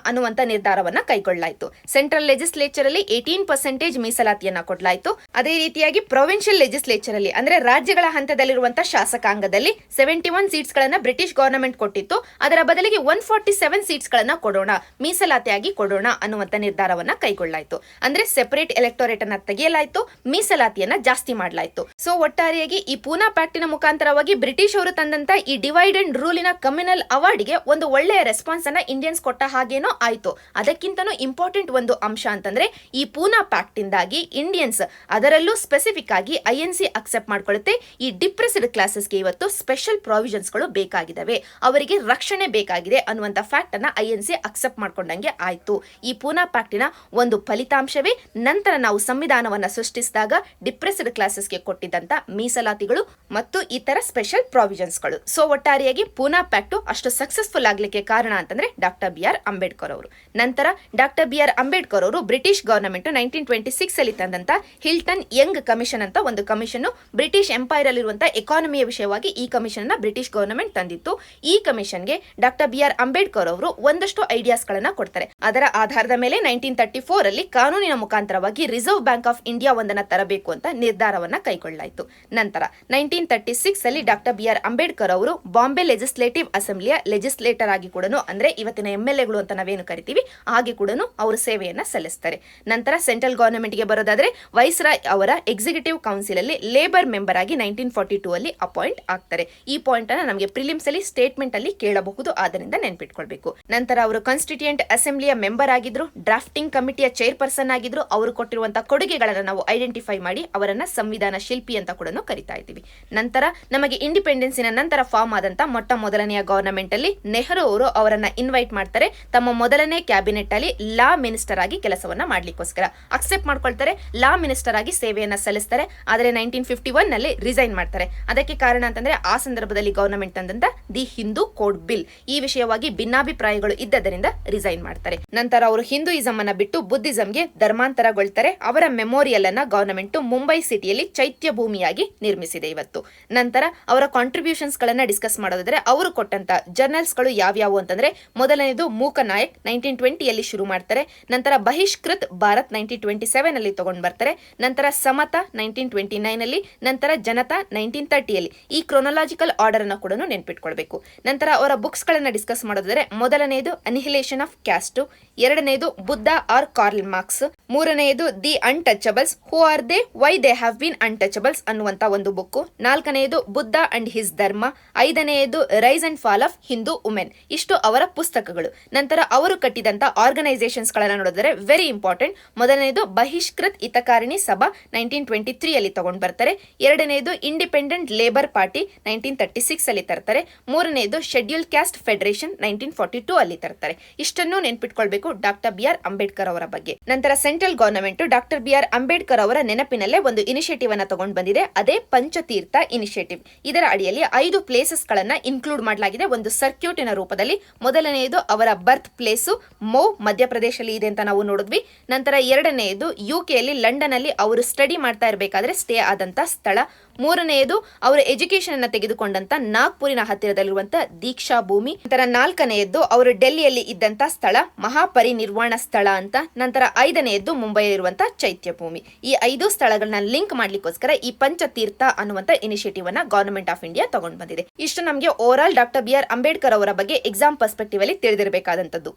[SPEAKER 1] ಅನ್ನುವಂತ ನಿರ್ಧಾರವನ್ನ ಕೈಗೊಳ್ಳಲಾಯಿತು. ಸೆಂಟ್ರಲ್ ಲೆಜಿಸ್ಲೇಚರ್ ಅಲ್ಲಿ 18% ಮೀಸಲಾತಿಯನ್ನ ಕೊಡಲಾಯಿತು. ಅದೇ ರೀತಿಯಾಗಿ ಪ್ರೊವಿನ್ಷಿಯಲ್ ಲೆಜಿಸ್ಲೇಚರ್ ಅಲ್ಲಿ ಅಂದ್ರೆ ರಾಜ್ಯಗಳ ಹಂತದಲ್ಲಿರುವಂತಹ ಶಾಸಕಾಂಗದಲ್ಲಿ 71 ಸೀಟ್ಸ್ ಗಳನ್ನ ಬ್ರಿಟಿಷ್ ಗವರ್ನಮೆಂಟ್ ಕೊಟ್ಟಿತ್ತು. ಅದರ ಬದಲಿಗೆ 147 ಸೀಟ್ಸ್ ಗಳನ್ನ ಕೊಡೋಣ, ಮೀಸಲಾತಿಯಾಗಿ ಕೊಡೋಣ ಅನ್ನುವಂತ ನಿರ್ಧಾರವನ್ನ ಕೈಗೊಳ್ಳಲಾಯಿತು. ಅಂದ್ರೆ ಸೆಪರೇಟ್ ಎಲೆಕ್ಟೋರೇಟ್ ಅನ್ನ ತೆಗೆಯಲಾಯಿತು, ಮೀಸಲಾತಿಯನ್ನ ಜಾಸ್ತಿ ಮಾಡಲಾಯಿತು. ಸೊ ಒಟ್ಟಾರೆಯಾಗಿ ಈ ಪೂನಾ ಪ್ಯಾಕ್ಟಿನ ಮುಖಾಂತರವಾಗಿ ಬ್ರಿಟಿಷ್ ಅವರು ತಂದಂತ ಈ ಡಿವೈಡ್ ಅಂಡ್ ರೂಲಿನ ಕಮ್ಯುನಲ್ ಅವಾರ್ಡ್ಗೆ ಒಂದು ಒಳ್ಳೆಯ ರೆಸ್ಪಾನ್ಸ್ ಅನ್ನ ಇಂಡಿಯನ್ಸ್ ಕೊಟ್ಟ ಹಾಗೇನೋ ಆಯ್ತು. ಅದಕ್ಕಿಂತನೂ ಇಂಪಾರ್ಟೆಂಟ್ ಒಂದು ಅಂಶ ಅಂತಂದ್ರೆ ಈ ಪೂನಾ ಪ್ಯಾಕ್ಟ್ ಇಂದಾಗಿ ಇಂಡಿಯನ್ಸ್, ಅದರಲ್ಲೂ ಸ್ಪೆಸಿಫಿಕ್ ಆಗಿ INC ಅಕ್ಸೆಪ್ಟ್ ಮಾಡ್ಕೊಳ್ಳುತ್ತೆ. ಈ ಡಿಪ್ರೆಸ್ಡ್ ಕ್ಲಾಸಸ್ಗೆ ಇವತ್ತು ಸ್ಪೆಷಲ್ ಪ್ರಾವಿಷನ್ಸ್ ಗಳು ಬೇಕಾಗಿದ್ದಾವೆ, ಅವರಿಗೆ ರಕ್ಷಣೆ ಬೇಕಾಗಿದೆ ಅನ್ನುವಂತ ಫ್ಯಾಕ್ಟ್ ಅನ್ನ INC ಅಕ್ಸೆಪ್ಟ್ ಮಾಡ್ಕೊಂಡಂಗೆ ಆಯ್ತು. ಈ ಪೂನಾ ಪ್ಯಾಕ್ಟಿನ ಒಂದು ಫಲಿತಾಂಶವೇ ನಂತರ ನಾವು ಸಂವಿಧಾನವನ್ನ ಸೃಷ್ಟಿಸಿದಾಗ ಡಿಪ್ರೆಸ್ಡ್ ಕ್ಲಾಸಸ್ಗೆ ಕೊಟ್ಟಿದ್ದಂತ ಮೀಸಲಾತಿಗಳು ಮತ್ತು ಇತರ ಸ್ಪೆಷಲ್ ಪ್ರಾವಿಷನ್ಸ್ ಗಳು. ಸೊ ಒಟ್ಟಾರೆಯಾಗಿ ಪೂನಾ ಪ್ಯಾಕ್ಟ್ ಅಷ್ಟು ಸಕ್ಸಸ್ಫುಲ್ ಆಗ್ಲಿಕ್ಕೆ ಕಾರಣ ಅಂತಂದ್ರೆ ಡಾಕ್ಟರ್ ಬಿ ಆರ್ ಅಂಬೇಡ್ಕರ್ ಅವರು. ನಂತರ ಡಾಕ್ಟರ್ ಬಿ ಆರ್ ಅಂಬೇಡ್ಕರ್ ಅವರು ಬ್ರಿಟಿಷ್ ಗವರ್ನಮೆಂಟ್ 1926 ಅಲ್ಲಿ ತಂದಂತ ಹಿಲ್ಟನ್ ಯಂಗ್ ಕಮಿಷನ್ ಅಂತ ಒಂದು ಕಮಿಷನ್, ಬ್ರಿಟಿಷ್ ಎಂಪೈರ್ ಅಲ್ಲಿರುವಂತಹ ಎಕಾನಮಿಯ ವಿಷಯವಾಗಿ ಈ ಕಮಿಷನ್ ನ ಬ್ರಿಟಿಷ್ ಗವರ್ನಮೆಂಟ್ ತಂದಿತ್ತು. ಈ ಕಮಿಷನ್ಗೆ ಡಾಕ್ಟರ್ ಬಿ ಆರ್ ಅಂಬೇಡ್ಕರ್ ಅವರು ಒಂದಷ್ಟು ಐಡಿಯಾಸ್ ಗಳನ್ನ ಕೊಡ್ತಾರೆ. ಅದರ ಆಧಾರದ ಮೇಲೆ 1934 ಅಲ್ಲಿ ಕಾನೂನಿನ ಮುಖಾಂತರವಾಗಿ ರಿಸರ್ವ್ ಬ್ಯಾಂಕ್ ಆಫ್ ಇಂಡಿಯಾ ಒಂದನ್ನ ತರಬೇಕು ಅಂತ ನಿರ್ಧಾರವನ್ನ ಕೈಗೊಳ್ಳಲಾಯಿತು. ನಂತರ 1936 ಅಲ್ಲಿ ಡಾಕ್ಟರ್ ಬಿ ಆರ್ ಅಂಬೇಡ್ಕರ್ ಅವರು ಬಾಂಬೆ ಲೆಜಿಸ್ಲೇಟಿವ್ ಅಸೆಂಬ್ಲಿಯ ಲೆಜಿಸ್ಲೇಟರ್ ಆಗಿ ಕೂಡ, ಅಂದ್ರೆ ಇವತ್ತಿನ MLAಗಳು ಅಂತ ನಾವೇನು ಕರಿತೀವಿ ಹಾಗೆ ಕೂಡ ಅವರು ಸೇವೆಯನ್ನ ಸಲ್ಲಿಸ್ತಾರೆ. ನಂತರ ಸೆಂಟ್ರಲ್ ಗವರ್ನಮೆಂಟ್ ಗೆ ಬರೋದಾದ್ರೆ ವೈಸ್ರಾಯ್ ಅವರ ಎಕ್ಸಿಕ್ಯೂಟಿವ್ ಕೌನ್ಸಿಲ್ ಅಲ್ಲಿ ಲೇಬರ್ ಮೆಂಬರ್ ಆಗಿ 1942 ಅಲ್ಲಿ ಅಪಾಯಿಂಟ್ ಆಗ್ತಾರೆ. ಈ ಪಾಯಿಂಟ್ ಅನ್ನ ನಮಗೆ ಪ್ರಿಲಿಮ್ಸ್ ಅಲ್ಲಿ ಸ್ಟೇಟ್ಮೆಂಟ್ ಅಲ್ಲಿ ಕೇಳಬಹುದು, ಆದ್ದರಿಂದ ನೆನ್ಪಿಟ್ಕೊಳ್ಬೇಕು. ನಂತರ ಅವರು ಕಾನ್ಸ್ಟಿಟ್ಯೂಯೆಂಟ್ ಅಸೆಂಬ್ಲಿಯ ಮೆಂಬರ್ ಆಗಿದ್ರು, ಡ್ರಾಫ್ಟಿಂಗ್ ಕಮಿಟಿಯ ಚೇರ್ಪರ್ಸನ್ ಆಗಿದ್ರು. ಅವರು ಕೊಟ್ಟಿರುವಂತಹ ಕೊಡುಗೆಗಳನ್ನ ನಾವು ಐಡೆಂಟಿಫೈ ಮಾಡಿ ಅವರನ್ನ ಸಂವಿಧಾನ ಶಿಲ್ಪಿ ಅಂತ ಕೂಡ ಕರಿತಾ ಇದ್ದೀವಿ. ನಂತರ ನಮಗೆ ಇಂಡಿಪೆಂಡೆನ್ಸಿನ ನಂತರ ಫಾರ್ಮ್ ಆದಂತ ಮೊಟ್ಟ ಮೊದಲನೆಯ ಗವರ್ನಮೆಂಟ್ ಅಲ್ಲಿ ನೆಹರು ಅವರು ಅವರನ್ನ ಇನ್ವೈಟ್ ಮಾಡ್ತಾರೆ. ತಮ್ಮ ಮೊದಲನೇ ಕ್ಯಾಬಿನೆಟ್ ಅಲ್ಲಿ ಲಾ ಮಿನಿಸ್ಟರ್ ಆಗಿ ಕೆಲಸವನ್ನ ಮಾಡ್ಲಿಕ್ಕೋಸ್ಕರ ಅಕ್ಸೆಪ್ಟ್ ಮಾಡ್ಕೊಳ್ತಾರೆ, ಲಾ ಮಿನಿಸ್ಟರ್ ಆಗಿ ಸೇವೆಯನ್ನ ಸಲ್ಲಿಸ್ತಾರೆ. ಆದರೆ 1951 ನಲ್ಲಿ ರಿಸೈನ್ ಮಾಡ್ತಾರೆ. ಅದಕ್ಕೆ ಕಾರಣ ಅಂತಂದ್ರೆ ಆ ಸಂದರ್ಭದಲ್ಲಿ ಗವರ್ನಮೆಂಟ್ ತಂದಂತ ದಿ ಹಿಂದೂ ಕೋಡ್ ಬಿಲ್, ಈ ವಿಷಯವಾಗಿ ಭಿನ್ನಾಭಿಪ್ರಾಯಗಳು ಇದ್ದದರಿಂದ ರಿಸೈನ್ ಮಾಡ್ತಾರೆ. ನಂತರ ಅವರು ಹಿಂದೂಯಿಸಂ ಅನ್ನ ಬಿಟ್ಟು ಬುದ್ಧಿಸಂಗೆ ಧರ್ಮಾಂತರಗೊಳ್ತಾರೆ. ಅವರ ಮೆಮೋರಿಯಲ್ ಅನ್ನ ಗವರ್ನಮೆಂಟ್ ಮುಂಬೈ ಸಿಟಿಯಲ್ಲಿ ಚೈತ್ಯ ಭೂಮಿಯಾಗಿ ನಿರ್ಮಿಸಿದೆ ಇವತ್ತು. ನಂತರ ಅವರ ಕಾಂಟ್ರಿಬ್ಯೂಷನ್ಸ್ ಗಳನ್ನ ಡಿಸ್ಕಸ್ ಮಾಡೋದಾದ್ರೆ ಅವರು ಕೊಟ್ಟಂತ ಜರ್ನಲ್ಸ್ ಗಳು ಯಾವ್ಯಾವು ಅಂತಂದ್ರೆ ಮೊದಲನೇದು ಮೂಕನಾಯಕ್ 1920 ಅಲ್ಲಿ ಶುರು ಮಾಡ್ತಾರೆ. ನಂತರ ಬಹಿಷ್ಕೃತ್ ಭಾರತ್ 1927 ಅಲ್ಲಿ ತಗೊಂಡ್ ಬರ್ತಾರೆ. ನಂತರ ಸಮತಾ 1929 ಅಲ್ಲಿ, ನಂತರ ಜನತಾ 1930 ಅಲ್ಲಿ. ಈ ಕ್ರೊನಾಲಜಿಕಲ್ ಆರ್ಡರ್ ಅನ್ನ ಕೂಡ ನೆನ್ಪಿಟ್ಕೊಳ್ಬೇಕು. ನಂತರ ಅವರ ಬುಕ್ಸ್ ಗಳನ್ನ ಡಿಸ್ಕಸ್ ಮಾಡೋದಾದ್ರೆ ಮೊದಲನೆಯದು ಅನಿಹಿಲೇಷನ್ ಆಫ್ ಕ್ಯಾಸ್ಟ್, ಎರಡನೆಯದು ಬುದ್ಧ ಆರ್ ಕಾರ್ಲ್ ಮಾರ್ಕ್ಸ್, ಮೂರನೆಯದು the untouchables, who are they, why they have been untouchables ಅನ್ನುವಂತ ಒಂದು ಬುಕ್, ನಾಲ್ಕನೆಯದು ಬುದ್ಧ ಅಂಡ್ ಹಿಸ್ ಧರ್ಮ, ಐದನೆಯದು rise and fall of Hindu women. ಇಷ್ಟು ಅವರ ಪುಸ್ತಕಗಳು. ನಂತರ ಅವರು ಕಟ್ಟಿದಂತ ಆರ್ಗನೈಸೇಷನ್ಸ್ ಗಳನ್ನ ನೋಡಿದ್ರೆ ವೆರಿ ಇಂಪಾರ್ಟೆಂಟ್. ಮೊದಲನೆಯದು ಬಹಿಷ್ಕೃತ್ ಹಿತಕಾರಿಣಿ ಸಭಾ 1923 ಅಲ್ಲಿ ತಗೊಂಡ್ ಬರ್ತಾರೆ. ಎರಡನೆಯದು ಇಂಡಿಪೆಂಡೆಂಟ್ ಲೇಬರ್ ಪಾರ್ಟಿ 1936 ಅಲ್ಲಿ ತರ್ತಾರೆ. ಮೂರನೆಯದು ಶೆಡ್ಯೂಲ್ ಕ್ಯಾಸ್ಟ್ ಫೆಡರೇಷನ್ 1942 ಅಲ್ಲಿ ತರ್ತಾರೆ. ಇಷ್ಟನ್ನು ನೆನ್ಪಿಟ್ಕೊಳ್ಬೇಕು ಡಾಕ್ಟರ್ ಬಿ ಆರ್ ಅಂಬೇಡ್ಕರ್ ಅವರ ಬಗ್ಗೆ. ನಂತರ central government doctor B R Ambedkar ಅವರ ನೆನಪಿನಲ್ಲೇ ಒಂದು ಇನಿಷಿಯೇಟಿವ್ ಅನ್ನ ತಗೊಂಡ್ ಬಂದಿದೆ, ಅದೇ ಪಂಚತೀರ್ಥ ಇನಿಷಿಯೇಟಿವ್. ಇದರ ಅಡಿಯಲ್ಲಿ 5 ಪ್ಲೇಸಸ್ ಗಳನ್ನ ಇನ್ಕ್ಲೂಡ್ ಮಾಡಲಾಗಿದೆ ಒಂದು ಸರ್ಕ್ಯೂಟಿನ ರೂಪದಲ್ಲಿ. ಮೊದಲನೆಯದು ಅವರ ಬರ್ತ್ ಪ್ಲೇಸು ಮೌ ಮಧ್ಯಪ್ರದೇಶದಲ್ಲಿ ಇದೆ ಅಂತ ನಾವು ನೋಡಿದ್ವಿ. ನಂತರ ಎರಡನೆಯದು ಎರಡನೆಯದು ಯುಕೆಯಲ್ಲಿ ಲಂಡನ್ ಅಲ್ಲಿ ಅವರು ಸ್ಟಡಿ ಮಾಡ್ತಾ ಇರಬೇಕಾದ್ರೆ ಸ್ಟೇ ಆದಂತ ಸ್ಥಳ. ಮೂರನೆಯದು ಅವರು ಎಜುಕೇಶನ್ ಅನ್ನ ತೆಗೆದುಕೊಂಡಂತ ನಾಗ್ಪುರಿನ ಹತ್ತಿರದಲ್ಲಿರುವಂತ ದೀಕ್ಷಾ ಭೂಮಿ. ನಂತರ ನಾಲ್ಕನೆಯದ್ದು ಅವರು ಡೆಲ್ಲಿಯಲ್ಲಿ ಇದ್ದಂತ ಸ್ಥಳ ಮಹಾಪರಿನಿರ್ವಾಣ ಸ್ಥಳ ಅಂತ. ನಂತರ ಐದನೆಯದ್ದು ಮುಂಬೈಯಲ್ಲಿರುವಂತ ಚೈತ್ಯ ಭೂಮಿ. ಈ 5 ಸ್ಥಳಗಳನ್ನ ಲಿಂಕ್ ಮಾಡ್ಲಿಕ್ಕೋಸ್ಕರ ಈ ಪಂಚತೀರ್ಥ ಅನ್ನುವಂತ ಇನಿಷಿಯೇಟಿವ್ ಅನ್ನ ಗವರ್ನಮೆಂಟ್ ಆಫ್ ಇಂಡಿಯಾ ತಗೊಂಡು ಬಂದಿದೆ. ಇಷ್ಟು ನಮಗೆ over all doctor B R Ambedkar ಅವರ ಬಗ್ಗೆ ಎಕ್ಸಾಮ್ ಪರ್ಸ್ಪೆಕ್ಟಿವ್ ಅಲ್ಲಿ ತಿಳಿದಿರಬೇಕಾದಂತದ್ದು.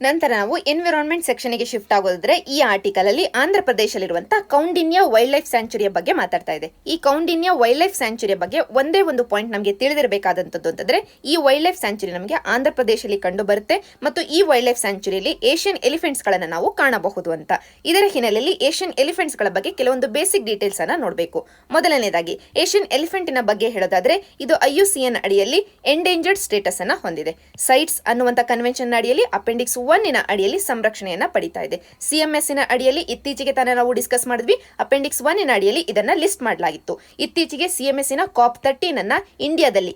[SPEAKER 1] ನಂತರ ನಾವು ಎನ್ವಿರಾನ್ಮೆಂಟ್ ಸೆಕ್ಷನ್ ಗೆ ಶಿಫ್ಟ್ ಆಗೋದ್ರೆ ಈ ಆರ್ಟಿಕಲ್ ಅಲ್ಲಿ ಆಂಧ್ರ ಪ್ರದೇಶದಲ್ಲಿರುವಂತಹ ಕೌಂಡಿನ್ಯ ವೈಲ್ಡ್ ಲೈಫ್ ಸ್ಯಾಂಚುರಿಯ ಬಗ್ಗೆ ಮಾತಾಡ್ತಾ ಇದೆ. ಈ ಕೌಂಡಿನ್ಯ ವೈಲ್ಡ್ ಲೈಫ್ ಸ್ಯಾಂಚುರಿಯ ಬಗ್ಗೆ ಒಂದೇ ಒಂದು ಪಾಯಿಂಟ್ ನಮಗೆ ತಿಳಿದಿರಬೇಕಾದಂತದ್ದು ಅಂತಂದ್ರೆ ಈ ವೈಲ್ಡ್ ಲೈಫ್ ಸ್ಯಾಂಚುರಿ ನಮಗೆ ಆಂಧ್ರ ಪ್ರದೇಶದಲ್ಲಿ ಕಂಡು ಬರುತ್ತೆ ಮತ್ತು ಈ ವೈಲ್ಡ್ ಲೈಫ್ ಸ್ಯಾಂಚುರಿಯಲ್ಲಿ ಏಷ್ಯನ್ ಎಲಿಫೆಂಟ್ಸ್ ಗಳನ್ನ ನಾವು ಕಾಣಬಹುದು ಅಂತ. ಇದರ ಹಿನ್ನೆಲೆಯಲ್ಲಿ ಏಷ್ಯನ್ ಎಲಿಫೆಂಟ್ಸ್ ಗಳ ಬಗ್ಗೆ ಕೆಲವೊಂದು ಬೇಸಿಕ್ ಡೀಟೇಲ್ಸ್ ಅನ್ನ ನೋಡಬೇಕು. ಮೊದಲನೇದಾಗಿ ಏಷ್ಯನ್ ಎಲಿಫೆಂಟಿನ ಬಗ್ಗೆ ಹೇಳೋದಾದ್ರೆ ಇದು IUCN ಅಡಿಯಲ್ಲಿ ಎಂಡೇಂಜರ್ಡ್ ಸ್ಟೇಟಸ್ ಅನ್ನ ಹೊಂದಿದೆ. ಸೈಟ್ಸ್ ಅನ್ನುವಂತ ಕನ್ವೆನ್ಷನ್ ಅಡಿಯಲ್ಲಿ ಅಪೆಂಡಿಕ್ಸ್ 1 ಅಡಿಯಲ್ಲಿ ಸಂರಕ್ಷಣೆಯನ್ನ ಪಡಿತಾ ಇದೆ. CMS ಅಡಿಯಲ್ಲಿ ಇತ್ತೀಚೆಗೆ ತಾನೇ ನಾವು ಡಿಸ್ಕಸ್ ಮಾಡಿದ್ವಿ. ಅಪೆಂಡಿಕ್ಸ್ 1 ಅಡಿಯಲ್ಲಿ ಇದನ್ನ ಲಿಸ್ಟ್ ಮಾಡಲಾಗಿತ್ತು. ಇತ್ತೀಚೆಗೆ CMS COP13 ಅನ್ನ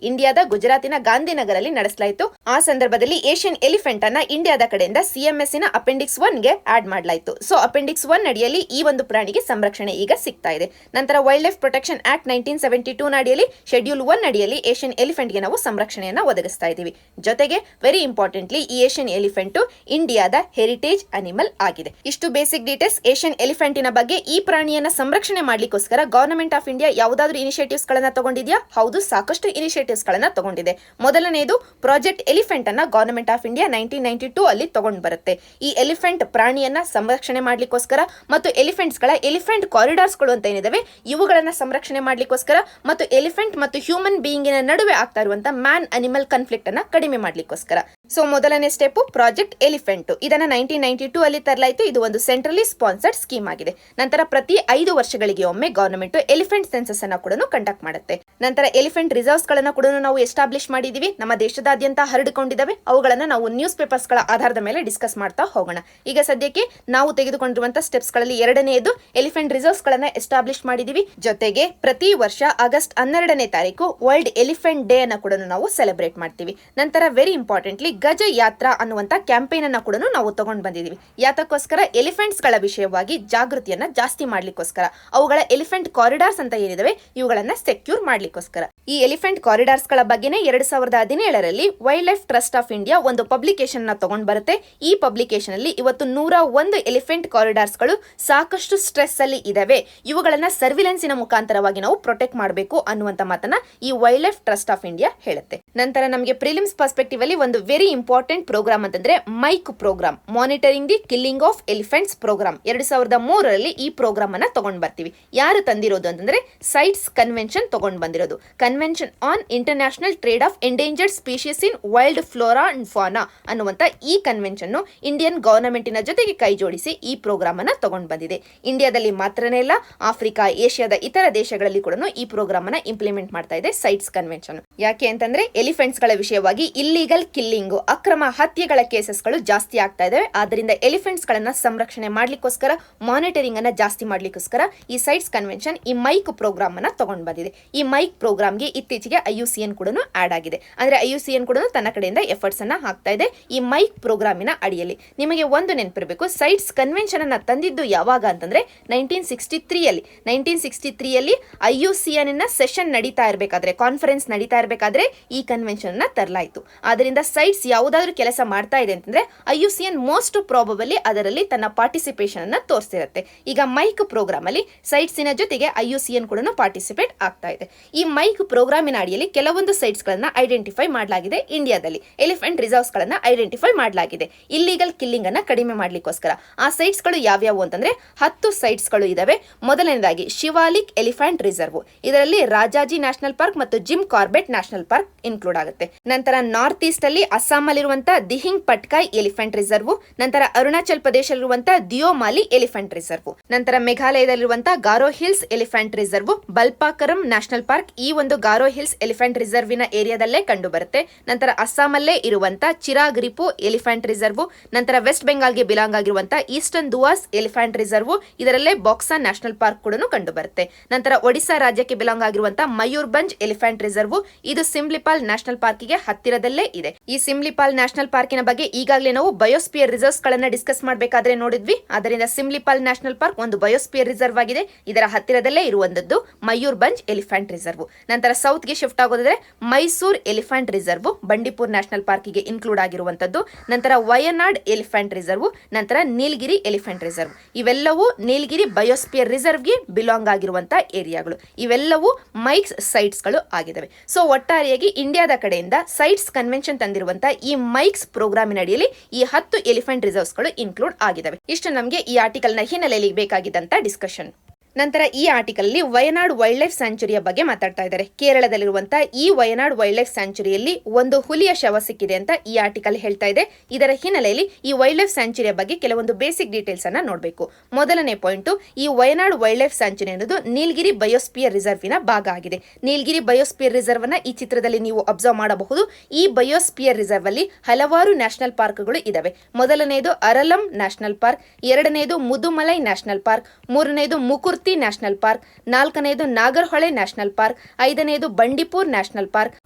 [SPEAKER 1] ಇಂಡಿಯಾದ ಗುಜರಾತಿನ ಗಾಂಧಿನಗರಲ್ಲಿ ನಡೆಸಲಾಯಿತು. ಆ ಸಂದರ್ಭದಲ್ಲಿ ಏಷ್ಯನ್ ಎಲಿಫೆಂಟ್ ಅನ್ನ ಇಂಡಿಯಾದ ಕಡೆಯಿಂದ CMS ಅಪೆಂಡಿಕ್ಸ್ 1 ಗೆ ಆಡ್ ಮಾಡಲಾಯಿತು. ಸೊ ಅಪೆಂಡಿಕ್ಸ್ 1 ಅಡಿಯಲ್ಲಿ ಈ ಒಂದು ಪ್ರಾಣಿಗೆ ಸಂರಕ್ಷಣೆ ಈಗ ಸಿಗ್ತಾ ಇದೆ. ನಂತರ ವೈಲ್ಡ್ ಲೈಫ್ ಪ್ರೊಟೆಕ್ಷನ್ ಆಕ್ಟ್ 1972 ಅಡಿಯಲ್ಲಿ ಶೆಡ್ಯೂಲ್ 1 ಅಡಿಯಲ್ಲಿ ಏಷ್ಯನ್ ಎಲಿಫೆಂಟ್ ಗೆ ನಾವು ಸಂರಕ್ಷಣೆಯನ್ನ ಒದಗಿಸ್ತಾ ಇದ್ದೀವಿ. ಜೊತೆಗೆ ವೆರಿ ಇಂಪಾರ್ಟೆಂಟ್ಲಿ ಈ ಏಷ್ಯನ್ ಎಲಿಫೆಂಟ್ ಇಂಡಿಯಾದ ಹೆರಿಟೇಜ್ ಅನಿಮಲ್ ಆಗಿದೆ. ಇಷ್ಟು ಬೇಸಿಕ್ ಡೀಟೇಲ್ಸ್ ಏಷ್ಯನ್ ಎಲಿಫೆಂಟಿನ ಬಗ್ಗೆ. ಈ ಪ್ರಾಣಿಯನ್ನ ಸಂರಕ್ಷಣೆ ಮಾಡ್ಲಿಕ್ಕೋಸ್ಕರ ಗವರ್ನಮೆಂಟ್ ಆಫ್ ಇಂಡಿಯಾ ಯಾವುದಾದ್ರೂ ಇನಿಷಿಯೇಟಿವ್ಸ್ ಗಳನ್ನ ತಗೊಂಡಿದ್ಯಾ? ಹೌದು, ಸಾಕಷ್ಟು ಇನಿಷಿಯೇಟಿವ್ಸ್ ಗಳನ್ನ ತಗೊಂಡಿದೆ. ಮೊದಲನೆಯದು ಪ್ರಾಜೆಕ್ಟ್ ಎಲಿಫೆಂಟ್ ಅನ್ನ ಗವರ್ನಮೆಂಟ್ ಆಫ್ ಇಂಡಿಯಾ 1992 ಅಲ್ಲಿ ತಗೊಂಡ್ ಬರುತ್ತೆ. ಈ ಎಲಿಫೆಂಟ್ ಪ್ರಾಣಿಯನ್ನ ಸಂರಕ್ಷಣೆ ಮಾಡ್ಲಿಕ್ಕೋಸ್ಕರ ಮತ್ತು ಎಲಿಫೆಂಟ್ಸ್ ಗಳ ಎಲಿಫೆಂಟ್ ಕಾರಿಡಾರ್ಸ್ ಗಳು ಅಂತ ಏನಿದಾವೆ ಇವುಗಳನ್ನ ಸಂರಕ್ಷಣೆ ಮಾಡ್ಲಿಕ್ಕೋಸ್ಕರ ಮತ್ತು ಎಲಿಫೆಂಟ್ ಮತ್ತು ಹ್ಯೂಮನ್ ಬೀಯಿಂಗಿನ ನಡುವೆ ಆಗ್ತಾ ಇರುವಂತ ಮ್ಯಾನ್ ಅನಿಮಲ್ ಕಾನ್ಫ್ಲಿಕ್ಟ್ ಅನ್ನ ಕಡಿಮೆ ಮಾಡ್ಲಿಕ್ಕೋಸ್ಕರ. ಸೊ ಮೊದಲನೇ ಸ್ಟೆಪ್ ಪ್ರಾಜೆಕ್ಟ್ ಎಲಿಫೆಂಟ್. ಇದನ್ನ 1992 ಅಲ್ಲಿ ತರಲಾಯಿತು. ಇದು ಒಂದು ಸೆಂಟ್ರಲಿ ಸ್ಪಾನ್ಸರ್ಡ್ ಸ್ಕೀಮ್ ಆಗಿದೆ. ನಂತರ ಪ್ರತಿ 5 ವರ್ಷಗಳಿಗೆ ಒಮ್ಮೆ ಗವರ್ನಮೆಂಟ್ ಎಲಿಫೆಂಟ್ ಸೆನ್ಸಸ್ ಅನ್ನ ಕೂಡ ಕಂಡಕ್ಟ್ ಮಾಡುತ್ತೆ. ನಂತರ ಎಲಿಫೆಂಟ್ ರಿಸರ್ವ್ಸ್ ಗಳನ್ನ ಕೂಡ ನಾವು ಎಸ್ಟಾಬ್ಲಿಷ್ ಮಾಡಿದೀವಿ. ನಮ್ಮ ದೇಶದಾದ್ಯಂತ ಹರಡಿಕೊಂಡಿದ್ದಾವೆ. ಅವುಗಳನ್ನ ನಾವು ನ್ಯೂಸ್ ಪೇಪರ್ಸ್ ಗಳ ಆಧಾರದ ಮೇಲೆ ಡಿಸ್ಕಸ್ ಮಾಡ್ತಾ ಹೋಗೋಣ. ಈಗ ಸದ್ಯಕ್ಕೆ ನಾವು ತೆಗೆದುಕೊಂಡಿರುವಂತಹ ಸ್ಟೆಪ್ಸ್ ಗಳಲ್ಲಿ ಎರಡನೆಯದು ಎಲಿಫೆಂಟ್ ರಿಸರ್ವ್ಸ್ ಗಳನ್ನ ಎಸ್ಟಾಬ್ಲಿಷ್ ಮಾಡಿದೀವಿ. ಜೊತೆಗೆ ಪ್ರತಿ ವರ್ಷ ಆಗಸ್ಟ್ 12ನೇ ತಾರೀಕು ವರ್ಲ್ಡ್ ಎಲಿಫೆಂಟ್ ಡೇ ಅನ್ನ ಕೂಡ ನಾವು ಸೆಲೆಬ್ರೇಟ್ ಮಾಡ್ತೀವಿ. ನಂತರ ವೆರಿ ಇಂಪಾರ್ಟೆಂಟ್ಲಿ ಗಜ ಯಾತ್ರಾ ಅನ್ನುವಂತ ಕ್ಯಾಂಪೇನ್ ಅನ್ನ ಕೂಡ ನಾವು ತಗೊಂಡು ಬಂದಿದ್ದೀವಿ. ಯಾತಕ್ಕೋಸ್ಕರ ಎಲಿಫೆಂಟ್ಸ್ ಗಳ ವಿಷಯವಾಗಿ ಜಾಗೃತಿಯನ್ನ ಜಾಸ್ತಿ ಮಾಡ್ಲಿಕ್ಕೋಸ್ಕರ, ಅವುಗಳ ಎಲಿಫೆಂಟ್ ಕಾರಿಡಾರ್ಸ್ ಅಂತ ಏನಿದಾವೆ ಇವುಗಳನ್ನ ಸೆಕ್ಯೂರ್ ಮಾಡ್ಲಿಕ್ಕೋಸ್ಕರ. ಈ ಎಲಿಫೆಂಟ್ ಕಾರಿಡಾರ್ಸ್ ಗಳ ಬಗ್ಗೆನೇ 2017ರಲ್ಲಿ wildlife trust of India ಒಂದು ಪಬ್ಲಿಕೇಶನ್ ನ ತಗೊಂಡ್ ಬರುತ್ತೆ. ಈ ಪಬ್ಲಿಕೇಶನ್ ಅಲ್ಲಿ ಇವತ್ತು 101 ಎಲಿಫೆಂಟ್ ಕಾರಿಡಾರ್ಸ್ ಗಳು ಸಾಕಷ್ಟು ಸ್ಟ್ರೆಸ್ ಅಲ್ಲಿ ಇದಾವೆ, ಇವುಗಳನ್ನ ಸರ್ವಿಲೆನ್ಸಿನ ಮುಖಾಂತರವಾಗಿ ನಾವು ಪ್ರೊಟೆಕ್ಟ್ ಮಾಡಬೇಕು ಅನ್ನುವಂತ ಮಾತನ್ನ ಈ wildlife trust of India ಹೇಳುತ್ತೆ. ನಂತರ ನಮಗೆ ಪ್ರಿಲಿಮ್ಸ್ ಪರ್ಸ್ಪೆಕ್ಟಿವ್ ಅಲ್ಲಿ ಒಂದು ವೆರಿ ಇಂಪಾರ್ಟೆಂಟ್ ಪ್ರೋಗ್ರಾಮ್ ಅಂತಂದ್ರೆ MIKE program, monitoring the killing of elephants program. 2003ರಲ್ಲಿ ಈ ಪ್ರೋಗ್ರಾಮ್ ಅನ್ನ ತಗೊಂಡ್ ಬರ್ತೀವಿ. ಯಾರು ತಂದಿರೋದು ಅಂತಂದ್ರೆ ಸೈಟ್ಸ್ ಕನ್ವೆನ್ಷನ್ ತಗೊಂಡ್ ಬಂದಿರೋದು. Convention on international trade of endangered species in wild flora and fauna ಅನ್ನುವಂತ ಈ ಕನ್ವೆನ್ಷನ್ ಇಂಡಿಯನ್ ಗವರ್ನಮೆಂಟಿನ ಜೊತೆಗೆ ಕೈ ಜೋಡಿಸಿ ಈ ಪ್ರೋಗ್ರಾಮ್ ಅನ್ನ ತಗೊಂಡ್ ಬಂದಿದೆ. ಇಂಡಿಯಾದಲ್ಲಿ ಮಾತ್ರನೇ ಅಲ್ಲ, ಆಫ್ರಿಕಾ, ಏಷ್ಯಾದ ಇತರ ದೇಶಗಳಲ್ಲಿ ಕೂಡ ಈ ಪ್ರೋಗ್ರಾಮ್ ಅನ್ನ ಇಂಪ್ಲಿಮೆಂಟ್ ಮಾಡ್ತಾ ಇದೆ ಸೈಟ್ಸ್ ಕನ್ವೆನ್ಷನ್. ಯಾಕೆ ಅಂತಂದ್ರೆ ಎಲಿಫೆಂಟ್ಸ್ ಗಳ ವಿಷಯವಾಗಿ ಇಲ್ಲಿಗಲ್ ಕಿಲ್ಲಿಂಗ್, ಅಕ್ರಮ ಹತ್ಯೆಗಳ ಕೇಸಸ್ಗಳು ಜಾಸ್ತಿ ಆಗ್ತಾ ಇದಾವೆ. ಆದ್ದರಿಂದ ಎಲಿಫೆಂಟ್ಸ್ ಗಳನ್ನ ಸಂರಕ್ಷಣೆ ಮಾಡ್ಲಿಕ್ಕೋಸ್ಕರ, ಮಾನಿಟರಿಂಗ್ ಅನ್ನ ಜಾಸ್ತಿ ಮಾಡ್ಲಿಕ್ಕೋಸ್ಕರ ಈ ಸೈಟ್ಸ್ ಕನ್ವೆನ್ಷನ್ ಈ ಮೈಕ್ ಪ್ರೋಗ್ರಾಮ್ ಅನ್ನ ತಗೊಂಡ್ ಬಂದಿದೆ. ಈ ಮೈಕ್ ಪ್ರೋಗ್ರಾಮ್ಗೆ ಇತ್ತೀಚೆಗೆ IUCN ಕೂಡ ಆಡ್ ಆಗಿದೆ. ಅಂದ್ರೆ IUCN ಕೂಡ ತನ್ನ ಕಡೆಯಿಂದ ಎಫರ್ಟ್ಸ್ ಅನ್ನ ಹಾಕ್ತಾ ಇದೆ ಈ ಮೈಕ್ ಪ್ರೋಗ್ರಾಮಿನ ಅಡಿಯಲ್ಲಿ. ನಿಮಗೆ ಒಂದು ನೆನಪಿರಬೇಕು, ಸೈಟ್ಸ್ ಕನ್ವೆನ್ಷನ್ ಅನ್ನ ತಂದಿದ್ದು ಯಾವಾಗ ಅಂತಂದ್ರೆ 1963ಯಲ್ಲಿ IUCN ಸೆಷನ್ ನಡೀತಾ ಇರಬೇಕಾದ್ರೆ, ಕಾನ್ಫರೆನ್ಸ್ ನಡೀತಾ ಇರಬೇಕಾದ್ರೆ ಈ ಕನ್ವೆನ್ಷನ್ ಅನ್ನ ತರಲಾಯಿತು. ಆದ್ದರಿಂದ ಸೈಟ್ಸ್ ಯಾವುದಾದ್ರೂ ಕೆಲಸ ಮಾಡ್ತಾ ಇದೆ ಅಂತಂದ್ರೆ IUCN ಮೋಸ್ಟ್ ಪ್ರಾಬಬಲಿ ಅದರಲ್ಲಿ ತನ್ನ ಪಾರ್ಟಿಸಿಪೇಷನ್ ಅನ್ನ ತೋರಿಸಿರುತ್ತೆ. ಈಗ ಮೈಕ್ ಪ್ರೋಗ್ರಾಮ್ ಅಲ್ಲಿ ಸೈಟ್ಸಿನ ಜೊತೆಗೆ IUCN ಕೂಡ ಪಾರ್ಟಿಸಿಪೇಟ್ ಆಗ್ತಾ ಇದೆ. ಈ ಮೈಕ್ ಪ್ರೋಗ್ರಾಮಿನ ಅಡಿಯಲ್ಲಿ ಕೆಲವೊಂದು ಸೈಟ್ಸ್ ಗಳನ್ನ ಐಡೆಂಟಿಫೈ ಮಾಡಲಾಗಿದೆ. ಇಂಡಿಯಾದಲ್ಲಿ ಎಲಿಫೆಂಟ್ ರಿಸರ್ವ್ಸ್ ಗಳನ್ನ ಐಡೆಂಟಿಫೈ ಮಾಡಲಾಗಿದೆ ಇಲ್ಲಿಗಲ್ ಕಿಲ್ಲಿಂಗ್ ಅನ್ನ ಕಡಿಮೆ ಮಾಡ್ಲಿಕ್ಕೋಸ್ಕರ. ಆ ಸೈಟ್ಸ್ ಗಳು ಯಾವ್ಯಾವು ಅಂತಂದ್ರೆ 10 ಸೈಟ್ಸ್ ಗಳು ಇದಾವೆ. ಮೊದಲನೇದಾಗಿ ಶಿವಾಲಿಕ್ ಎಲಿಫೆಂಟ್ ರಿಸರ್ವ್, ಇದರಲ್ಲಿ ರಾಜಾಜಿ ನ್ಯಾಷನಲ್ ಪಾರ್ಕ್ ಮತ್ತು Jim Corbett national park include ಆಗುತ್ತೆ. ನಂತರ ನಾರ್ತ್ ಈಸ್ಟ್ ಅಲ್ಲಿ ಅಸ್ಸಾಂ ಅಲ್ಲಿರುವಂತಹ ದಿಹಿಂಗ್ ಪಟ್ಕಾಯ್ ಎಲಿಫೆಂಟ್ ರಿಸರ್ವ್, ನಂತರ ಅರುಣಾಚಲ್ ಪ್ರದೇಶದಲ್ಲಿರುವಂತಹ ದಿಯೋಮಾಲಿ ಎಲಿಫೆಂಟ್ ರಿಸರ್ವ್, ನಂತರ ಮೇಘಾಲಯದಲ್ಲಿರುವಂತಹ Garo hills elephant reserve, Balpakram national park ಈ ಒಂದು ಗಾರೋ ಹಿಲ್ಸ್ ಎಲಿಫೆಂಟ್ ರಿಸರ್ವಿನ ಏರಿಯಾದಲ್ಲೇ ಕಂಡು ಬರುತ್ತೆ. ನಂತರ ಅಸ್ಸಾಮಲ್ಲೇ ಇರುವಂತಹ ಚಿರಾಗ್ ರಿಪು ಎಲಿಫೆಂಟ್ ರಿಸರ್ವ್, ನಂತರ ವೆಸ್ಟ್ ಬೆಂಗಾಲ್ಗೆ ಬಿಲಾಂಗ್ ಆಗಿರುವಂತಹ ಈಸ್ಟರ್ನ್ ದುವಾಸ್ ಎಲಿಫೆಂಟ್ ರಿಸರ್ವ್, ಇದರಲ್ಲೇ ಬಾಕ್ಸಾ ನ್ಯಾಷನಲ್ ಪಾರ್ಕ್ ಕೂಡ ಕಂಡು ಬರುತ್ತೆ. ನಂತರ ಒಡಿಶಾ ರಾಜ್ಯಕ್ಕೆ ಬಿಲಾಂಗ್ ಆಗಿರುವಂತಹ ಮಯೂರ್ಭಂಜ್ ಎಲಿಫೆಂಟ್ ರಿಸರ್ವ್, ಇದು ಸಿಮ್ಲಿಪಾಲ್ ನ್ಯಾಷನಲ್ ಪಾರ್ಕಿಗೆ ಹತ್ತಿರದಲ್ಲೇ ಇದೆ. ಈ ಸಿಮ್ಲಿ ಸಿಮ್ಲಿಪಾಲ್ ನ್ಯಾಷನಲ್ ಪಾರ್ಕಿನ ಬಗ್ಗೆ ಈಗಾಗಲೇ ನಾವು ಬಯೋಸ್ಪಿಯರ್ ರಿಸರ್ವ್ಸ್ ಗಳನ್ನ ಡಿಸ್ಕಸ್ ಮಾಡಬೇಕಾದ್ರೆ ನೋಡಿದ್ವಿ. ಅದರಿಂದ ಸಿಮ್ಲಿಪಾಲ್ ನ್ಯಾಷನಲ್ ಪಾರ್ಕ್ ಒಂದು ಬಯೋಸ್ಪಿಯರ್ ರಿಸರ್ವ್ ಆಗಿದೆ. ಇದರ ಹತ್ತಿರದಲ್ಲೇ ಇರುವಂತದ್ದು ಮಯೂರ್ಭಂಜ್ ಎಲಿಫೆಂಟ್ ರಿಸರ್ವ್. ನಂತರ ಸೌತ್ ಗೆ ಶಿಫ್ಟ್ ಆಗೋದಾದ್ರೆ Mysore elephant reserve Bandipur national ಪಾರ್ಕಿಗೆ ಇನ್ಕ್ಲೂಡ್ ಆಗಿರುವಂತದ್ದು. ನಂತರ ವಯನಾಡ್ ಎಲಿಫೆಂಟ್ ರಿಸರ್ವ್, ನಂತರ ನೀಲಗಿರಿ ಎಲಿಫೆಂಟ್ ರಿಸರ್ವ್. ಇವೆಲ್ಲವೂ ನೀಲಗಿರಿ ಬಯೋಸ್ಪಿಯರ್ ರಿಸರ್ವ್ಗೆ ಬಿಲಾಂಗ್ ಆಗಿರುವಂತಹ ಏರಿಯಾಗಳು. ಇವೆಲ್ಲವೂ ಮೈಕ್ಸ್ ಸೈಟ್ಸ್ ಗಳು ಆಗಿದ್ದಾವೆ. ಸೊ ಒಟ್ಟಾರೆಯಾಗಿ ಇಂಡಿಯಾದ ಕಡೆಯಿಂದ ಸೈಟ್ಸ್ ಕನ್ವೆನ್ಷನ್ ತಂದಿರುವಂತಹ ಈ ಮೈಕ್ಸ್ ಪ್ರೋಗ್ರಾಮಿನ ಅಡಿಯಲ್ಲಿ ಈ 10 ಎಲಿಫೆಂಟ್ ರಿಸರ್ವ್ಸ್ ಗಳು ಇನ್ಕ್ಲೂಡ್ ಆಗಿದ್ದಾವೆ. ಇಷ್ಟು ನಮಗೆ ಈ ಆರ್ಟಿಕಲ್ ನ ಹಿನ್ನೆಲೆಯಲ್ಲಿ ಬೇಕಾಗಿದ್ದಂತ ಡಿಸ್ಕಷನ್. ನಂತರ ಈ ಆರ್ಟಿಕಲ್ ಅಲ್ಲಿ ವಯನಾಡ್ ವೈಲ್ಡ್ ಲೈಫ್ ಸ್ಯಾಂಚುರಿಯ ಬಗ್ಗೆ ಮಾತಾಡ್ತಾ ಇದ್ದಾರೆ. ಕೇರಳದಲ್ಲಿರುವಂತಹ ಈ ವಯನಾಡ್ ವೈಲ್ಡ್ ಲೈಫ್ ಸ್ಯಾಂಚುರಿಯಲ್ಲಿ ಒಂದು ಹುಲಿಯ ಶವ ಸಿಕ್ಕಿದೆ ಅಂತ ಈ ಆರ್ಟಿಕಲ್ ಹೇಳ್ತಾ ಇದೆ. ಇದರ ಹಿನ್ನೆಲೆಯಲ್ಲಿ ಈ ವೈಲ್ಡ್ ಲೈಫ್ ಸ್ಯಾಂಚುರಿಯ ಬಗ್ಗೆ ಕೆಲವೊಂದು ಬೇಸಿಕ್ ಡೀಟೇಲ್ಸ್ ಅನ್ನ ನೋಡಬೇಕು. ಮೊದಲನೇ ಪಾಯಿಂಟ್, ಈ ವಯನಾಡ್ ವೈಲ್ಡ್ ಲೈಫ್ ಸ್ಯಾಂಚುರಿ ಅನ್ನೋದು ನೀಲಗಿರಿ ಬಯೋಸ್ಪಿಯರ್ ರಿಸರ್ವಿನ ಭಾಗ ಆಗಿದೆ. ನೀಲಗಿರಿ ಬಯೋಸ್ಪಿಯರ್ ರಿಸರ್ವ್ ಅನ್ನ ಈ ಚಿತ್ರದಲ್ಲಿ ನೀವು ಅಬ್ಸರ್ವ್ ಮಾಡಬಹುದು. ಈ ಬಯೋಸ್ಪಿಯರ್ ರಿಸರ್ವ್ ಅಲ್ಲಿ ಹಲವಾರು ನ್ಯಾಷನಲ್ ಪಾರ್ಕ್ಗಳು ಇದಾವೆ. ಮೊದಲನೆಯದು ಅರಲಂ ನ್ಯಾಷನಲ್ ಪಾರ್ಕ್, ಎರಡನೆಯದು ಮುದುಮಲೈ ನ್ಯಾಷನಲ್ ಪಾರ್ಕ್, ಮೂರನೆಯದು ಮುಕುರ್ತಿ ನ್ಯಾಷನಲ್ ಪಾರ್ಕ್, ನಾಲ್ಕನೆಯದು ನಾಗರ್ಹೊಳೆ ನ್ಯಾಷನಲ್ ಪಾರ್ಕ್, ಐದನೆಯದು ಬಂಡೀಪುರ್ ನ್ಯಾಷನಲ್ ಪಾರ್ಕ್,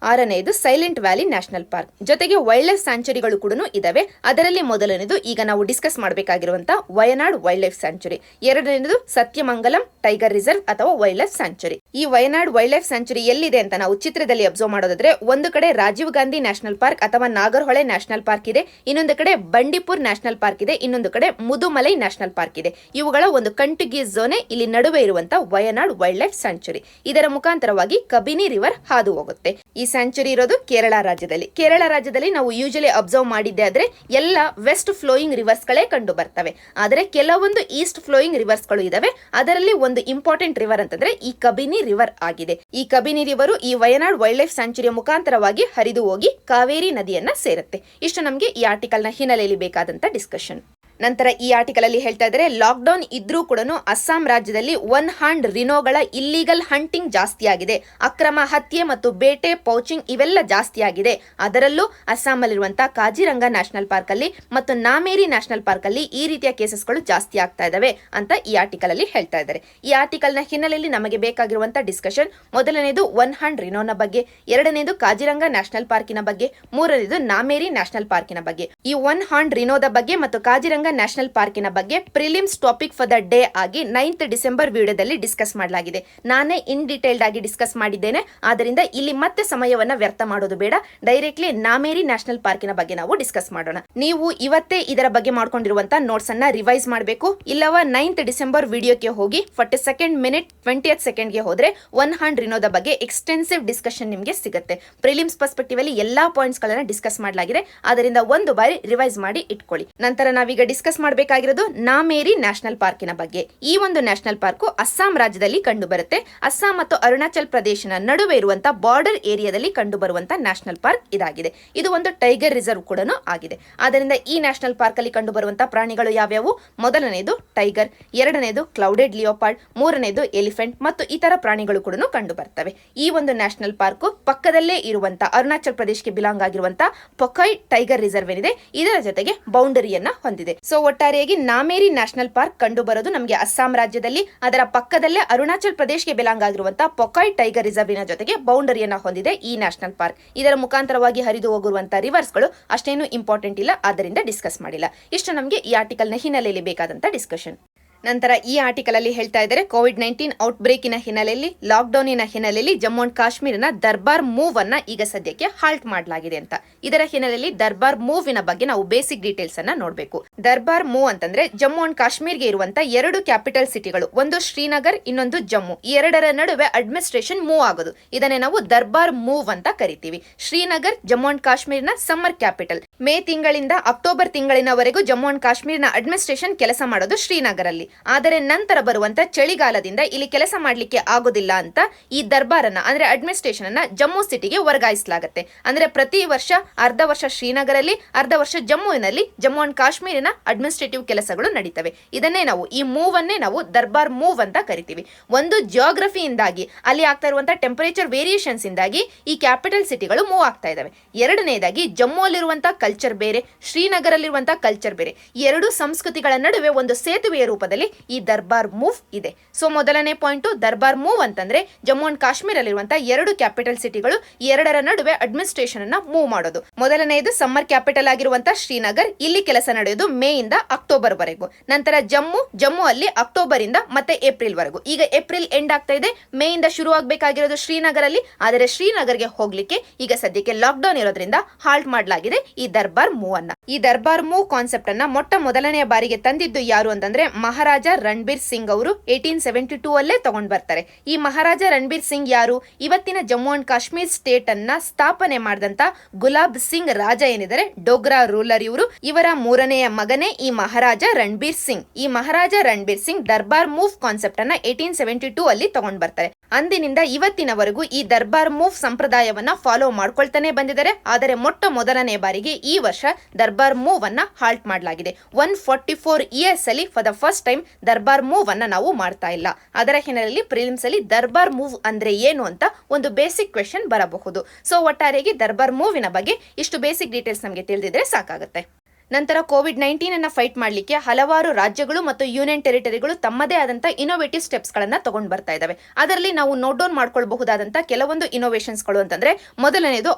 [SPEAKER 1] ಆರನೆಯದು ಸೈಲೆಂಟ್ ವ್ಯಾಲಿ ನ್ಯಾಷನಲ್ ಪಾರ್ಕ್. ಜೊತೆಗೆ ವೈಲ್ಡ್ ಲೈಫ್ ಸ್ಯಾಂಚುರಿಗಳು ಕೂಡ ಇದಾವೆ. ಅದರಲ್ಲಿ ಮೊದಲನೇದು ಈಗ ನಾವು ಡಿಸ್ಕಸ್ ಮಾಡಬೇಕಾಗಿರುವಂತಹ ವಯನಾಡ್ ವೈಲ್ಡ್ ಲೈಫ್ ಸ್ಯಾಂಚುರಿ, ಎರಡನೇದು ಸತ್ಯಮಂಗಲಂ ಟೈಗರ್ ರಿಸರ್ವ್ ಅಥವಾ ವೈಲ್ಡ್ ಲೈಫ್ ಸ್ಯಾಂಚುರಿ. ಈ ವಯನಾಡ್ ವೈಲ್ಡ್ ಲೈಫ್ ಸ್ಯಾಂಚುರಿ ಎಲ್ಲಿದೆ ಅಂತ ನಾವು ಚಿತ್ರದಲ್ಲಿ ಅಬ್ಸರ್ವ್ ಮಾಡೋದಾದ್ರೆ, ಒಂದು ಕಡೆ ರಾಜೀವ್ ಗಾಂಧಿ ನ್ಯಾಷನಲ್ ಪಾರ್ಕ್ ಅಥವಾ ನಾಗರ್ಹೊಳೆ ನ್ಯಾಷನಲ್ ಪಾರ್ಕ್ ಇದೆ, ಇನ್ನೊಂದು ಕಡೆ ಬಂಡೀಪುರ್ ನ್ಯಾಷನಲ್ ಪಾರ್ಕ್ ಇದೆ, ಇನ್ನೊಂದು ಕಡೆ ಮುದುಮಲೈ ನ್ಯಾಷನಲ್ ಪಾರ್ಕ್ ಇದೆ. ಇವುಗಳ ಒಂದು ಕಂಟಿಗ್ಯೂಸ್ ಝೋನ್ ಇಲ್ಲಿ ನಡುವೆ ಇರುವಂತಹ ವಯನಾಡ್ ವೈಲ್ಡ್ ಲೈಫ್ ಸ್ಯಾಂಚುರಿ. ಇದರ ಮುಖಾಂತರವಾಗಿ ಕಬಿನಿ ರಿವರ್ ಹಾದು ಹೋಗುತ್ತೆ. ಈ ಸ್ಯಾಂಚುರಿ ಇರೋದು ಕೇರಳ ರಾಜ್ಯದಲ್ಲಿ. ಕೇರಳ ರಾಜ್ಯದಲ್ಲಿ ನಾವು ಯೂಶಲಿ ಅಬ್ಸರ್ವ್ ಮಾಡಿದ್ದೆ ಆದ್ರೆ ಎಲ್ಲ ವೆಸ್ಟ್ ಫ್ಲೋಯಿಂಗ್ ರಿವರ್ಸ್ ಗಳೇ ಕಂಡು ಬರ್ತವೆ. ಆದರೆ ಕೆಲವೊಂದು ಈಸ್ಟ್ ಫ್ಲೋಯಿಂಗ್ ರಿವರ್ಸ್ ಗಳು ಇದಾವೆ. ಅದರಲ್ಲಿ ಒಂದು ಇಂಪಾರ್ಟೆಂಟ್ ರಿವರ್ ಅಂತಂದ್ರೆ ಈ ಕಬಿನಿ ರಿವರ್ ಆಗಿದೆ. ಈ ಕಬಿನಿ ರಿವರು ಈ ವಯನಾಡ್ ವೈಲ್ಡ್ ಲೈಫ್ ಸ್ಯಾಂಚುರಿಯ ಮುಖಾಂತರವಾಗಿ ಹರಿದು ಹೋಗಿ ಕಾವೇರಿ ನದಿಯನ್ನ ಸೇರುತ್ತೆ. ಇಷ್ಟು ನಮಗೆ ಈ ಆರ್ಟಿಕಲ್ ನ ಹಿನ್ನೆಲೆಯಲ್ಲಿ ಬೇಕಾದಂತ ಡಿಸ್ಕಷನ್. ನಂತರ ಈ ಆರ್ಟಿಕಲ್ ಅಲ್ಲಿ ಹೇಳ್ತಾ ಇದ್ದಾರೆ, ಲಾಕ್ಡೌನ್ ಇದ್ರೂ ಕೂಡ ಅಸ್ಸಾಂ ರಾಜ್ಯದಲ್ಲಿ ಒನ್ ಹ್ಯಾಂಡ್ ರಿನೋಗಳ ಇಲ್ಲಿಗಲ್ ಹಂಟಿಂಗ್ ಜಾಸ್ತಿ ಆಗಿದೆ. ಅಕ್ರಮ ಹತ್ಯೆ ಮತ್ತು ಬೇಟೆ, ಪೌಚಿಂಗ್ ಇವೆಲ್ಲ ಜಾಸ್ತಿ ಆಗಿದೆ. ಅದರಲ್ಲೂ ಅಸ್ಸಾಂ ಅಲ್ಲಿರುವಂತಹ ಕಾಜಿರಂಗ ನ್ಯಾಷನಲ್ ಪಾರ್ಕ್ ಅಲ್ಲಿ ಮತ್ತು ನಾಮೇರಿ ನ್ಯಾಷನಲ್ ಪಾರ್ಕ್ ಅಲ್ಲಿ ಈ ರೀತಿಯ ಕೇಸಸ್ಗಳು ಜಾಸ್ತಿ ಆಗ್ತಾ ಇದಾವೆ ಅಂತ ಈ ಆರ್ಟಿಕಲ್ ಅಲ್ಲಿ ಹೇಳ್ತಾ ಇದ್ದಾರೆ. ಈ ಆರ್ಟಿಕಲ್ ನ ಹಿನ್ನೆಲೆಯಲ್ಲಿ ನಮಗೆ ಬೇಕಾಗಿರುವಂತಹ ಡಿಸ್ಕಷನ್, ಮೊದಲನೇದು ಒನ್ ಹ್ಯಾಂಡ್ ರಿನೋನ ಬಗ್ಗೆ, ಎರಡನೇದು ಕಾಜಿರಂಗ ನ್ಯಾಷನಲ್ ಪಾರ್ಕಿನ ಬಗ್ಗೆ, ಮೂರನೇದು ನಾಮೇರಿ ನ್ಯಾಷನಲ್ ಪಾರ್ಕಿನ ಬಗ್ಗೆ. ಈ ಒನ್ ಹ್ಯಾಂಡ್ ರಿನೋದ ಬಗ್ಗೆ ಮತ್ತು ಕಾಜಿರಂಗ ನ್ಯಾಷನಲ್ ಪಾರ್ಕಿನ ಬಗ್ಗೆ prelims topic for the day ಆಗಿ 9th ಡಿಸೆಂಬರ್ ವಿಡಿಯೋದಲ್ಲಿ ಡಿಸ್ಕಸ್ ಮಾಡಲಾಗಿದೆ. ನಾನೇ ಇನ್ ಡೀಟೇಲ್ಡ್ ಆಗಿ ಡಿಸ್ಕಸ್ ಮಾಡಿದ್ದೇನೆ. ಆದ್ದರಿಂದ ಇಲ್ಲಿ ಮತ್ತೆ ಸಮಯವನ್ನ ವ್ಯರ್ಥ ಮಾಡೋದು ಬೇಡ. ಡೈರೆಕ್ಟ್ಲಿ ನಾಮೇರಿ ನ್ಯಾಷನಲ್ ಪಾರ್ಕಿನ ಬಗ್ಗೆ ನಾವು ಡಿಸ್ಕಸ್ ಮಾಡೋಣ. ನೀವು ಇವತ್ತೇ ಇದರ ಬಗ್ಗೆ ಮಾಡ್ಕೊಂಡಿರುವಂತಹ ನೋಟ್ಸ್ ಅನ್ನ ರಿವೈಸ್ ಮಾಡಬೇಕು. ಇಲ್ಲವ 9th ಡಿಸೆಂಬರ್ ವಿಡಿಯೋಕ್ಕೆ ಹೋಗಿ 42nd ಮಿನಿಟ್ 20th ಸೆಕೆಂಡ್ಗೆ ಹೋದ್ರೆ ಒನ್ ಹ್ಯಾಂಡ್ ರಿನೋದ ಬಗ್ಗೆ ಎಕ್ಸ್ಟೆನ್ಸಿವ್ ಡಿಸ್ಕಷನ್ ನಿಮಗೆ ಸಿಗುತ್ತೆ. ಪ್ರಿಲಿಮ್ಸ್ ಪರ್ಸ್ಪೆಕ್ಟಿವ್ ಅಲ್ಲಿ ಎಲ್ಲಾ ಪಾಯಿಂಟ್ಸ್ ಗಳನ್ನ ಡಿಸ್ಕಸ್ ಮಾಡಲಾಗಿದೆ. ಅದರಿಂದ ಒಂದು ಬಾರಿ ರಿವೈಸ್ ಮಾಡಿ ಇಟ್ಕೊಳ್ಳಿ. ನಂತರ ನಾವೀಗ ಡಿಸ್ಕಸ್ ಮಾಡಬೇಕಾಗಿರೋದು ನಾಮೇರಿ ನ್ಯಾಷನಲ್ ಪಾರ್ಕಿನ ಬಗ್ಗೆ. ಈ ಒಂದು ನ್ಯಾಷನಲ್ ಪಾರ್ಕ್ ಅಸ್ಸಾಂ ರಾಜ್ಯದಲ್ಲಿ ಕಂಡು ಬರುತ್ತೆ. ಅಸ್ಸಾಂ ಮತ್ತು ಅರುಣಾಚಲ್ ಪ್ರದೇಶನ ನಡುವೆ ಇರುವಂತಹ ಬಾರ್ಡರ್ ಏರಿಯಾದಲ್ಲಿ ಕಂಡು ಬರುವಂತಹ ನ್ಯಾಷನಲ್ ಪಾರ್ಕ್ ಇದಾಗಿದೆ. ಇದು ಒಂದು ಟೈಗರ್ ರಿಸರ್ವ್ ಕೂಡ ಆಗಿದೆ. ಆದ್ದರಿಂದ ಈ ನ್ಯಾಷನಲ್ ಪಾರ್ಕ್ ಅಲ್ಲಿ ಕಂಡು ಬರುವಂತಹ ಪ್ರಾಣಿಗಳು ಯಾವ್ಯಾವು? ಮೊದಲನೇದು ಟೈಗರ್, ಎರಡನೇದು ಕ್ಲೌಡೆಡ್ ಲಿಯೋಪಾರ್ಡ್, ಮೂರನೇದು ಎಲಿಫೆಂಟ್ ಮತ್ತು ಇತರ ಪ್ರಾಣಿಗಳು ಕೂಡ ಕಂಡು ಬರ್ತವೆ. ಈ ಒಂದು ನ್ಯಾಷನಲ್ ಪಾರ್ಕ್ ಪಕ್ಕದಲ್ಲೇ ಇರುವಂತಹ ಅರುಣಾಚಲ್ ಪ್ರದೇಶಕ್ಕೆ ಬಿಲಾಂಗ್ ಆಗಿರುವಂತಹ ಪೊಕೈ ಟೈಗರ್ ರಿಸರ್ವ್ ಏನಿದೆ ಇದರ ಜೊತೆಗೆ ಬೌಂಡರಿಯನ್ನ ಹೊಂದಿದೆ. ಸೊ ಒಟ್ಟಾರೆಯಾಗಿ ನಾಮೇರಿ ನ್ಯಾಷನಲ್ ಪಾರ್ಕ್ ಕಂಡು ಬರೋದು ನಮಗೆ ಅಸ್ಸಾಂ ರಾಜ್ಯದಲ್ಲಿ. ಅದರ ಪಕ್ಕದಲ್ಲೇ ಅರುಣಾಚಲ್ ಪ್ರದೇಶಕ್ಕೆ ಬಿಲಾಂಗ್ ಆಗಿರುವಂತಹ ಪೊಕಾಯ್ ಟೈಗರ್ ರಿಸರ್ವಿನ ಜೊತೆಗೆ ಬೌಂಡರಿಯನ್ನ ಹೊಂದಿದೆ ಈ ನ್ಯಾಷನಲ್ ಪಾರ್ಕ್. ಇದರ ಮುಖಾಂತರವಾಗಿ ಹರಿದು ಹೋಗಿರುವಂತಹ ರಿವರ್ಸ್ ಗಳು ಅಷ್ಟೇನು ಇಂಪಾರ್ಟೆಂಟ್ ಇಲ್ಲ, ಆದ್ದರಿಂದ ಡಿಸ್ಕಸ್ ಮಾಡಿಲ್ಲ. ಇಷ್ಟು ನಮಗೆ ಈ ಆರ್ಟಿಕಲ್ ನ ಹಿನ್ನೆಲೆಯಲ್ಲಿ ಬೇಕಾದಂತ ಡಿಸ್ಕಷನ್. ನಂತರ ಈ ಆರ್ಟಿಕಲ್ ಅಲ್ಲಿ ಹೇಳ್ತಾ ಇದ್ದಾರೆ, ಕೋವಿಡ್-19 ಔಟ್ ಬ್ರೇಕಿನ ಹಿನ್ನೆಲೆಯಲ್ಲಿ, ಲಾಕ್ಡೌನಿನ ಹಿನ್ನೆಲೆಯಲ್ಲಿ ಜಮ್ಮು ಅಂಡ್ ಕಾಶ್ಮೀರಿನ ದರ್ಬಾರ್ ಮೂವ್ ಅನ್ನ ಈಗ ಸದ್ಯಕ್ಕೆ ಹಾಲ್ಟ್ ಮಾಡಲಾಗಿದೆ ಅಂತ. ಇದರ ಹಿನ್ನೆಲೆಯಲ್ಲಿ ದರ್ಬಾರ್ ಮೂವಿನ ಬಗ್ಗೆ ನಾವು ಬೇಸಿಕ್ ಡೀಟೇಲ್ಸ್ ಅನ್ನ ನೋಡಬೇಕು. ದರ್ಬಾರ್ ಮೂವ್ ಅಂತಂದ್ರೆ ಜಮ್ಮು ಅಂಡ್ ಕಾಶ್ಮೀರ್ಗೆ ಇರುವಂತಹ ಎರಡು ಕ್ಯಾಪಿಟಲ್ ಸಿಟಿಗಳು, ಒಂದು ಶ್ರೀನಗರ್, ಇನ್ನೊಂದು ಜಮ್ಮು. ಈ ಎರಡರ ನಡುವೆ ಅಡ್ಮಿನಿಸ್ಟ್ರೇಷನ್ ಮೂವ್ ಆಗೋದು, ಇದನ್ನೇ ನಾವು ದರ್ಬಾರ್ ಮೂವ್ ಅಂತ ಕರಿತೀವಿ. ಶ್ರೀನಗರ್ ಜಮ್ಮು ಅಂಡ್ ಕಾಶ್ಮೀರ್ನ ಸಮ್ಮರ್ ಕ್ಯಾಪಿಟಲ್. ಮೇ ತಿಂಗಳಿಂದ ಅಕ್ಟೋಬರ್ ತಿಂಗಳಿನವರೆಗೂ ಜಮ್ಮು ಅಂಡ್ ಕಾಶ್ಮೀರ್ನ ಅಡ್ಮಿನಿಸ್ಟ್ರೇಷನ್ ಕೆಲಸ ಮಾಡೋದು ಶ್ರೀನಗರಲ್ಲಿ. ಆದರೆ ನಂತರ ಬರುವಂತ ಚಳಿಗಾಲದಿಂದ ಇಲ್ಲಿ ಕೆಲಸ ಮಾಡ್ಲಿಕ್ಕೆ ಆಗೋದಿಲ್ಲ ಅಂತ ಈ ದರ್ಬಾರನ್ನ ಅಂದ್ರೆ ಅಡ್ಮಿನಿಸ್ಟ್ರೇಷನ್ ಅನ್ನ ಜಮ್ಮು ಸಿಟಿಗೆ ವರ್ಗಾಯಿಸಲಾಗುತ್ತೆ. ಅಂದ್ರೆ ಪ್ರತಿ ವರ್ಷ ಅರ್ಧ ವರ್ಷ ಶ್ರೀನಗರಲ್ಲಿ, ಅರ್ಧ ವರ್ಷ ಜಮ್ಮುವಿನಲ್ಲಿ ಜಮ್ಮು ಅಂಡ್ ಕಾಶ್ಮೀರಿನ ಅಡ್ಮಿನಿಸ್ಟ್ರೇಟಿವ್ ಕೆಲಸಗಳು ನಡೀತವೆ. ಇದನ್ನೇ ನಾವು ಈ ಮೂವ್ ಅನ್ನೇ ನಾವು ದರ್ಬಾರ್ ಮೂವ್ ಅಂತ ಕರಿತೀವಿ. ಒಂದು ಜಿಯೋಗ್ರಫಿಯಿಂದಾಗಿ ಅಲ್ಲಿ ಆಗ್ತಾ ಇರುವಂತಹ ಟೆಂಪರೇಚರ್ ವೇರಿಯೇಷನ್ಸ್ ಇಂದಾಗಿ ಈ ಕ್ಯಾಪಿಟಲ್ ಸಿಟಿಗಳು ಮೂವ್ ಆಗ್ತಾ ಇದಾವೆ. ಎರಡನೇದಾಗಿ ಜಮ್ಮು ಅಲ್ಲಿರುವಂತಹ ಕಲ್ಚರ್ ಬೇರೆ, ಶ್ರೀನಗರಲ್ಲಿರುವಂತಹ ಕಲ್ಚರ್ ಬೇರೆ. ಈ ಎರಡು ಸಂಸ್ಕೃತಿಗಳ ನಡುವೆ ಒಂದು ಸೇತುವೆಯ ರೂಪದಲ್ಲಿ ಅದರಲ್ಲಿ ಈ ದರ್ಬಾರ್ ಮೂವ್ ಇದೆ. ಸೊ ಮೊದಲನೇ ಪಾಯಿಂಟ್ ದರ್ಬಾರ್ ಮೂವ್ ಅಂತಂದ್ರೆ ಜಮ್ಮು ಅಂಡ್ ಕಾಶ್ಮೀರಲ್ಲಿರುವಂತಹ 2 ಕ್ಯಾಪಿಟಲ್ ಸಿಟಿಗಳು ಎರಡರ ನಡುವೆ ಅಡ್ಮಿನಿಸ್ಟ್ರೇಷನ್ ಅನ್ನ ಮೂವ್ ಮಾಡೋದು. ಮೊದಲನೆಯದು ಸಮ್ಮರ್ ಕ್ಯಾಪಿಟಲ್ ಆಗಿರುವಂತಹ ಶ್ರೀನಗರ್, ಇಲ್ಲಿ ಕೆಲಸ ನಡೆಯೋದು ಮೇ ಇಂದ ಅಕ್ಟೋಬರ್ ವರೆಗೂ. ನಂತರ ಜಮ್ಮು ಅಲ್ಲಿ ಅಕ್ಟೋಬರ್ ಇಂದ ಮತ್ತೆ ಏಪ್ರಿಲ್ ವರೆಗೂ. ಈಗ ಏಪ್ರಿಲ್ ಎಂಡ್ ಆಗ್ತಾ ಇದೆ, ಮೇ ಇಂದ ಶುರು ಆಗಬೇಕಾಗಿರೋದು ಶ್ರೀನಗರ್ ಅಲ್ಲಿ. ಆದರೆ ಶ್ರೀನಗರ್ಗೆ ಹೋಗ್ಲಿಕ್ಕೆ ಈಗ ಸದ್ಯಕ್ಕೆ ಲಾಕ್ಡೌನ್ ಇರೋದ್ರಿಂದ ಹಾಲ್ಟ್ ಮಾಡಲಾಗಿದೆ ಈ ದರ್ಬಾರ್ ಮೂವ್ ಅನ್ನ. ಈ ದರ್ಬಾರ್ ಮೂವ್ ಕಾನ್ಸೆಪ್ಟ್ ಅನ್ನ ಮೊದಲನೆಯ ಬಾರಿಗೆ ತಂದಿದ್ದು ಯಾರು ಅಂತಂದ್ರೆ ಮಹಾರಾಜ ರಣಬೀರ್ ಸಿಂಗ್ ಅವರು 1872 ಅಲ್ಲೇ ತಗೊಂಡ್ ಬರ್ತಾರೆ. ಈ ಮಹಾರಾಜ ರಣಬೀರ್ ಸಿಂಗ್ ಯಾರು? ಇವತ್ತಿನ ಜಮ್ಮು ಅಂಡ್ ಕಾಶ್ಮೀರ್ ಸ್ಟೇಟ್ ಅನ್ನ ಸ್ಥಾಪನೆ ಮಾಡಿದಂತ ಗುಲಾಬ್ ಸಿಂಗ್ ರಾಜ ಏನಿದ್ದಾರೆ, ಡೋಗ್ರಾ ರೂಲರ್ ಇವರು, ಇವರ 3ನೇ ಮಗನೇ ಈ ಮಹಾರಾಜ ರಣಬೀರ್ ಸಿಂಗ್. ಈ ಮಹಾರಾಜ ರಣಬೀರ್ ಸಿಂಗ್ ದರ್ಬಾರ್ ಮೂವ್ ಕಾನ್ಸೆಪ್ಟ್ ಅನ್ನ 1872 ಅಲ್ಲಿ ತಗೊಂಡ್ ಬರ್ತಾರೆ. ಅಂದಿನಿಂದ ಇವತ್ತಿನವರೆಗೂ ಈ ದರ್ಬಾರ್ ಮೂವ್ ಸಂಪ್ರದಾಯವನ್ನ ಫಾಲೋ ಮಾಡ್ಕೊಳ್ತಾನೆ ಬಂದಿದ್ದಾರೆ. ಆದರೆ ಮೊದಲನೇ ಬಾರಿಗೆ ಈ ವರ್ಷ ದರ್ಬಾರ್ ಮೂವ್ ಅನ್ನ ಹಾಲ್ಟ್ ಮಾಡಲಾಗಿದೆ. 144 ಇಯರ್ಸ್ ಅಲ್ಲಿ for the first time Darbar move ಅನ್ನ ನಾವು ಮಾಡ್ತಾ ಇಲ್ಲ. ಅದರ ಹಿನ್ನೆಲೆಯಲ್ಲಿ ಪ್ರಿಲಿಮ್ಸ್ ಅಲ್ಲಿ ದರ್ಬಾರ್ ಮೂವ್ ಅಂದ್ರೆ ಏನು ಅಂತ ಒಂದು ಬೇಸಿಕ್ ಕ್ವೆಶ್ಚನ್ ಬರಬಹುದು. ಸೊ ಒಟ್ಟಾರೆಯಾಗಿ ದರ್ಬಾರ್ ಮೂವಿನ ಬಗ್ಗೆ ಇಷ್ಟು ಬೇಸಿಕ್ ಡೀಟೇಲ್ಸ್ ನಮಗೆ ತಿಳಿದಿದ್ರೆ ಸಾಕಾಗುತ್ತೆ. ನಂತರ ಕೋವಿಡ್-19 ಅನ್ನ ಫೈಟ್ ಮಾಡಲಿಕ್ಕೆ ಹಲವಾರು ರಾಜ್ಯಗಳು ಮತ್ತು ಯೂನಿಯನ್ ಟೆರಿಟರಿಗಳು ತಮ್ಮದೇ ಆದಂತ ಇನೋವೇಟಿವ್ ಸ್ಟೆಪ್ಸ್ ಗಳನ್ನ ತಗೊಂಡು ಬರ್ತಾ ಇದಾವೆ. ಅದರಲ್ಲಿ ನಾವು ನೋಟ್ ಡೌನ್ ಮಾಡ್ಕೊಳ್ಬಹುದಾದಂತ ಕೆಲವೊಂದು ಇನೋವೇಷನ್ಸ್ ಗಳು ಅಂತಂದ್ರೆ ಮೊದಲನೇದು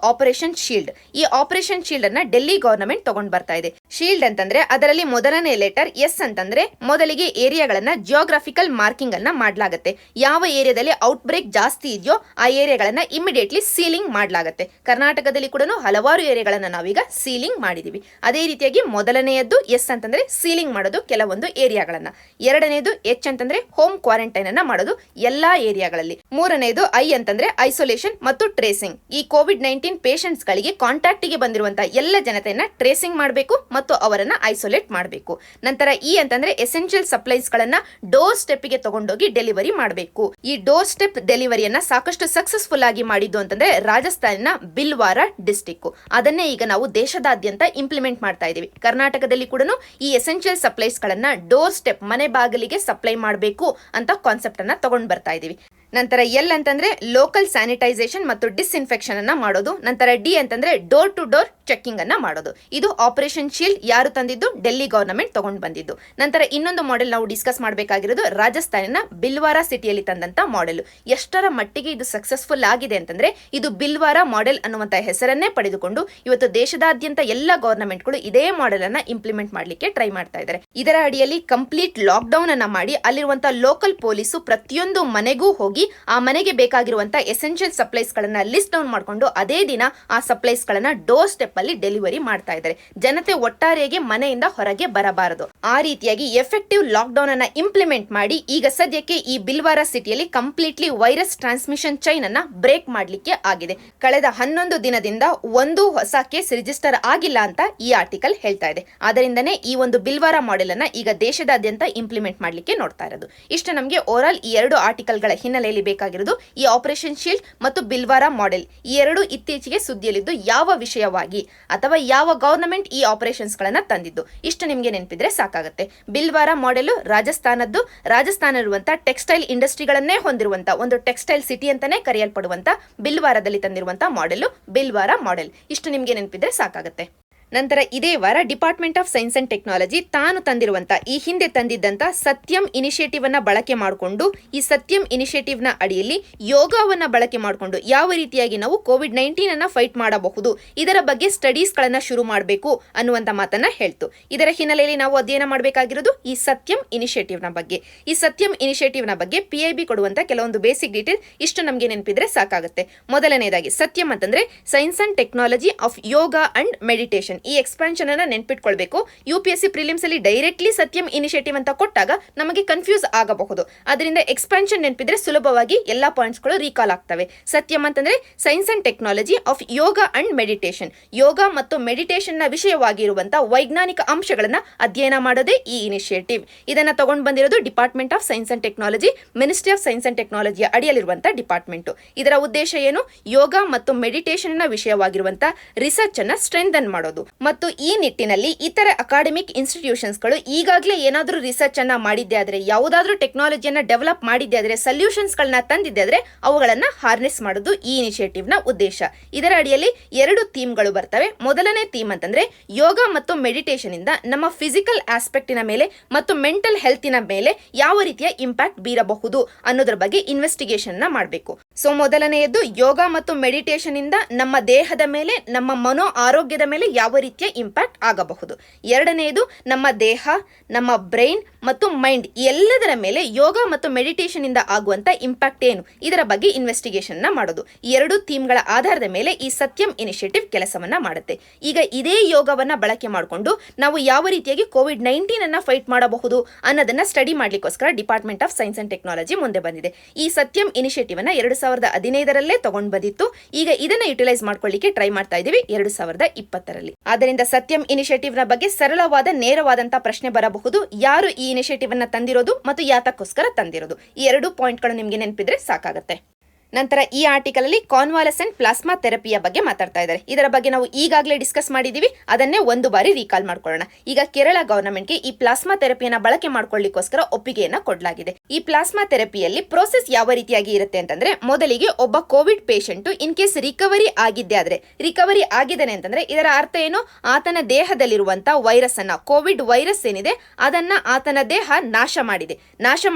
[SPEAKER 1] ಆಪರೇಷನ್ ಶೀಲ್ಡ್. ಈ ಆಪರೇಷನ್ ಶೀಲ್ಡ್ ಅನ್ನ ಡೆಲ್ಲಿ ಗವರ್ನಮೆಂಟ್ ತಗೊಂಡು ಬರ್ತಾ ಇದೆ. ಶೀಲ್ಡ್ ಅಂತಂದ್ರೆ ಅದರಲ್ಲಿ ಮೊದಲನೇ ಲೆಟರ್ ಎಸ್ ಅಂತಂದ್ರೆ ಮೊದಲಿಗೆ ಏರಿಯಾಗಳನ್ನ ಜಿಯೋಗ್ರಾಫಿಕಲ್ ಮಾರ್ಕಿಂಗ್ ಅನ್ನ ಮಾಡಲಾಗುತ್ತೆ. ಯಾವ ಏರಿಯಾದಲ್ಲಿ ಔಟ್ ಬ್ರೇಕ್ ಜಾಸ್ತಿ ಇದೆಯೋ ಆ ಏರಿಯಾಗಳನ್ನ ಇಮಿಡಿಯೇಟ್ಲಿ ಸೀಲಿಂಗ್ ಮಾಡಲಾಗುತ್ತೆ. ಕರ್ನಾಟಕದಲ್ಲಿ ಕೂಡ ಹಲವಾರು ಏರಿಯಾಗಳನ್ನ ನಾವೀಗ ಸೀಲಿಂಗ್ ಮಾಡಿದೀವಿ. ಅದೇ ರೀತಿಯಾಗಿ ಮೊದಲನೆಯದ್ದು ಎಸ್ ಅಂತಂದ್ರೆ ಸೀಲಿಂಗ್ ಮಾಡೋದು ಕೆಲವೊಂದು ಏರಿಯಾಗಳನ್ನ. ಎರಡನೇದು ಎಚ್ ಅಂತಂದ್ರೆ ಹೋಮ್ ಕ್ವಾರಂಟೈನ್ ಅನ್ನ ಮಾಡೋದು ಎಲ್ಲಾ ಏರಿಯಾಗಳಲ್ಲಿ. ಮೂರನೇದು ಐ ಅಂತಂದ್ರೆ ಐಸೋಲೇಷನ್ ಮತ್ತು ಟ್ರೇಸಿಂಗ್. ಈ ಕೋವಿಡ್-19 ಪೇಷಂಟ್ಸ್ ಗಳಿಗೆ ಕಾಂಟ್ಯಾಕ್ಟ್ ಗೆ ಬಂದಿರುವಂತಹ ಎಲ್ಲ ಜನತೆಯನ್ನ ಟ್ರೇಸಿಂಗ್ ಮಾಡಬೇಕು ಮತ್ತು ಅವರನ್ನ ಐಸೋಲೇಟ್ ಮಾಡಬೇಕು. ನಂತರ ಇ ಅಂತಂದ್ರೆ ಎಸೆನ್ಷಿಯಲ್ ಸಪ್ಲೈಸ್ ಗಳನ್ನ ಡೋರ್ ಸ್ಟೆಪ್ ಗೆ ತಗೊಂಡೋಗಿ ಡೆಲಿವರಿ ಮಾಡಬೇಕು. ಈ ಡೋರ್ ಸ್ಟೆಪ್ ಡೆಲಿವರಿಯನ್ನ ಸಾಕಷ್ಟು ಸಕ್ಸಸ್ಫುಲ್ ಆಗಿ ಮಾಡಿದ್ದು ಅಂತಂದ್ರೆ ರಾಜಸ್ಥಾನಿನ ಬಿಲ್ವಾರ ಡಿಸ್ಟಿಕ್. ಅದನ್ನೇ ಈಗ ನಾವು ದೇಶದಾದ್ಯಂತ ಇಂಪ್ಲಿಮೆಂಟ್ ಮಾಡ್ತಾ ಇದೀವಿ. ಕರ್ನಾಟಕದಲ್ಲಿ ಕೂಡ ಈ ಎಸೆನ್ಷಿಯಲ್ ಸಪ್ಲೈಸ್ ಗಳನ್ನ ಡೋರ್ ಸ್ಟೆಪ್ ಮನೆ ಬಾಗಿಲಿಗೆ ಸಪ್ಲೈ ಮಾಡಬೇಕು ಅಂತ ಕಾನ್ಸೆಪ್ಟ್ ಅನ್ನ ತಗೊಂಡ್ ಬರ್ತಾ ಇದೀವಿ. ನಂತರ ಎಲ್ ಅಂತಂದ್ರೆ ಲೋಕಲ್ ಸ್ಯಾನಿಟೈಸೇಷನ್ ಮತ್ತು ಡಿಸ್ಇನ್ಫೆಕ್ಷನ್ ಅನ್ನ ಮಾಡೋದು. ನಂತರ ಡಿ ಅಂತಂದ್ರೆ ಡೋರ್ ಟು ಡೋರ್ ಚೆಕಿಂಗ್ ಅನ್ನ ಮಾಡೋದು. ಇದು ಆಪರೇಷನ್ ಶೀಲ್ಡ್ ಯಾರು ತಂದಿದ್ದು? ಡೆಲ್ಲಿ ಗವರ್ನಮೆಂಟ್ ತಗೊಂಡ್ ಬಂದಿದ್ದು. ನಂತರ ಇನ್ನೊಂದು ಮಾಡೆಲ್ ನಾವು ಡಿಸ್ಕಸ್ ಮಾಡಬೇಕಾಗಿರೋದು ರಾಜಸ್ಥಾನಿನ ಬಿಲ್ವಾರ ಸಿಟಿಯಲ್ಲಿ ತಂದಂತ ಮಾಡೆಲ್. ಎಷ್ಟರ ಮಟ್ಟಿಗೆ ಇದು ಸಕ್ಸಸ್ಫುಲ್ ಆಗಿದೆ ಅಂತಂದ್ರೆ ಇದು ಬಿಲ್ವಾರ ಮಾಡೆಲ್ ಅನ್ನುವಂತ ಹೆಸರನ್ನೇ ಪಡೆದುಕೊಂಡು ಇವತ್ತು ದೇಶದಾದ್ಯಂತ ಎಲ್ಲ ಗವರ್ನಮೆಂಟ್ಗಳು ಇದೇ ಮಾಡೆಲ್ ಅನ್ನ ಇಂಪ್ಲಿಮೆಂಟ್ ಮಾಡ್ಲಿಕ್ಕೆ ಟ್ರೈ ಮಾಡ್ತಾ ಇದ್ದಾರೆ. ಇದರ ಅಡಿಯಲ್ಲಿ ಕಂಪ್ಲೀಟ್ ಲಾಕ್ ಡೌನ್ ಅನ್ನ ಮಾಡಿ ಅಲ್ಲಿರುವಂತಹ ಲೋಕಲ್ ಪೊಲೀಸು ಪ್ರತಿಯೊಂದು ಮನೆಗೂ ಹೋಗಿ ಆ ಮನೆಗೆ ಬೇಕಾಗಿರುವಂತಹ ಎಸೆನ್ಷಿಯಲ್ ಸಪ್ಲೈಸ್ ಗಳನ್ನ ಲಿಸ್ಟ್ ಡೌನ್ ಮಾಡಿಕೊಂಡು ಅದೇ ದಿನ ಆ ಸಪ್ಲೈಸ್ ಗಳನ್ನ ಡೋರ್ ಸ್ಟೆಪ್ ಅಲ್ಲಿ ಡೆಲಿವರಿ ಮಾಡ್ತಾ ಇದ್ದಾರೆ. ಜನತೆ ಒಟ್ಟಾರೆಯಾಗಿ ಮನೆಯಿಂದ ಹೊರಗೆ ಬರಬಾರದು. ಆ ರೀತಿಯಾಗಿ ಎಫೆಕ್ಟಿವ್ ಲಾಕ್ ಡೌನ್ ಅನ್ನ ಇಂಪ್ಲಿಮೆಂಟ್ ಮಾಡಿ ಈಗ ಸದ್ಯಕ್ಕೆ ಈ ಬಿಲ್ವಾರ ಸಿಟಿಯಲ್ಲಿ ಕಂಪ್ಲೀಟ್ಲಿ ವೈರಸ್ ಟ್ರಾನ್ಸ್ಮಿಷನ್ ಚೈನ್ ಅನ್ನ ಬ್ರೇಕ್ ಮಾಡ್ಲಿಕ್ಕೆ ಆಗಿದೆ. ಕಳೆದ 11 ದಿನದಿಂದ ಒಂದು ಹೊಸ ಕೇಸ್ ರಿಜಿಸ್ಟರ್ ಆಗಿಲ್ಲ ಅಂತ ಈ ಆರ್ಟಿಕಲ್ ಹೇಳ್ತಾ ಇದೆ. ಆದ್ದರಿಂದನೇ ಈ ಒಂದು ಬಿಲ್ವಾರ ಮಾಡೆಲ್ ಅನ್ನ ಈಗ ದೇಶದಾದ್ಯಂತ ಇಂಪ್ಲಿಮೆಂಟ್ ಮಾಡ್ಲಿಕ್ಕೆ ನೋಡ್ತಾ ಇರೋದು. ಇಷ್ಟು ನಮಗೆ ಓವರ್ ಆಲ್ ಈ 2 ಆರ್ಟಿಕಲ್ ಗಳ ಹಿನ್ನೆಲೆ ಬೇಕಾಗಿರೋದು ಈ ಆಪರೇಷನ್ ಶೀಲ್ಡ್ ಮತ್ತು ಬಿಲ್ವಾರ ಮಾಡೆಲ್. ಈ 2 ಇತ್ತೀಚೆಗೆ ಸುದ್ದಿಯಲ್ಲಿದ್ದು ಯಾವ ವಿಷಯವಾಗಿ ಅಥವಾ ಯಾವ ಗವರ್ನಮೆಂಟ್ ಈ ಆಪರೇಷನ್ಸ್ ಗಳನ್ನ ತಂದಿದ್ದು ಇಷ್ಟು ನಿಮಗೆ ನೆನಪಿದ್ರೆ ಸಾಕಾಗುತ್ತೆ. ಬಿಲ್ವಾರ ಮಾಡೆಲ್ ರಾಜಸ್ಥಾನ ಇರುವಂತಹ ಟೆಕ್ಸ್ಟೈಲ್ ಇಂಡಸ್ಟ್ರಿಗಳನ್ನೇ ಹೊಂದಿರುವಂತ ಒಂದು ಟೆಕ್ಸ್ಟೈಲ್ ಸಿಟಿ ಅಂತಾನೆ ಕರೆಯಲ್ಪಡುವಂತ ಬಿಲ್ವಾರದಲ್ಲಿ ತಂದಿರುವಂತಹ ಮಾಡೆಲ್ ಬಿಲ್ವಾರ ಮಾಡೆಲ್. ಇಷ್ಟು ನಿಮಗೆ ನೆನಪಿದ್ರೆ ಸಾಕಾಗುತ್ತೆ. ನಂತರ ಇದೇ ವಾರ department of science and technology ತಾನು ತಂದಿರುವಂತ ಈ ಹಿಂದೆ ತಂದಿದ್ದಂತ ಸತ್ಯಂ ಇನಿಷಿಯೇಟಿವ್ ಅನ್ನ ಬಳಕೆ ಮಾಡಿಕೊಂಡು ಈ ಸತ್ಯಂ ಇನಿಷಿಯೇಟಿವ್ ನ ಅಡಿಯಲ್ಲಿ ಯೋಗವನ್ನ ಬಳಕೆ ಮಾಡಿಕೊಂಡು ಯಾವ ರೀತಿಯಾಗಿ ನಾವು ಕೋವಿಡ್-19 ಅನ್ನ ಫೈಟ್ ಮಾಡಬಹುದು ಇದರ ಬಗ್ಗೆ ಸ್ಟಡೀಸ್ ಗಳನ್ನ ಶುರು ಮಾಡಬೇಕು ಅನ್ನುವಂತ ಮಾತನ್ನ ಹೇಳ್ತು. ಇದರ ಹಿನ್ನೆಲೆಯಲ್ಲಿ ನಾವು ಅಧ್ಯಯನ ಮಾಡಬೇಕಾಗಿರೋದು ಈ ಸತ್ಯಂ ಇನಿಷಿಯೇಟಿವ್ ನ ಬಗ್ಗೆ. ಈ ಸತ್ಯಂ ಇನಿಷಿಯೇಟಿವ್ ನ ಬಗ್ಗೆ PIB ಕೊಡುವಂತ ಕೆಲವೊಂದು ಬೇಸಿಕ್ ಡೀಟೇಲ್ ಇಷ್ಟು ನಮಗೆ ನೆನಪಿದ್ರೆ ಸಾಕಾಗುತ್ತೆ. ಮೊದಲನೇದಾಗಿ ಸತ್ಯಂ ಅಂತಂದ್ರೆ science and technology of yoga and meditation. ಈ ಎಕ್ಸ್ಪಾನ್ಷನ್ ಅನ್ನ ನೆನ್ಪಿಟ್ಕೊಳ್ಬೇಕು. UPSC ಪ್ರಿಲಿಮ್ಸ್ ಅಲ್ಲಿ ಡೈರೆಕ್ಟ್ಲಿ ಸತ್ಯಂ ಇನಿಷಿಯೇಟಿವ್ ಅಂತ ಕೊಟ್ಟಾಗ ನಮಗೆ ಕನ್ಫ್ಯೂಸ್ ಆಗಬಹುದು. ಅದರಿಂದ ಎಕ್ಸ್ಪಾನ್ಷನ್ ನೆನಪಿದ್ರೆ ಸುಲಭವಾಗಿ ಎಲ್ಲಾ ಪಾಯಿಂಟ್ಸ್ ಗಳು ರೀಕಾಲ್ ಆಗ್ತವೆ. ಸತ್ಯಂ ಅಂತಂದ್ರೆ science and technology of yoga and meditation. Yoga ಮತ್ತು ಮೆಡಿಟೇಷನ್ ನ ವಿಷಯವಾಗಿರುವಂತಹ ವೈಜ್ಞಾನಿಕ ಅಂಶಗಳನ್ನ ಅಧ್ಯಯನ ಮಾಡೋದೇ ಈ ಇನಿಷಿಯೇಟಿವ್. ಇದನ್ನ ತಗೊಂಡು ಬಂದಿರೋದು department of science and technology, ministry of science and ಟೆಕ್ನಾಲಜಿಯ ಅಡಿಯಲ್ಲಿರುವಂತಹ ಡಿಪಾರ್ಟ್ಮೆಂಟ್. ಇದರ ಉದ್ದೇಶ ಏನು? ಯೋಗ ಮತ್ತು ಮೆಡಿಟೇಷನ್ ನ ವಿಷಯವಾಗಿರುವಂತಹ ರಿಸರ್ಚ್ ಅನ್ನ ಸ್ಟ್ರೆಂಥನ್ ಮಾಡೋದು. ಮತ್ತು ಈ ನಿಟ್ಟಿನಲ್ಲಿ ಇತರ ಅಕಾಡೆಮಿಕ್ ಇನ್ಸ್ಟಿಟ್ಯೂಷನ್ಸ್ಗಳು ಈಗಾಗಲೇ ಏನಾದರೂ ರಿಸರ್ಚ್ ಅನ್ನ ಮಾಡಿದ್ದೆ ಆದ್ರೆ, ಯಾವುದಾದ್ರೂ ಟೆಕ್ನಾಲಜಿಯನ್ನ ಡೆವಲಪ್ ಮಾಡಿದ್ದೆ ಆದ್ರೆ, ಸೊಲ್ಯೂಷನ್ಸ್ ಗಳನ್ನ ತಂದಿದ್ದೆ ಆದ್ರೆ ಅವುಗಳನ್ನ ಹಾರ್ನೆಸ್ ಮಾಡೋದು ಈ ಇನಿಷಿಯೇಟಿವ್ ನ ಉದ್ದೇಶ. ಇದರ ಅಡಿಯಲ್ಲಿ 2 ಥೀಮ್ಗಳು ಬರ್ತವೆ. ಮೊದಲನೇ ಥೀಮ್ ಅಂತಂದ್ರೆ ಯೋಗ ಮತ್ತು ಮೆಡಿಟೇಷನ್ ಇಂದ ನಮ್ಮ ಫಿಸಿಕಲ್ ಆಸ್ಪೆಕ್ಟಿನ ಮೇಲೆ ಮತ್ತು ಮೆಂಟಲ್ ಹೆಲ್ತಿನ ಮೇಲೆ ಯಾವ ರೀತಿಯ ಇಂಪ್ಯಾಕ್ಟ್ ಬೀರಬಹುದು ಅನ್ನೋದ್ರ ಬಗ್ಗೆ ಇನ್ವೆಸ್ಟಿಗೇಷನ್ ನ ಮಾಡಬೇಕು. ಸೊ ಮೊದಲನೆಯದು ಯೋಗ ಮತ್ತು ಮೆಡಿಟೇಷನ್ ಇಂದ ನಮ್ಮ ದೇಹದ ಮೇಲೆ, ನಮ್ಮ ಮನೋ ಆರೋಗ್ಯದ ಮೇಲೆ ಯಾವ ರೀತಿಯ ಇಂಪ್ಯಾಕ್ಟ್ ಆಗಬಹುದು. ಎರಡನೆಯದು ನಮ್ಮ ದೇಹ, ನಮ್ಮ ಬ್ರೈನ್ ಮತ್ತು ಮೈಂಡ್ ಎಲ್ಲದರ ಮೇಲೆ ಯೋಗ ಮತ್ತು ಮೆಡಿಟೇಷನ್ ಇಂದ ಆಗುವಂತ ಇಂಪ್ಯಾಕ್ಟ್ ಏನು, ಇದರ ಬಗ್ಗೆ ಇನ್ವೆಸ್ಟಿಗೇಷನ್ ನ ಮಾಡೋದು. ಈ 2 ಥೀಮ್ಗಳ ಆಧಾರದ ಮೇಲೆ ಈ ಸತ್ಯಂ ಇನಿಷಿಯೇಟಿವ್ ಕೆಲಸವನ್ನ ಮಾಡುತ್ತೆ. ಈಗ ಇದೇ ಯೋಗವನ್ನ ಬಳಕೆ ಮಾಡಿಕೊಂಡು ನಾವು ಯಾವ ರೀತಿಯಾಗಿ ಕೋವಿಡ್-19 ಅನ್ನ ಫೈಟ್ ಮಾಡಬಹುದು ಅನ್ನೋದನ್ನ ಸ್ಟಡಿ ಮಾಡ್ಲಿಕ್ಕೋಸ್ಕರ department of science and technology ಮುಂದೆ ಬಂದಿದೆ. ಈ ಸತ್ಯಂ ಇನಿಷಿಯೇಟಿವ್ ಅನ್ನ 2015ರಲ್ಲೇ ತಗೊಂಡ್ ಬಂದಿತ್ತು. ಈಗ ಇದನ್ನ ಯುಟಿಲೈಸ್ ಮಾಡ್ಕೊಳ್ಳಿಕ್ಕೆ ಟ್ರೈ ಮಾಡ್ತಾ ಇದೀವಿ 2020ರಲ್ಲಿ. ಆದ್ದರಿಂದ ಸತ್ಯಂ ಇನಿಷಿಯೇಟಿವ್ ನ ಬಗ್ಗೆ ಸರಳವಾದ ನೇರವಾದಂತ ಪ್ರಶ್ನೆ ಬರಬಹುದು. ಯಾರು ಈ ಇನಿಷಿಯೇಟಿವ್ ಅನ್ನ ತಂದಿರೋದು ಮತ್ತು ಯಾತಕ್ಕೋಸ್ಕರ ತಂದಿರೋದು, ಈ 2 ಪಾಯಿಂಟ್ಗಳು ನಿಮ್ಗೆ ನೆನಪಿದ್ರೆ ಸಾಕಾಗುತ್ತೆ. ನಂತರ ಈ ಆರ್ಟಿಕಲ್ ಅಲ್ಲಿ ಕಾನ್ವಾಲಸೆಂಟ್ ಪ್ಲಾಸ್ಮಾ ಥೆರಪಿಯ ಬಗ್ಗೆ ಮಾತಾಡ್ತಾ ಇದ್ದಾರೆ. ಇದರ ಬಗ್ಗೆ ನಾವು ಈಗಾಗಲೇ ಡಿಸ್ಕಸ್ ಮಾಡಿದೀವಿ, ಅದನ್ನೇ ಒಂದು ಬಾರಿ ರೀಕಾಲ್ ಮಾಡ್ಕೊಳ್ಳೋಣ. ಈಗ ಕೇರಳ ಗವರ್ನಮೆಂಟ್ಗೆ ಈ ಪ್ಲಾಸ್ಮಾ ಥೆರಪಿಯನ್ನ ಬಳಕೆ ಮಾಡ್ಕೊಳ್ಳಿಕ್ಕೋಸ್ಕರ ಒಪ್ಪಿಗೆಯನ್ನ ಕೊಡಲಾಗಿದೆ. ಈ ಪ್ಲಾಸ್ಮಾ ಥೆರಪಿಯಲ್ಲಿ ಪ್ರೋಸೆಸ್ ಯಾವ ರೀತಿಯಾಗಿ ಇರುತ್ತೆ ಅಂತಂದ್ರೆ, ಮೊದಲಿಗೆ ಒಬ್ಬ Covid patient in case recovery ಆಗಿದ್ದೆ ಆದ್ರೆ, ರಿಕವರಿ ಆಗಿದ್ದಾನೆ ಅಂತಂದ್ರೆ ಇದರ ಅರ್ಥ ಏನು, ಆತನ ದೇಹದಲ್ಲಿರುವಂತ ವೈರಸ್ ಅನ್ನ, ಕೋವಿಡ್ ವೈರಸ್ ಏನಿದೆ ಅದನ್ನ ಆತನ ದೇಹ ನಾಶ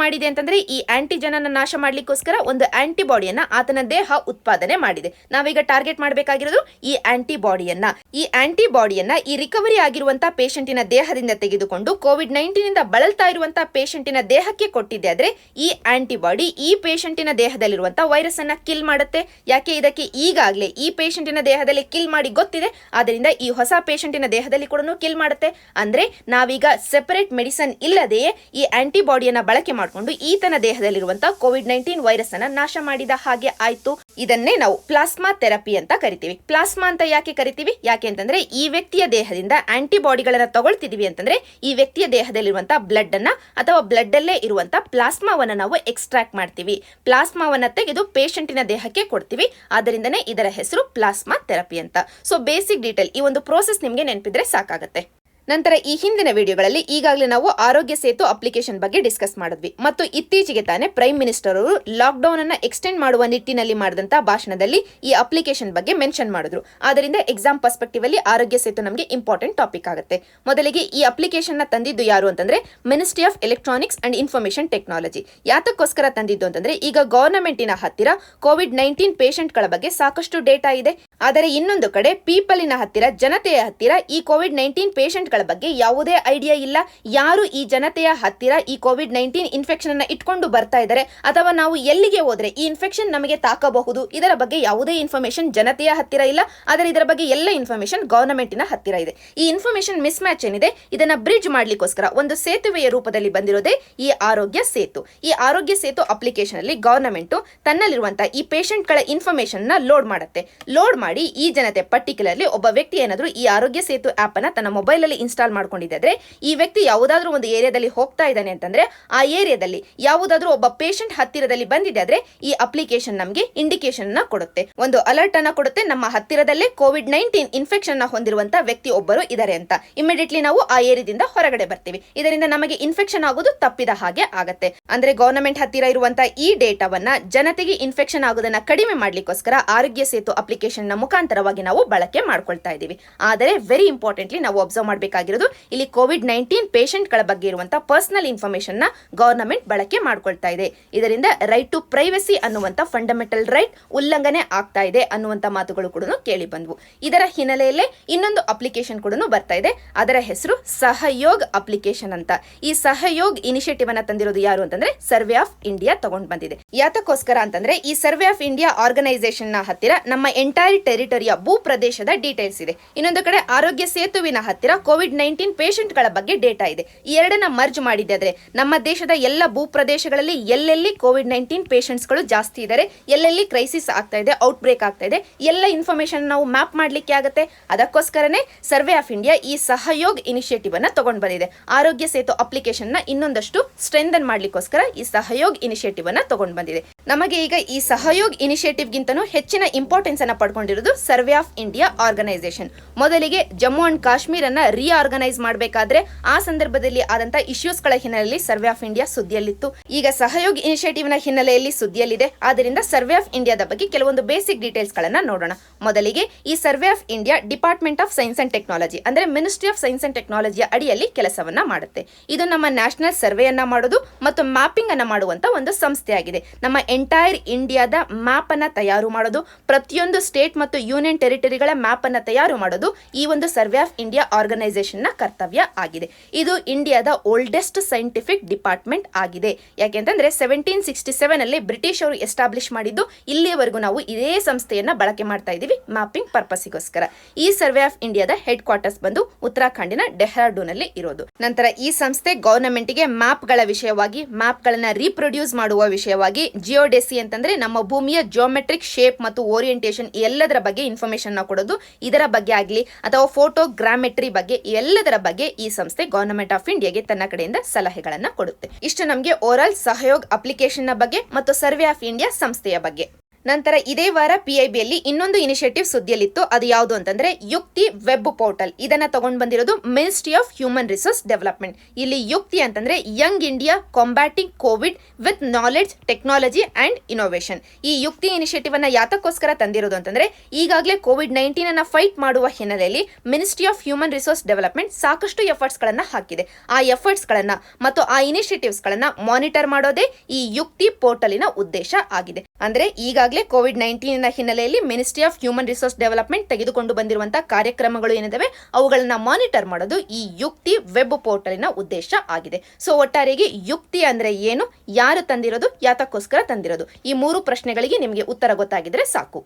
[SPEAKER 1] ಮಾಡಿದೆ ಅಂತಂದ್ರೆ ಈ ಆಂಟಿಜನ್ ಅನ್ನ ನಾಶ ಮಾಡ್ಲಿಕ್ಕೋಸ್ಕರ ಒಂದು ಆಂಟಿಬಾಡಿಯನ್ನ ಆತನ ದೇಹ ಉತ್ಪಾದನೆ ಮಾಡಿದೆ. ನಾವೀಗ ಟಾರ್ಗೆಟ್ ಮಾಡಬೇಕಾಗಿರೋದು ಈ ಆಂಟಿಬಾಡಿಯನ್ನ. ಈ ರಿಕವರಿ ಆಗಿರುವಂತಹ ಪೇಷಂಟಿನ ದೇಹದಿಂದ ತೆಗೆದುಕೊಂಡು ಕೋವಿಡ್-19 ಇಂದ ಬಳಲ್ತಾ ಇರುವಂತಹ ಪೇಷಂಟಿನ ದೇಹಕ್ಕೆ ಕೊಟ್ಟಿದೆ ಆದ್ರೆ ಈ ಆಂಟಿಬಾಡಿ ಈ ಪೇಷಂಟಿನ ದೇಹದಲ್ಲಿರುವಂತಹ ವೈರಸ್ ಅನ್ನ ಕಿಲ್ ಮಾಡುತ್ತೆ. ಯಾಕೆ, ಇದಕ್ಕೆ ಈಗಾಗಲೇ ಈ ಪೇಷಂಟಿನ ದೇಹದಲ್ಲಿ ಕಿಲ್ ಮಾಡಿ ಗೊತ್ತಿದೆ, ಆದ್ದರಿಂದ ಈ ಹೊಸ ಪೇಷಂಟಿನ ದೇಹದಲ್ಲಿ ಕೂಡ ಕಿಲ್ ಮಾಡುತ್ತೆ. ಅಂದ್ರೆ ನಾವೀಗ ಸೆಪರೇಟ್ ಮೆಡಿಸನ್ ಇಲ್ಲದೆಯೇ ಈ ಆಂಟಿಬಾಡಿಯನ್ನ ಬಳಕೆ ಮಾಡಿಕೊಂಡು ಈತನ ದೇಹದಲ್ಲಿರುವಂತಹ ಕೋವಿಡ್-19 ವೈರಸ್ ಅನ್ನ ನಾಶ ಮಾಡಿದ ಹಾಗೆ ಆಯ್ತು. ಇದನ್ನೇ ನಾವು ಪ್ಲಾಸ್ಮಾ ಥೆರಪಿ ಅಂತ ಕರಿತೀವಿ. ಪ್ಲಾಸ್ಮಾ ಅಂತ ಯಾಕೆ ಕರಿತೀವಿ, ಯಾಕೆ ಅಂತಂದ್ರೆ ಈ ವ್ಯಕ್ತಿಯ ದೇಹದಿಂದ ಆಂಟಿಬಾಡಿಗಳನ್ನ ತಗೊಳ್ತಿದೀವಿ ಅಂತಂದ್ರೆ ಈ ವ್ಯಕ್ತಿಯ ದೇಹದಲ್ಲಿರುವಂತಹ ಬ್ಲಡ್ ಅನ್ನ ಅಥವಾ ಬ್ಲಡ್ ಅಲ್ಲೇ ಇರುವಂತಹ ಪ್ಲಾಸ್ಮಾವನ್ನ ನಾವು ಎಕ್ಸ್ಟ್ರಾಕ್ಟ್ ಮಾಡ್ತೀವಿ. ಪ್ಲಾಸ್ಮಾವನ್ನ ತೆಗೆದು ಪೇಷಂಟಿನ ದೇಹಕ್ಕೆ ಕೊಡ್ತೀವಿ. ಆದ್ದರಿಂದನೇ ಇದರ ಹೆಸರು ಪ್ಲಾಸ್ಮಾ ಥೆರಪಿ ಅಂತ. ಸೊ ಬೇಸಿಕ್ ಡೀಟೇಲ್ ಈ ಒಂದು ಪ್ರೋಸೆಸ್ ನಿಮ್ಗೆ ನೆನಪಿದ್ರೆ ಸಾಕಾಗುತ್ತೆ. ನಂತರ ಈ ಹಿಂದಿನ ವಿಡಿಯೋಗಳಲ್ಲಿ ಈಗಾಗಲೇ ನಾವು ಆರೋಗ್ಯ ಸೇತು ಅಪ್ಲಿಕೇಶನ್ ಬಗ್ಗೆ ಡಿಸ್ಕಸ್ ಮಾಡಿದ್ವಿ ಮತ್ತು ಇತ್ತೀಚೆಗೆ ತಾನೇ ಪ್ರೈಮ್ ಮಿನಿಸ್ಟರ್ ಅವರು ಲಾಕ್ಡೌನ್ ಅನ್ನ ಎಕ್ಸ್ಟೆಂಡ್ ಮಾಡುವ ನಿಟ್ಟಿನಲ್ಲಿ ಮಾಡಿದಂತಹ ಭಾಷಣದಲ್ಲಿ ಈ ಅಪ್ಲಿಕೇಶನ್ ಬಗ್ಗೆ ಮೆನ್ಷನ್ ಮಾಡಿದ್ರು. ಆದ್ದರಿಂದ ಎಕ್ಸಾಮ್ ಪರ್ಸ್ಪೆಕ್ಟಿವ್ ಅಲ್ಲಿ ಆರೋಗ್ಯ ಸೇತು ನಮಗೆ ಇಂಪಾರ್ಟೆಂಟ್ ಟಾಪಿಕ್ ಆಗುತ್ತೆ. ಮೊದಲಿಗೆ ಈ ಅಪ್ಲಿಕೇಶನ್ ನ ತಂದಿದ್ದು ಯಾರು ಅಂತಂದ್ರೆ ministry of electronics and information technology. ಯಾತಕ್ಕೋಸ್ಕರ ತಂದಿದ್ದು ಅಂತಂದ್ರೆ ಈಗ ಗವರ್ನಮೆಂಟಿನ ಹತ್ತಿರ ಕೋವಿಡ್-19 ಪೇಷಂಟ್ಗಳ ಬಗ್ಗೆ ಸಾಕಷ್ಟು ಡೇಟಾ ಇದೆ. ಆದರೆ ಇನ್ನೊಂದು ಕಡೆ ಪೀಪಲಿನ ಹತ್ತಿರ, ಜನತೆಯ ಹತ್ತಿರ ಈ ಕೋವಿಡ್-19 ಪೇಷಂಟ್ ಬಗ್ಗೆ ಯಾವುದೇ ಐಡಿಯಾ ಇಲ್ಲ. ಯಾರು ಈ ಜನತೆಯ ಹತ್ತಿರ ಈ ಕೋವಿಡ್-19 ಇನ್ಫೆಕ್ಷನ್ ಅನ್ನ ಇಟ್ಕೊಂಡು ಬರ್ತಾ ಇದ್ದಾರೆ ಅಥವಾ ನಾವು ಎಲ್ಲಿಗೆ ಹೋದ್ರೆ ಈ ಇನ್ಫೆಕ್ಷನ್ ನಮಗೆ ತಾಕಬಹುದು, ಇದರ ಬಗ್ಗೆ ಯಾವುದೇ ಇನ್ಫಾರ್ಮೇಶನ್ ಜನತೆಯ ಹತ್ತಿರ ಇಲ್ಲ. ಆದರೆ ಇದರ ಬಗ್ಗೆ ಎಲ್ಲ ಇನ್ಫಾರ್ಮೇಶನ್ ಗವರ್ನಮೆಂಟಿನ ಹತ್ತಿರ ಇದೆ. ಈ ಇನ್ಫಾರ್ಮೇಶನ್ ಮಿಸ್ ಮ್ಯಾಚ್ ಏನಿದೆ ಇದನ್ನ ಬ್ರಿಡ್ಜ್ ಮಾಡ್ಲಿಕ್ಕೋಸ್ಕರ ಒಂದು ಸೇತುವೆಯ ರೂಪದಲ್ಲಿ ಬಂದಿರೋದೇ ಈ ಆರೋಗ್ಯ ಸೇತು. ಈ ಆರೋಗ್ಯ ಸೇತು ಅಪ್ಲಿಕೇಶನ್ ಅಲ್ಲಿ ಗವರ್ನಮೆಂಟ್ ತನ್ನಲ್ಲಿರುವಂತಹ ಈ ಪೇಷಂಟ್ ಗಳ ಇನ್ಫಾರ್ಮೇಶನ್ ನ ಲೋಡ್ ಮಾಡುತ್ತೆ. ಲೋಡ್ ಮಾಡಿ ಈ ಜನತೆ, ಪರ್ಟಿಕ್ಯುಲರ್ಲಿ ಒಬ್ಬ ವ್ಯಕ್ತಿ ಏನಾದ್ರು ಈ ಆರೋಗ್ಯ ಸೇತು ಆಪ್ ಅನ್ನ ತನ್ನ ಮೊಬೈಲ್ ಅಲ್ಲಿ ಇನ್ಸ್ಟಾಲ್ ಮಾಡ್ಕೊಂಡಿದ್ರೆ ಈ ವ್ಯಕ್ತಿ ಯಾವುದಾದ್ರೂ ಒಂದು ಏರಿಯಾದಲ್ಲಿ ಹೋಗ್ತಾ ಇದ್ದಾನೆ ಅಂತಂದ್ರೆ ಆ ಏರಿಯಾದಲ್ಲಿ ಯಾವುದಾದ್ರೂ ಒಬ್ಬ ಪೇಷಂಟ್ ಹತ್ತಿರದಲ್ಲಿ ಬಂದಿದೆ ಆದ್ರೆ ಈ ಅಪ್ಲಿಕೇಶನ್ ನಮಗೆ ಇಂಡಿಕೇಶನ್ ನ ಕೊಡುತ್ತೆ, ಒಂದು ಅಲರ್ಟ್ ಅನ್ನ ಕೊಡುತ್ತೆ. ನಮ್ಮ ಹತ್ತಿರದಲ್ಲೇ ಕೋವಿಡ್-19 ಇನ್ಫೆಕ್ಷನ್ ನ ಹೊಂದಿರುವಂತಹ ವ್ಯಕ್ತಿ ಒಬ್ಬರು ಇದ್ದಾರೆ ಅಂತ. ಇಮಿಡಿಯೇಟ್ಲಿ ನಾವು ಆ ಏರಿಯಾದಿಂದ ಹೊರಗಡೆ ಬರ್ತೀವಿ. ಇದರಿಂದ ನಮಗೆ ಇನ್ಫೆಕ್ಷನ್ ಆಗೋದು ತಪ್ಪಿದ ಹಾಗೆ ಆಗತ್ತೆ. ಅಂದ್ರೆ ಗವರ್ನಮೆಂಟ್ ಹತ್ತಿರ ಇರುವಂತಹ ಈ ಡೇಟಾವನ್ನ ಜನತೆಗೆ ಇನ್ಫೆಕ್ಷನ್ ಆಗೋದನ್ನ ಕಡಿಮೆ ಮಾಡ್ಲಿಕ್ಕೋಸ್ಕರ ಆರೋಗ್ಯ ಸೇತು ಅಪ್ಲಿಕೇಶನ್ ನ ಮುಖಾಂತರವಾಗಿ ನಾವು ಬಳಕೆ ಮಾಡ್ಕೊಳ್ತಾ ಇದೀವಿ. ಆದರೆ ವೆರಿ ಇಂಪಾರ್ಟೆಂಟ್ಲಿ ನಾವು ಅಬ್ಸರ್ವ್ ಮಾಡಬೇಕಾಗಿರೋದು, ಇಲ್ಲಿ ಕೋವಿಡ್-19 ಪೇಷಂಟ್ ಗಳ ಬಗ್ಗೆ ಇರುವಂತಹ ಪರ್ಸನಲ್ ಇನ್ಫಾರ್ಮೇಶನ್ ನ ಗವರ್ನಮೆಂಟ್ ಬಳಕೆ ಮಾಡ್ಕೊಳ್ತಾ ಇದೆ. ಇದರಿಂದ ರೈಟ್ ಟು ಪ್ರೈವಸಿ ಅನ್ನುವಂತ ಫಂಡಮೆಂಟಲ್ ರೈಟ್ ಉಲ್ಲಂಘನೆ ಆಗ್ತಾ ಇದೆ ಅನ್ನುವಂತ ಮಾತುಗಳು ಕೂಡ ಕೇಳಿ ಬಂದವು. ಇದರ ಹಿನ್ನೆಲೆಯಲ್ಲೇ ಇನ್ನೊಂದು ಅಪ್ಲಿಕೇಶನ್ ಕೂಡ ಬರ್ತಾ ಇದೆ. ಅದರ ಹೆಸರು ಸಹಯೋಗ್ ಅಪ್ಲಿಕೇಶನ್ ಅಂತ. ಈ ಸಹಯೋಗ್ ಇನಿಷಿಯೇಟಿವ್ ಅನ್ನ ತಂದಿರೋದು ಯಾರು ಅಂತಂದ್ರೆ ಸರ್ವೆ ಆಫ್ ಇಂಡಿಯಾ ತಗೊಂಡ್ ಬಂದಿದೆ. ಯಾತಕ್ಕೋಸ್ಕರ ಅಂತಂದ್ರೆ ಈ ಸರ್ವೆ ಆಫ್ ಇಂಡಿಯಾ ಆರ್ಗನೈಸೇಷನ್ ನ ಹತ್ತಿರ ನಮ್ಮ ಎಂಟೈರ್ ಟೆರಿಟರಿಯ ಭೂ ಪ್ರದೇಶದ ಡೀಟೇಲ್ಸ್ ಇದೆ. ಇನ್ನೊಂದು ಕಡೆ ಆರೋಗ್ಯ ಸೇತುವಿನ ಹತ್ತಿರ ಕೋವಿಡ್-19 ಪೇಷಂಟ್ ಗಳ ಬಗ್ಗೆ ಡೇಟಾ ಇದೆ. ಈ ಎರಡನ್ನ ಮರ್ಜ್ ಮಾಡಿದ್ರೆ ನಮ್ಮ ದೇಶದ ಎಲ್ಲ ಭೂ ಪ್ರದೇಶಗಳಲ್ಲಿ ಎಲ್ಲೆಲ್ಲಿ ಕೋವಿಡ್-19 ಪೇಷಂಟ್ಸ್ ಗಳು ಜಾಸ್ತಿ ಇದ್ದಾರೆ, ಎಲ್ಲೆಲ್ಲಿ ಕ್ರೈಸಿಸ್ ಆಗ್ತಾ ಇದೆ, ಔಟ್ ಬ್ರೇಕ್ ಆಗ್ತಾ ಇದೆ, ಎಲ್ಲ ಇನ್ಫಾರ್ಮೇಶನ್ ನಾವು ಮ್ಯಾಪ್ ಮಾಡ್ಲಿಕ್ಕೆ ಆಗುತ್ತೆ. ಅದಕ್ಕೋಸ್ಕರನೇ ಸರ್ವೆ ಆಫ್ ಇಂಡಿಯಾ ಈ ಸಹಯೋಗ್ ಇನಿಷಿಯೇಟಿವ್ ಅನ್ನ ತಗೊಂಡ್ ಬಂದಿದೆ. ಆರೋಗ್ಯ ಸೇತು ಅಪ್ಲಿಕೇಶನ್ ನ ಇನ್ನೊಂದಷ್ಟು ಸ್ಟ್ರೆಂಥನ್ ಮಾಡ್ಲಿಕ್ಕೋಸ್ಕರ ಈ ಸಹಯೋಗ್ ಇನಿಷಿಯೇಟಿವ್ ಅನ್ನ ತಗೊಂಡ್ ಬಂದಿದೆ. ನಮಗೆ ಈಗ ಈ ಸಹಯೋಗ್ ಇನಿಷಿಯೇಟಿವ್ ಗಿಂತನೂ ಹೆಚ್ಚಿನ ಇಂಪಾರ್ಟೆನ್ಸ್ ಅನ್ನ ಪಡ್ಕೊಂಡಿರೋದು ಸರ್ವೆ ಆಫ್ ಇಂಡಿಯಾ ಆರ್ಗನೈಸೇಷನ್. ಮೊದಲಿಗೆ ಜಮ್ಮು ಅಂಡ್ ಕಾಶ್ಮೀರ್ ಅನ್ನ ರೀಆರ್ಗನೈಸ್ ಮಾಡಬೇಕಾದ್ರೆ ಆ ಸಂದರ್ಭದಲ್ಲಿ ಆದಂತ ಇಶ್ಯೂಸ್ ಗಳ ಹಿನ್ನೆಲೆಯಲ್ಲಿ ಸರ್ವೆ ಆಫ್ ಇಂಡಿಯಾ ಸುದ್ದಿಯಲ್ಲಿತ್ತು. ಈಗ ಸಹಯೋಗ್ ಇನಿಷಿಯೇಟಿವ್ ನ ಹಿನ್ನೆಲೆಯಲ್ಲಿ ಸುದ್ದಿಯಲ್ಲಿದೆ. ಆದ್ದರಿಂದ ಸರ್ವೆ ಆಫ್ ಇಂಡಿಯಾದ ಬಗ್ಗೆ ಕೆಲವೊಂದು ಬೇಸಿಕ್ ಡೀಟೇಲ್ಸ್ ಗಳನ್ನ ನೋಡೋಣ. ಮೊದಲಿಗೆ ಈ survey of India department of science and technology ಅಂದ್ರೆ ಮಿನಿಸ್ಟ್ರಿ ಆಫ್ ಸೈನ್ಸ್ ಅಂಡ್ ಟೆಕ್ನಾಲಜಿಯ ಅಡಿಯಲ್ಲಿ ಕೆಲಸವನ್ನ ಮಾಡುತ್ತೆ. ಇದು ನಮ್ಮ ನ್ಯಾಷನಲ್ ಸರ್ವೆಯನ್ನ ಮಾಡೋದು ಮತ್ತು ಮ್ಯಾಪಿಂಗ್ ಅನ್ನ ಮಾಡುವಂತ ಒಂದು ಸಂಸ್ಥೆಯಾಗಿದೆ. ನಮ್ಮ ಎಂಟೈರ್ ಇಂಡಿಯಾದ ಮ್ಯಾಪ್ ಅನ್ನ ತಯಾರು ಮಾಡೋದು, ಪ್ರತಿಯೊಂದು ಸ್ಟೇಟ್ ಮತ್ತು ಯೂನಿಯನ್ ಟೆರಿಟರಿಗಳ ಮ್ಯಾಪ್ ಅನ್ನ ತಯಾರು ಮಾಡೋದು ಈ ಒಂದು ಸರ್ವೆ ಆಫ್ ಇಂಡಿಯಾ ಆರ್ಗನೈಸೇಷನ್ ನ ಕರ್ತವ್ಯ ಆಗಿದೆ. ಇದು ಇಂಡಿಯಾದ ಓಲ್ಡೆಸ್ಟ್ ಸೈಂಟಿಫಿಕ್ ಡಿಪಾರ್ಟ್ಮೆಂಟ್ ಆಗಿದೆ. ಯಾಕೆಂತಂದ್ರೆ 1767 ಅಲ್ಲಿ ಬ್ರಿಟಿಷ್ ಅವರು ಎಸ್ಟಾಬ್ಲಿಷ್ ಮಾಡಿದ್ದು. ಇಲ್ಲಿಯವರೆಗೂ ನಾವು ಇದೇ ಸಂಸ್ಥೆಯನ್ನ ಬಳಕೆ ಮಾಡ್ತಾ ಇದೀವಿ ಮ್ಯಾಪಿಂಗ್ ಪರ್ಪಸ್ಗೋಸ್ಕರ. ಈ ಸರ್ವೆ ಆಫ್ ಇಂಡಿಯಾದ ಹೆಡ್ ಕ್ವಾರ್ಟರ್ಸ್ ಬಂದು ಉತ್ತರಾಖಂಡಿನ ಡೆಹ್ರಾಡೂನ್ ಅಲ್ಲಿ ಇರೋದು. ನಂತರ ಈ ಸಂಸ್ಥೆ ಗವರ್ನಮೆಂಟ್ ಗೆ ಮ್ಯಾಪ್ ಗಳ ವಿಷಯವಾಗಿ, ಮ್ಯಾಪ್ ಗಳನ್ನ ರೀಪ್ರೊಡ್ಯೂಸ್ ಮಾಡುವ ವಿಷಯವಾಗಿ, ಜಿಯೋಡೆಸಿ ಅಂತಂದ್ರೆ ನಮ್ಮ ಭೂಮಿಯ ಜಿಯೋಮೆಟ್ರಿಕ್ ಶೇಪ್ ಮತ್ತು ಓರಿಯಂಟೇಷನ್ ಎಲ್ಲದರ ಬಗ್ಗೆ ಇನ್ಫಾರ್ಮೇಶನ್ ಕೊಡೋದು, ಇದರ ಬಗ್ಗೆ ಆಗಲಿ ಅಥವಾ ಫೋಟೋಗ್ರಾಮೆಟ್ರಿ ಬಗ್ಗೆ ಎಲ್ಲದರ ಬಗ್ಗೆ ಈ ಸಂಸ್ಥೆ ಗವರ್ನಮೆಂಟ್ ಆಫ್ ಇಂಡಿಯಾಗೆ ತನ್ನ ಕಡೆಯಿಂದ ಸಲಹೆಗಳನ್ನ ಕೊಡುತ್ತೆ. ಇಷ್ಟು ನಮಗೆ ಓವರಾಲ್ ಸಹಯೋಗ್ ಅಪ್ಲಿಕೇಶನ್ ನ ಬಗ್ಗೆ ಮತ್ತು ಸರ್ವೆ ಆಫ್ ಇಂಡಿಯಾ ಸಂಸ್ಥೆಯ ಬಗ್ಗೆ. ನಂತರ ಇದೇ ವಾರ PIB ಯಲ್ಲಿ ಇನ್ನೊಂದು ಇನಿಷಿಯೇಟಿವ್ ಸುದ್ದಿಯಲ್ಲಿತ್ತು. ಅದು ಯಾವುದು ಅಂತಂದ್ರೆ ಯುಕ್ತಿ ವೆಬ್ ಪೋರ್ಟಲ್. ಇದನ್ನ ತಗೊಂಡು ಬಂದಿರೋದು ministry of human resource development. ಇಲ್ಲಿ ಯುಕ್ತಿ ಅಂತಂದ್ರೆ young India combating COVID with knowledge technology and innovation. ಈ ಯುಕ್ತಿ ಇನಿಷಿಯೇಟಿವ್ ಅನ್ನ ಯಾತಕ್ಕೋಸ್ಕರ ತಂದಿರೋದು ಅಂತಂದ್ರೆ ಈಗಾಗಲೇ COVID-19 ಅನ್ನ ಫೈಟ್ ಮಾಡುವ ಹಿನ್ನೆಲೆಯಲ್ಲಿ ministry of human resource development ಸಾಕಷ್ಟು ಎಫರ್ಟ್ಸ್ ಗಳನ್ನ ಹಾಕಿದೆ. ಆ ಎಫರ್ಟ್ಸ್ ಗಳನ್ನ ಮತ್ತು ಆ ಇನಿಷಿಯೇಟಿವ್ಸ್ ಗಳನ್ನ ಮಾನಿಟರ್ ಮಾಡೋದೇ ಈ ಯುಕ್ತಿ ಪೋರ್ಟಲಿನ ಉದ್ದೇಶ ಆಗಿದೆ. ಅಂದ್ರೆ ಈಗಾಗಲೇ COVID-19 ಹಿನ್ನೆಲೆಯಲ್ಲಿ ministry of human resource development ತೆಗೆದುಕೊಂಡು ಬಂದಿರುವಂತಹ ಕಾರ್ಯಕ್ರಮಗಳು ಏನಿದಾವೆ ಅವುಗಳನ್ನ ಮಾನಿಟರ್ ಮಾಡೋದು ಈ ಯುಕ್ತಿ ವೆಬ್ ಪೋರ್ಟಲಿನ ಉದ್ದೇಶ ಆಗಿದೆ. ಸೊ ಒಟ್ಟಾರೆಯಾಗಿ ಯುಕ್ತಿ ಅಂದ್ರೆ ಏನು, ಯಾರು ತಂದಿರೋದು, ಯಾತಕ್ಕೋಸ್ಕರ ತಂದಿರೋದು, ಈ 3 ಪ್ರಶ್ನೆಗಳಿಗೆ ನಿಮಗೆ ಉತ್ತರ ಗೊತ್ತಾಗಿದ್ರೆ ಸಾಕು.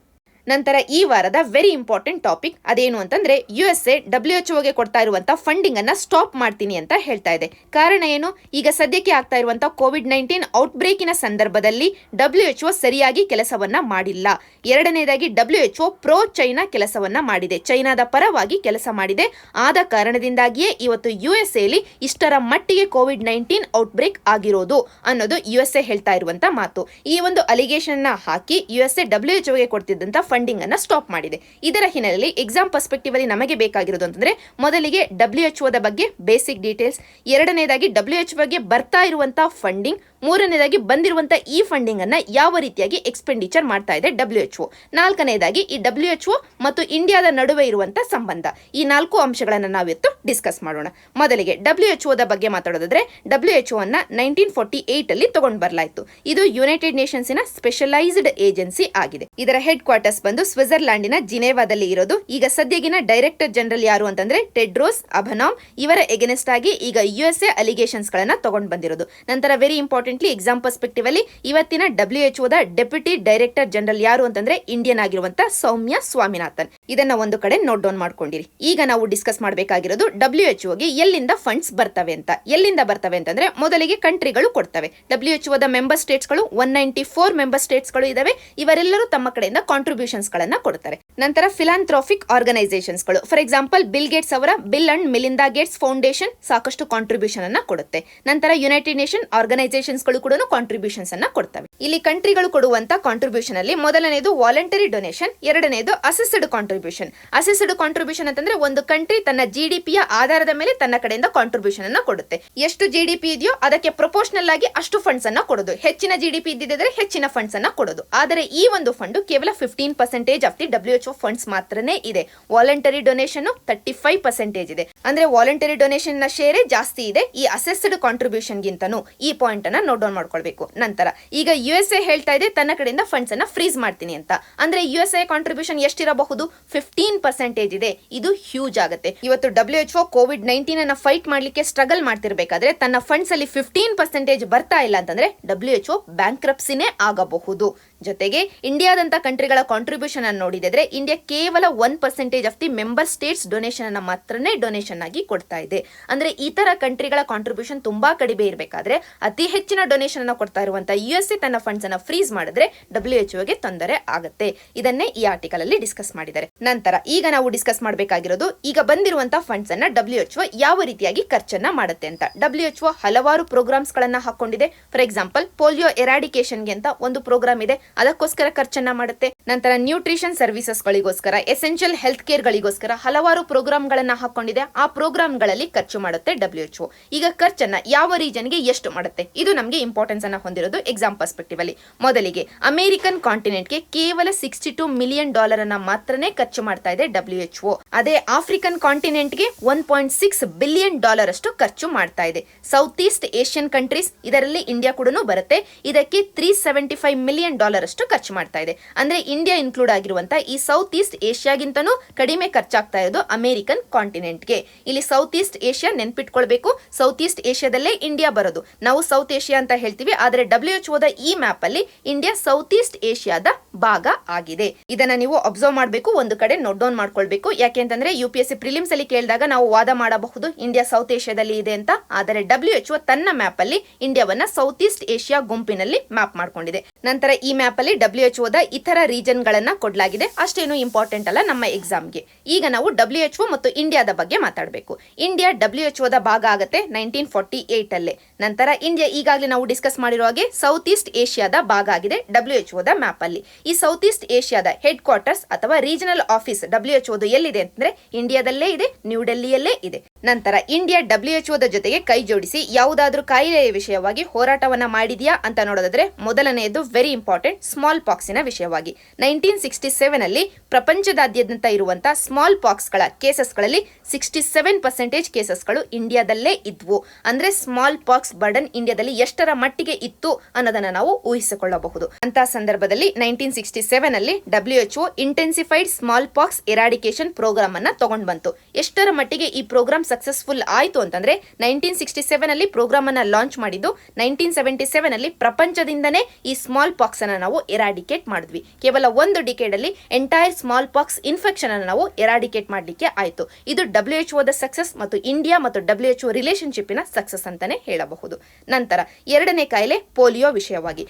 [SPEAKER 1] ನಂತರ ಈ ವಾರದ ವೆರಿ ಇಂಪಾರ್ಟೆಂಟ್ ಟಾಪಿಕ್ ಅದೇನು ಅಂತಂದ್ರೆ USA WHO ಕೊಡ್ತಾ ಇರುವಂತಹ ಫಂಡಿಂಗ್ ಅನ್ನ ಸ್ಟಾಪ್ ಮಾಡ್ತೀನಿ ಅಂತ ಹೇಳ್ತಾ ಇದೆ. ಕಾರಣ ಏನು? ಈಗ ಸದ್ಯಕ್ಕೆ ಆಗ್ತಾ ಇರುವಂತಹ COVID-19 ಔಟ್ ಬ್ರೇಕಿನ ಸಂದರ್ಭದಲ್ಲಿ WHO ಸರಿಯಾಗಿ ಕೆಲಸವನ್ನ ಮಾಡಿಲ್ಲ. ಎರಡನೇದಾಗಿ WHO ಪ್ರೋ ಚೈನಾ ಕೆಲಸವನ್ನ ಮಾಡಿದೆ, ಚೈನಾದ ಪರವಾಗಿ ಕೆಲಸ ಮಾಡಿದೆ. ಆದ ಕಾರಣದಿಂದಾಗಿಯೇ ಇವತ್ತು USA ಲಿ ಇಷ್ಟರ ಮಟ್ಟಿಗೆ COVID-19 ಔಟ್ ಬ್ರೇಕ್ ಆಗಿರೋದು ಅನ್ನೋದು USA ಹೇಳ್ತಾ ಇರುವಂತ ಮಾತು. ಈ ಒಂದು ಅಲಿಗೇಷನ್ ನ ಹಾಕಿ USA WHO ಕೊಡ್ತಿದ್ದಂತ ಫಂಡಿಂಗ್ ಅನ್ನ ಸ್ಟಾಪ್ ಮಾಡಿದೆ. ಇದರ ಹಿನ್ನೆಲೆಯಲ್ಲಿ ಎಕ್ಸಾಮ್ ಪರ್ಸ್ಪೆಕ್ಟಿವ್ ಅಲ್ಲಿ ನಮಗೆ ಬೇಕಾಗಿರೋದು ಅಂತಂದ್ರೆ ಮೊದಲಿಗೆ WHO ದ ಬಗ್ಗೆ ಬೇಸಿಕ್ ಡೀಟೇಲ್ಸ್, ಎರಡನೇದಾಗಿ WHO ಬಗ್ಗೆ ಬರ್ತಾ ಇರುವಂತಹ ಫಂಡಿಂಗ್, ಮೂರನೇದಾಗಿ ಬಂದಿರುವಂತಹ ಈ ಫಂಡಿಂಗ್ ಅನ್ನ ಯಾವ ರೀತಿಯಾಗಿ ಎಕ್ಸ್ಪೆಂಡಿಚರ್ ಮಾಡ್ತಾ ಇದೆ WHO, ನಾಲ್ಕನೇದಾಗಿ ಈ WHO ಮತ್ತು ಇಂಡಿಯಾದ ನಡುವೆ ಇರುವಂತಹ ಸಂಬಂಧ. ಈ 4 ಅಂಶಗಳನ್ನ ನಾವಿತ್ತು ಡಿಸ್ಕಸ್ ಮಾಡೋಣ. ಮೊದಲಿಗೆ WHO ದ ಬಗ್ಗೆ ಮಾತಾಡೋದಾದ್ರೆ WHO ಅನ್ನ 1948 ಅಲ್ಲಿ ತಗೊಂಡು ಬರಲಾಯಿತು. ಇದು ಯುನೈಟೆಡ್ ನೇಷನ್ಸ್ ನ ಸ್ಪೆಷಲೈಸ್ಡ್ ಏಜೆನ್ಸಿ ಆಗಿದೆ. ಇದರ ಹೆಡ್ ಕ್ವಾರ್ಟರ್ಸ್ ಬಂದು ಸ್ವಿಟ್ಜರ್ಲ್ಯಾಂಡಿನ ಜಿನೇವಾದಲ್ಲಿ ಇರೋದು. ಈಗ ಸದ್ಯಗಿನ ಡೈರೆಕ್ಟರ್ ಜನರಲ್ ಯಾರು ಅಂತಂದ್ರೆ ಟೆಡ್ರೋಸ್ ಅಭನಾಮ್. ಇವರ ಎಗೇನೆಸ್ಟ್ ಆಗಿ ಈಗ USA ಅಲಿಗೇಷನ್ಸ್ ಗಳನ್ನ ತಗೊಂಡು ಬಂದಿರೋದು. ನಂತರ ವೆರಿ ಇಂಪಾರ್ಟೆಂಟ್ಲಿ ಎಕ್ಸಾಮ್ ಪರ್ಸ್ಪೆಕ್ಟಿವ್ ಅಲ್ಲಿ ಇವತ್ತಿನ WHO the deputy director general ಯಾರು ಅಂತಂದ್ರೆ ಇಂಡಿಯನ್ ಆಗಿರುವಂತ ಸೌಮ್ಯ ಸ್ವಾಮಿನಾಥನ್. ಇದನ್ನ ಒಂದು ಕಡೆ ನೋಟ್ ಡೌನ್ ಮಾಡ್ಕೊಂಡಿರಿ. ಈಗ ನಾವು ಡಿಸ್ಕಸ್ ಮಾಡಬೇಕಾಗಿರೋದು WHO ಗೆ ಎಲ್ಲಿಂದ ಫಂಡ್ಸ್ ಬರ್ತವೆ ಅಂತ. ಎಲ್ಲಿಂದ ಬರ್ತವೆ ಅಂತಂದ್ರೆ ಮೊದಲಿಗೆ ಕಂಟ್ರಿಗಳು ಕೊಡ್ತವೆ. WHO ದ ಮೆಂಬರ್ ಸ್ಟೇಟ್ಸ್ ಗಳು 194 ಮೆಂಬರ್ ಸ್ಟೇಟ್ಸ್ ಗಳು ಇದಾವೆ. ಇವರೆಲ್ಲರೂ ತಮ್ಮ ಕಡೆಯಿಂದ ಕಾಂಟ್ರಿಬ್ಯೂಷನ್ಸ್ ಗಳನ್ನ ಕೊಡ್ತಾರೆ. ನಂತರ ಫಿಲಾಂಥ್ರೋಫಿಕ್ ಆರ್ಗನೈಸೇಷನ್ಸ್ ಗಳು, ಫಾರ್ ಎಕ್ಸಾಂಪಲ್ ಬಿಲ್ ಗೇಟ್ಸ್ ಅವರ ಬಿಲ್ ಅಂಡ್ ಮಿಲಿಂದಾ ಗೇಟ್ಸ್ ಫೌಂಡೇಶನ್ ಸಾಕಷ್ಟು ಕಾಂಟ್ರಿಬ್ಯೂಷನ್ ಅನ್ನ ಕೊಡುತ್ತೆ. ನಂತರ ಯುನೈಟೆಡ್ ನೇಷನ್ ಆರ್ಗನೈಸೇಷನ್ಸ್ ಗಳು ಕೂಡ ಕಾಂಟ್ರಿಬ್ಯೂಷನ್ಸ್ ಅನ್ನ ಕೊಡ್ತವೆ. ಇಲ್ಲಿ ಕಂಟ್ರಿಗಳು ಕೊಡುವಂತ ಕಾಂಟ್ರಿಬ್ಯೂಷನ್ ಅಲ್ಲಿ ಮೊದಲನೇದು ವಾಲಂಟರಿ ಡೊನೇಷನ್, ಎರಡನೇದು ಅಸೆಸ್ಡ್ ಕಾಂಟ್ರಿಬ್ಯೂಷನ್. ಅಸೆಸ್ಡ್ ಕಾಂಟ್ರಿಬ್ಯೂಷನ್ ಅಂತಂದ್ರೆ ಒಂದು ಕಂಟ್ರಿ ತನ್ನ GDP ಯ ಆಧಾರದ ಮೇಲೆ ತನ್ನ ಕಡೆಯಿಂದ ಕಾಂಟ್ರಿಬ್ಯೂಷನ್ ಅನ್ನ ಕೊಡುತ್ತೆ. ಎಷ್ಟು GDP ಇದೆಯೋ ಅದಕ್ಕೆ ಪ್ರಪೋರ್ಷನಲ್ ಆಗಿ ಅಷ್ಟು ಫಂಡ್ಸ್ ಅನ್ನ ಕೊಡೋದು. ಹೆಚ್ಚಿನ GDP ಇದ್ದಿದ್ರೆ ಹೆಚ್ಚಿನ ಫಂಡ್ಸ್ ಅನ್ನ ಕೊಡೋದು. ಆದರೆ ಈ ಒಂದು ಫಂಡ್ ಕೇವಲ 15% ಆಫ್ ದಿ WHO ಫಂಡ್ಸ್ ಮಾತ್ರನೇ ಇದೆ. ವಾಲಂಟರಿ ಡೊನೇಷನ್ 35% ಇದೆ. ಅಂದ್ರೆ ವಾಲಂಟರಿ ಡೊನೇಷನ್ ನ ಶೇರ್ ಜಾಸ್ತಿ ಇದೆ ಈ ಅಸೆಸ್ಡ್ ಕಾಂಟ್ರಿಬ್ಯೂಷನ್ ಗಿಂತನೂ. ಈ ಪಾಯಿಂಟ್ ಅನ್ನ ನೋಟ್ ಡೌನ್ ಮಾಡ್ಕೊಳ್ಬೇಕು. ನಂತರ ಈಗ USA ಹೇಳ್ತಾ ಇದೆ ತನ್ನ ಕಡೆಯಿಂದ ಫಂಡ್ಸ್ ಅನ್ನ ಫ್ರೀಸ್ ಮಾಡ್ತೀನಿ ಅಂತ. ಅಂದ್ರೆ USA ಕಾಂಟ್ರಿಬ್ಯೂಷನ್ ಎಷ್ಟಿರಬಹುದು? 15% ಇದೆ. ಇದು ಹ್ಯೂಜ್ ಆಗುತ್ತೆ. ಇವತ್ತು WHO COVID-19 ಅನ್ನ ಫೈಟ್ ಮಾಡ್ಲಿಕ್ಕೆ ಸ್ಟ್ರಗಲ್ ಮಾಡ್ತಿರ್ಬೇಕಾದ್ರೆ ತನ್ನ ಫಂಡ್ಸ್ ಅಲ್ಲಿ 15% ಬರ್ತಾ ಇಲ್ಲ ಅಂತಂದ್ರೆ WHO ಬ್ಯಾಂಕ್ರಪ್ಸಿನೇ ಆಗಬಹುದು. ಜೊತೆಗೆ ಇಂಡಿಯಾದಂತ ಕಂಟ್ರಿಗಳ ಕಾಂಟ್ರಿಬ್ಯೂಷನ್ ಅನ್ನು ನೋಡಿದ್ರೆ ಇಂಡಿಯಾ ಕೇವಲ 1% of the member States donation ಅನ್ನ ಮಾತ್ರನೇ ಡೊನೇಷನ್ ಆಗಿ ಕೊಡ್ತಾ ಇದೆ. ಅಂದ್ರೆ ಇತರ ಕಂಟ್ರಿಗಳ ಕಾಂಟ್ರಿಬ್ಯೂಷನ್ ತುಂಬಾ ಕಡಿಮೆ ಇರಬೇಕಾದ್ರೆ ಅತಿ ಹೆಚ್ಚಿನ ಡೊನೇಷನ್ ಅನ್ನು ಕೊಡ್ತಾ ಇರುವಂತಹ USA ತನ್ನ ಫಂಡ್ಸ್ ಅನ್ನ ಫ್ರೀಸ್ ಮಾಡಿದ್ರೆ WHO ಗೆ ತೊಂದರೆ ಆಗುತ್ತೆ. ಇದನ್ನೇ ಈ ಆರ್ಟಿಕಲ್ ಅಲ್ಲಿ ಡಿಸ್ಕಸ್ ಮಾಡಿದ್ದಾರೆ. ನಂತರ ಈಗ ನಾವು ಡಿಸ್ಕಸ್ ಮಾಡಬೇಕಾಗಿರೋದು ಈಗ ಬಂದಿರುವಂತಹ ಫಂಡ್ಸ್ ಅನ್ನ WHO ಯಾವ ರೀತಿಯಾಗಿ ಖರ್ಚನ್ನ ಮಾಡುತ್ತೆ ಅಂತ. WHO ಹಲವಾರು ಪ್ರೋಗ್ರಾಮ್ಸ್ ಗಳನ್ನ ಹಾಕೊಂಡಿದೆ. ಫಾರ್ ಎಕ್ಸಾಂಪಲ್ ಪೋಲಿಯೋ ಎರಾಡಿಕೇಶನ್ ಗೆ ಅಂತ ಒಂದು ಪ್ರೋಗ್ರಾಮ್ ಇದೆ, ಅದಕ್ಕೋಸ್ಕರ ಖರ್ಚನ್ನ ಮಾಡುತ್ತೆ. ನಂತರ ನ್ಯೂಟ್ರಿಷನ್ ಸರ್ವಿಸಸ್ ಗಳಿಗೋಸ್ಕರ, ಎಸೆನ್ಷಿಯಲ್ ಹೆಲ್ತ್ ಕೇರ್ ಗಳಿಗೋಸ್ಕರ ಹಲವಾರು ಪ್ರೋಗ್ರಾಮ್ ಗಳನ್ನ ಹಾಕೊಂಡಿದೆ. ಆ ಪ್ರೋಗ್ರಾಮ್ ಗಳಲ್ಲಿ ಖರ್ಚು ಮಾಡುತ್ತೆ WHO. ಈಗ ಖರ್ಚನ್ನ ಯಾವ ರೀಜನ್ ಗೆ ಎಷ್ಟು ಮಾಡುತ್ತೆ ಇದು ನಮಗೆ ಇಂಪಾರ್ಟೆನ್ಸ್ ಅನ್ನ ಹೊಂದಿರೋದು ಎಕ್ಸಾಮ್ ಪರ್ಸ್ಪೆಕ್ಟಿವ್ ಅಲ್ಲಿ. ಮೊದಲಿಗೆ ಅಮೆರಿಕನ್ ಕಾಂಟಿನೆಂಟ್ ಗೆ ಕೇವಲ $62 ಮಿಲಿಯನ್ ಅನ್ನ ಮಾತ್ರನೇ ಖರ್ಚು ಮಾಡ್ತಾ ಇದೆ WHO. ಅದೇ ಆಫ್ರಿಕನ್ ಕಾಂಟಿನೆಂಟ್ ಗೆ $1.6 ಬಿಲಿಯನ್ ಅಷ್ಟು ಖರ್ಚು ಮಾಡ್ತಾ ಇದೆ. ಸೌತ್ ಈಸ್ಟ್ ಏಷ್ಯನ್ ಕಂಟ್ರೀಸ್, ಇದರಲ್ಲಿ ಇಂಡಿಯಾ ಕೂಡ ಬರುತ್ತೆ, ಇದಕ್ಕೆ $375 ಮಿಲಿಯನ್ ಅಷ್ಟು ಖರ್ಚು ಮಾಡ್ತಾ ಇದೆ. ಅಂದ್ರೆ ಇಂಡಿಯಾ ಇನ್ಕ್ಲೂಡ್ ಆಗಿರುವಂತಹ ಈ ಸೌತ್ ಈಸ್ಟ್ ಏಷ್ಯಾಗಿಂತನೂ ಕಡಿಮೆ ಖರ್ಚಾಗ್ತಾ ಇರೋದು ಅಮೆರಿಕನ್ ಕಾಂಟಿನೆಂಟ್ ಗೆ. ಇಲ್ಲಿ ಸೌತ್ ಈಸ್ಟ್ ಏಷ್ಯಾ ನೆನ್ಪಿಟ್ಕೊಳ್ಬೇಕು, ಸೌತ್ ಈಸ್ಟ್ ಏಷ್ಯಾದಲ್ಲೇ ಇಂಡಿಯಾ ಬರೋದು. ನಾವು ಸೌತ್ ಏಷ್ಯಾ ಅಂತ ಹೇಳ್ತೀವಿ, ಆದ್ರೆ WHO ದ ಈ ಮ್ಯಾಪ್ ಅಲ್ಲಿ ಇಂಡಿಯಾ ಸೌತ್ ಈಸ್ಟ್ ಏಷ್ಯಾದ ಭಾಗ ಆಗಿದೆ. ಇದನ್ನ ನೀವು ಅಬ್ಸರ್ವ್ ಮಾಡಬೇಕು, ಒಂದು ಕಡೆ ನೋಟ್ ಡೌನ್ ಮಾಡ್ಕೊಳ್ಬೇಕು. ಯಾಕೆಂತಂದ್ರೆ UPSC ಪ್ರಿಲಿಮ್ಸ್ ಅಲ್ಲಿ ಕೇಳಿದಾಗ ನಾವು ವಾದ ಮಾಡಬಹುದು ಇಂಡಿಯಾ ಸೌತ್ ಏಷ್ಯಾದಲ್ಲಿ ಇದೆ ಅಂತ, ಆದರೆ WHO ತನ್ನ ಮ್ಯಾಪ್ ಅಲ್ಲಿ ಇಂಡಿಯಾವನ್ನ ಸೌತ್ ಈಸ್ಟ್ ಏಷ್ಯಾ ಗುಂಪಿನಲ್ಲಿ ಮ್ಯಾಪ್ ಮಾಡ್ಕೊಂಡಿದೆ. ನಂತರ ಈ ಮ್ಯಾಪ್ ಅಲ್ಲಿ WHO ದ ಇತರ ರೀಜನ್ ಗಳನ್ನ ಕೊಡಲಾಗಿದೆ, ಅಷ್ಟೇನು ಇಂಪಾರ್ಟೆಂಟ್ ಅಲ್ಲ ನಮ್ಮ ಎಕ್ಸಾಮ್ಗೆ. ಈಗ ನಾವು WHO ಮತ್ತು ಇಂಡಿಯಾದ ಬಗ್ಗೆ ಮಾತಾಡಬೇಕು. ಇಂಡಿಯಾ WHO ದ ಭಾಗ ಆಗುತ್ತೆ 1948 ಅಲ್ಲೇ. ನಂತರ ಇಂಡಿಯಾ ಈಗಾಗಲೇ ನಾವು ಡಿಸ್ಕಸ್ ಮಾಡಿರೋ ಹಾಗೆ ಸೌತ್ ಈಸ್ಟ್ ಏಷ್ಯಾದ ಭಾಗ ಆಗಿದೆ WHO ದ ಮ್ಯಾಪ್ ಅಲ್ಲಿ. ಈ ಸೌತ್ ಈಸ್ಟ್ ಏಷ್ಯಾದ ಹೆಡ್ ಕ್ವಾರ್ಟರ್ಸ್ ಅಥವಾ ರೀಜನಲ್ ಆಫೀಸ್ WHO ದು ಎಲ್ಲಿದೆ ಅಂತಂದ್ರೆ ಇಂಡಿಯಾದಲ್ಲೇ ಇದೆ, ನ್ಯೂ ಡೆಲ್ಲಿಯಲ್ಲೇ ಇದೆ. ನಂತರ ಇಂಡಿಯಾ WHO ದ ಜೊತೆಗೆ ಕೈ ಜೋಡಿಸಿ ಯಾವುದಾದ್ರೂ ಕಾಯಿಲೆಯ ವಿಷಯವಾಗಿ ಹೋರಾಟವನ್ನ ಮಾಡಿದ್ಯಾ ಅಂತ ನೋಡೋದಾದ್ರೆ ಮೊದಲನೆಯದು ವೆರಿ ಇಂಪಾರ್ಟೆಂಟ್, ಸ್ಮಾಲ್ ಪಾಕ್ಸಿನ ವಿಷಯವಾಗಿ. 1967 ಅಲ್ಲಿ ಪ್ರಪಂಚದಾದ್ಯಂತ ಇರುವಂತಹ ಸ್ಮಾಲ್ ಪಾಕ್ಸ್ ಗಳ ಕೇಸಸ್ಗಳಲ್ಲಿ 67% ಕೇಸಸ್ಗಳು ಇಂಡಿಯಾದಲ್ಲೇ ಇದ್ವು. ಅಂದ್ರೆ ಸ್ಮಾಲ್ ಪಾಕ್ಸ್ ಬರ್ಡನ್ ಇಂಡಿಯಾದಲ್ಲಿ ಎಷ್ಟರ ಮಟ್ಟಿಗೆ ಇತ್ತು ಅನ್ನೋದನ್ನ ನಾವು ಊಹಿಸಿಕೊಳ್ಳಬಹುದು. ಅಂತ ಸಂದರ್ಭದಲ್ಲಿ 1967 ಅಲ್ಲಿ WHO intensified smallpox eradication programme ಅನ್ನ ತಗೊಂಡ್ ಬಂತು. ಎಷ್ಟರ ಮಟ್ಟಿಗೆ ಈ ಪ್ರೋಗ್ರಾಮ್ ಸಕ್ಸಸ್ಫುಲ್ ಆಯ್ತು ಅಂತಂದ್ರೆ 1967 ಅಲ್ಲಿ ಪ್ರೋಗ್ರಾಮ್ ಅನ್ನ ಲಾಂಚ್ ಮಾಡಿದ್ದು, 1977 ಅಲ್ಲಿ ಪ್ರಪಂಚದಿಂದನೇ ಈ ಸ್ಮಾಲ್ ಪಾಕ್ಸ್ ಅನ್ನ ನಾವು ಎರಾಡಿಕೇಟ್ ಮಾಡಿದ್ವಿ. ಕೇವಲ ಒಂದು ಡಿಕೇಡ್ ಅಲ್ಲಿ ಎಂಟೈರ್ ಸ್ಮಾಲ್ ಪಾಕ್ಸ್ ಇನ್ಫೆಕ್ಷನ್ ಅನ್ನು ನಾವು ಎರಾಡಿಕೇಟ್ ಮಾಡ್ಲಿಕ್ಕೆ ಆಯ್ತು. ಇದು WHO ದ ಸಕ್ಸಸ್ ಮತ್ತು ಇಂಡಿಯಾ ಮತ್ತು WHO ರಿಲೇಶನ್ಶಿಪ್ ನ ಸಕ್ಸಸ್ ಅಂತಾನೆ ಹೇಳಬಹುದು. ನಂತರ ಎರಡನೇ ಕಾಯಿಲೆ ಪೋಲಿಯೋ ವಿಷಯವಾಗಿ.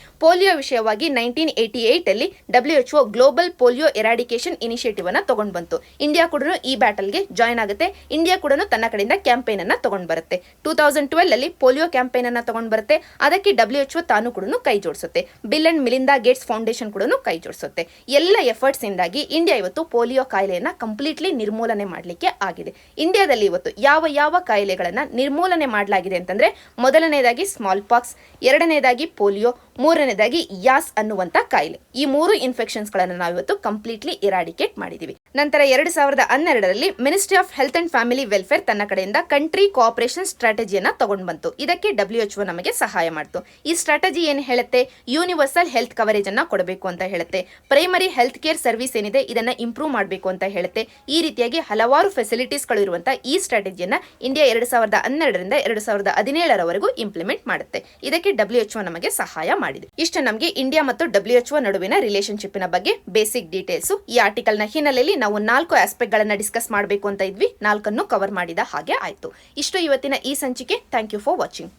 [SPEAKER 1] 1988 ಅಲ್ಲಿ WHO global polio eradication initiative ಅನ್ನ ತಗೊಂಡ್ ಬಂತು. ಇಂಡಿಯಾ ಕೂಡ ಈ ಬ್ಯಾಟಲ್ ಗೆ ಜಾಯ್ನ್ ಆಗುತ್ತೆ. ಇಂಡಿಯಾ ಕೂಡ ತನ್ನ ಕಡೆಯಿಂದ ಕ್ಯಾಂಪೇನ್ ಅನ್ನ ತಗೊಂಡ್ ಬರುತ್ತೆ. 2012 ಅಲ್ಲಿ ಪೋಲಿಯೋ ಕ್ಯಾಂಪೇನ್ ಅನ್ನ ತಗೊಂಡ್ ಬರುತ್ತೆ. ಅದಕ್ಕೆ WHO ತಾನು ಕೂಡ ಕೈ ಜೋಡಿಸುತ್ತೆ. ಬಿಲ್ ಅಂಡ್ ಮಿಲಿಂದಾ ಗೇಟ್ಸ್ ಫೌಂಡೇಶನ್ ಕೂಡ ಕೈ ಜೋಡಿಸುತ್ತೆ. ಎಲ್ಲ ಎಫರ್ಟ್ಸ್ ಇಂದಾಗಿ ಇಂಡಿಯಾ ಇವತ್ತು ಪೋಲಿಯೋ ಕಾಯಿಲೆಯನ್ನ ಕಂಪ್ಲೀಟ್ಲಿ ನಿರ್ಮೂಲನೆ ಮಾಡಲಿಕ್ಕೆ ಆಗಿದೆ. ಇಂಡಿಯಾದಲ್ಲಿ ಇವತ್ತು ಯಾವ ಯಾವ ಕಾಯಿಲೆಗಳನ್ನ ನಿರ್ಮೂಲನೆ ಮಾಡಲಾಗಿದೆ ಅಂತಂದ್ರೆ ಮೊದಲನೇದಾಗಿ ಸ್ಮಾಲ್ ಪಾಕ್ಸ್, ಎರಡನೇದಾಗಿ ಪೋಲಿಯೋ, ಮೂರನೇದಾಗಿ ಯಾಸ್ ಅನ್ನುವಂತ ಕಾಯಿಲೆ. ಈ ಮೂರು ಇನ್ಫೆಕ್ಷನ್ಸ್ ಗಳನ್ನ ನಾವು ಇವತ್ತು ಕಂಪ್ಲೀಟ್ಲಿ ಇರಾಡಿಕೇಟ್ ಮಾಡಿದೀವಿ. ನಂತರ 2012ರಲ್ಲಿ ministry of health and family welfare ತನ್ನ ಕಡೆಯಿಂದ ಕಂಟ್ರಿ ಕೋಆಪರೇಷನ್ ಸ್ಟ್ರಾಟಜಿಯನ್ನ ತಗೊಂಡ್ ಬಂತು. ಇದಕ್ಕೆ WHO ನಮಗೆ ಸಹಾಯ ಮಾಡ್ತು. ಈ ಸ್ಟ್ರಾಟಜಿ ಏನ್ ಹೇಳುತ್ತೆ, ಯೂನಿವರ್ಸಲ್ ಹೆಲ್ತ್ ಕವರೇಜ್ ಅನ್ನ ಕೊಡಬೇಕು ಅಂತ ಹೇಳುತ್ತೆ. ಪ್ರೈಮರಿ ಹೆಲ್ತ್ ಕೇರ್ ಸರ್ವಿಸ್ ಏನಿದೆ ಇದನ್ನ ಇಂಪ್ರೂವ್ ಮಾಡಬೇಕು ಅಂತ ಹೇಳುತ್ತೆ. ಈ ರೀತಿಯಾಗಿ ಹಲವಾರು ಫೆಸಿಲಿಟೀಸ್ ಗಳು ಇರುವಂತಹ ಈ ಸ್ಟ್ರಾಟಜಿಯನ್ನ ಇಂಡಿಯಾ 2012ರಿಂದ 2017ರವರೆಗೂ ಇಂಪ್ಲಿಮೆಂಟ್ ಮಾಡುತ್ತೆ. ಇದಕ್ಕೆ WHO ನಮಗೆ ಸಹಾಯ ಮಾಡಿದೆ. ಇಷ್ಟು ನಮಗೆ ಇಂಡಿಯಾ ಮತ್ತು WHO ನಡುವಿನ ರಿಲೇಶನ್ಶಿಪ್ ನ ಬಗ್ಗೆ ಬೇಸಿಕ್ ಡೀಟೇಲ್ಸ್. ಈ ಆರ್ಟಿಕಲ್ ನ ಹಿನ್ನೆಲೆಯಲ್ಲಿ ನಾವು 4 ಆಸ್ಪೆಕ್ಟ್ ಗಳನ್ನ ಡಿಸ್ಕಸ್ ಮಾಡಬೇಕು ಅಂತ ಇದ್ವಿ, 4 ಕವರ್ ಮಾಡಿದ ಹಾಗೆ ಆಯ್ತು. ಇಷ್ಟು ಇವತ್ತಿನ ಈ ಸಂಚಿಕೆ. Thank you for watching.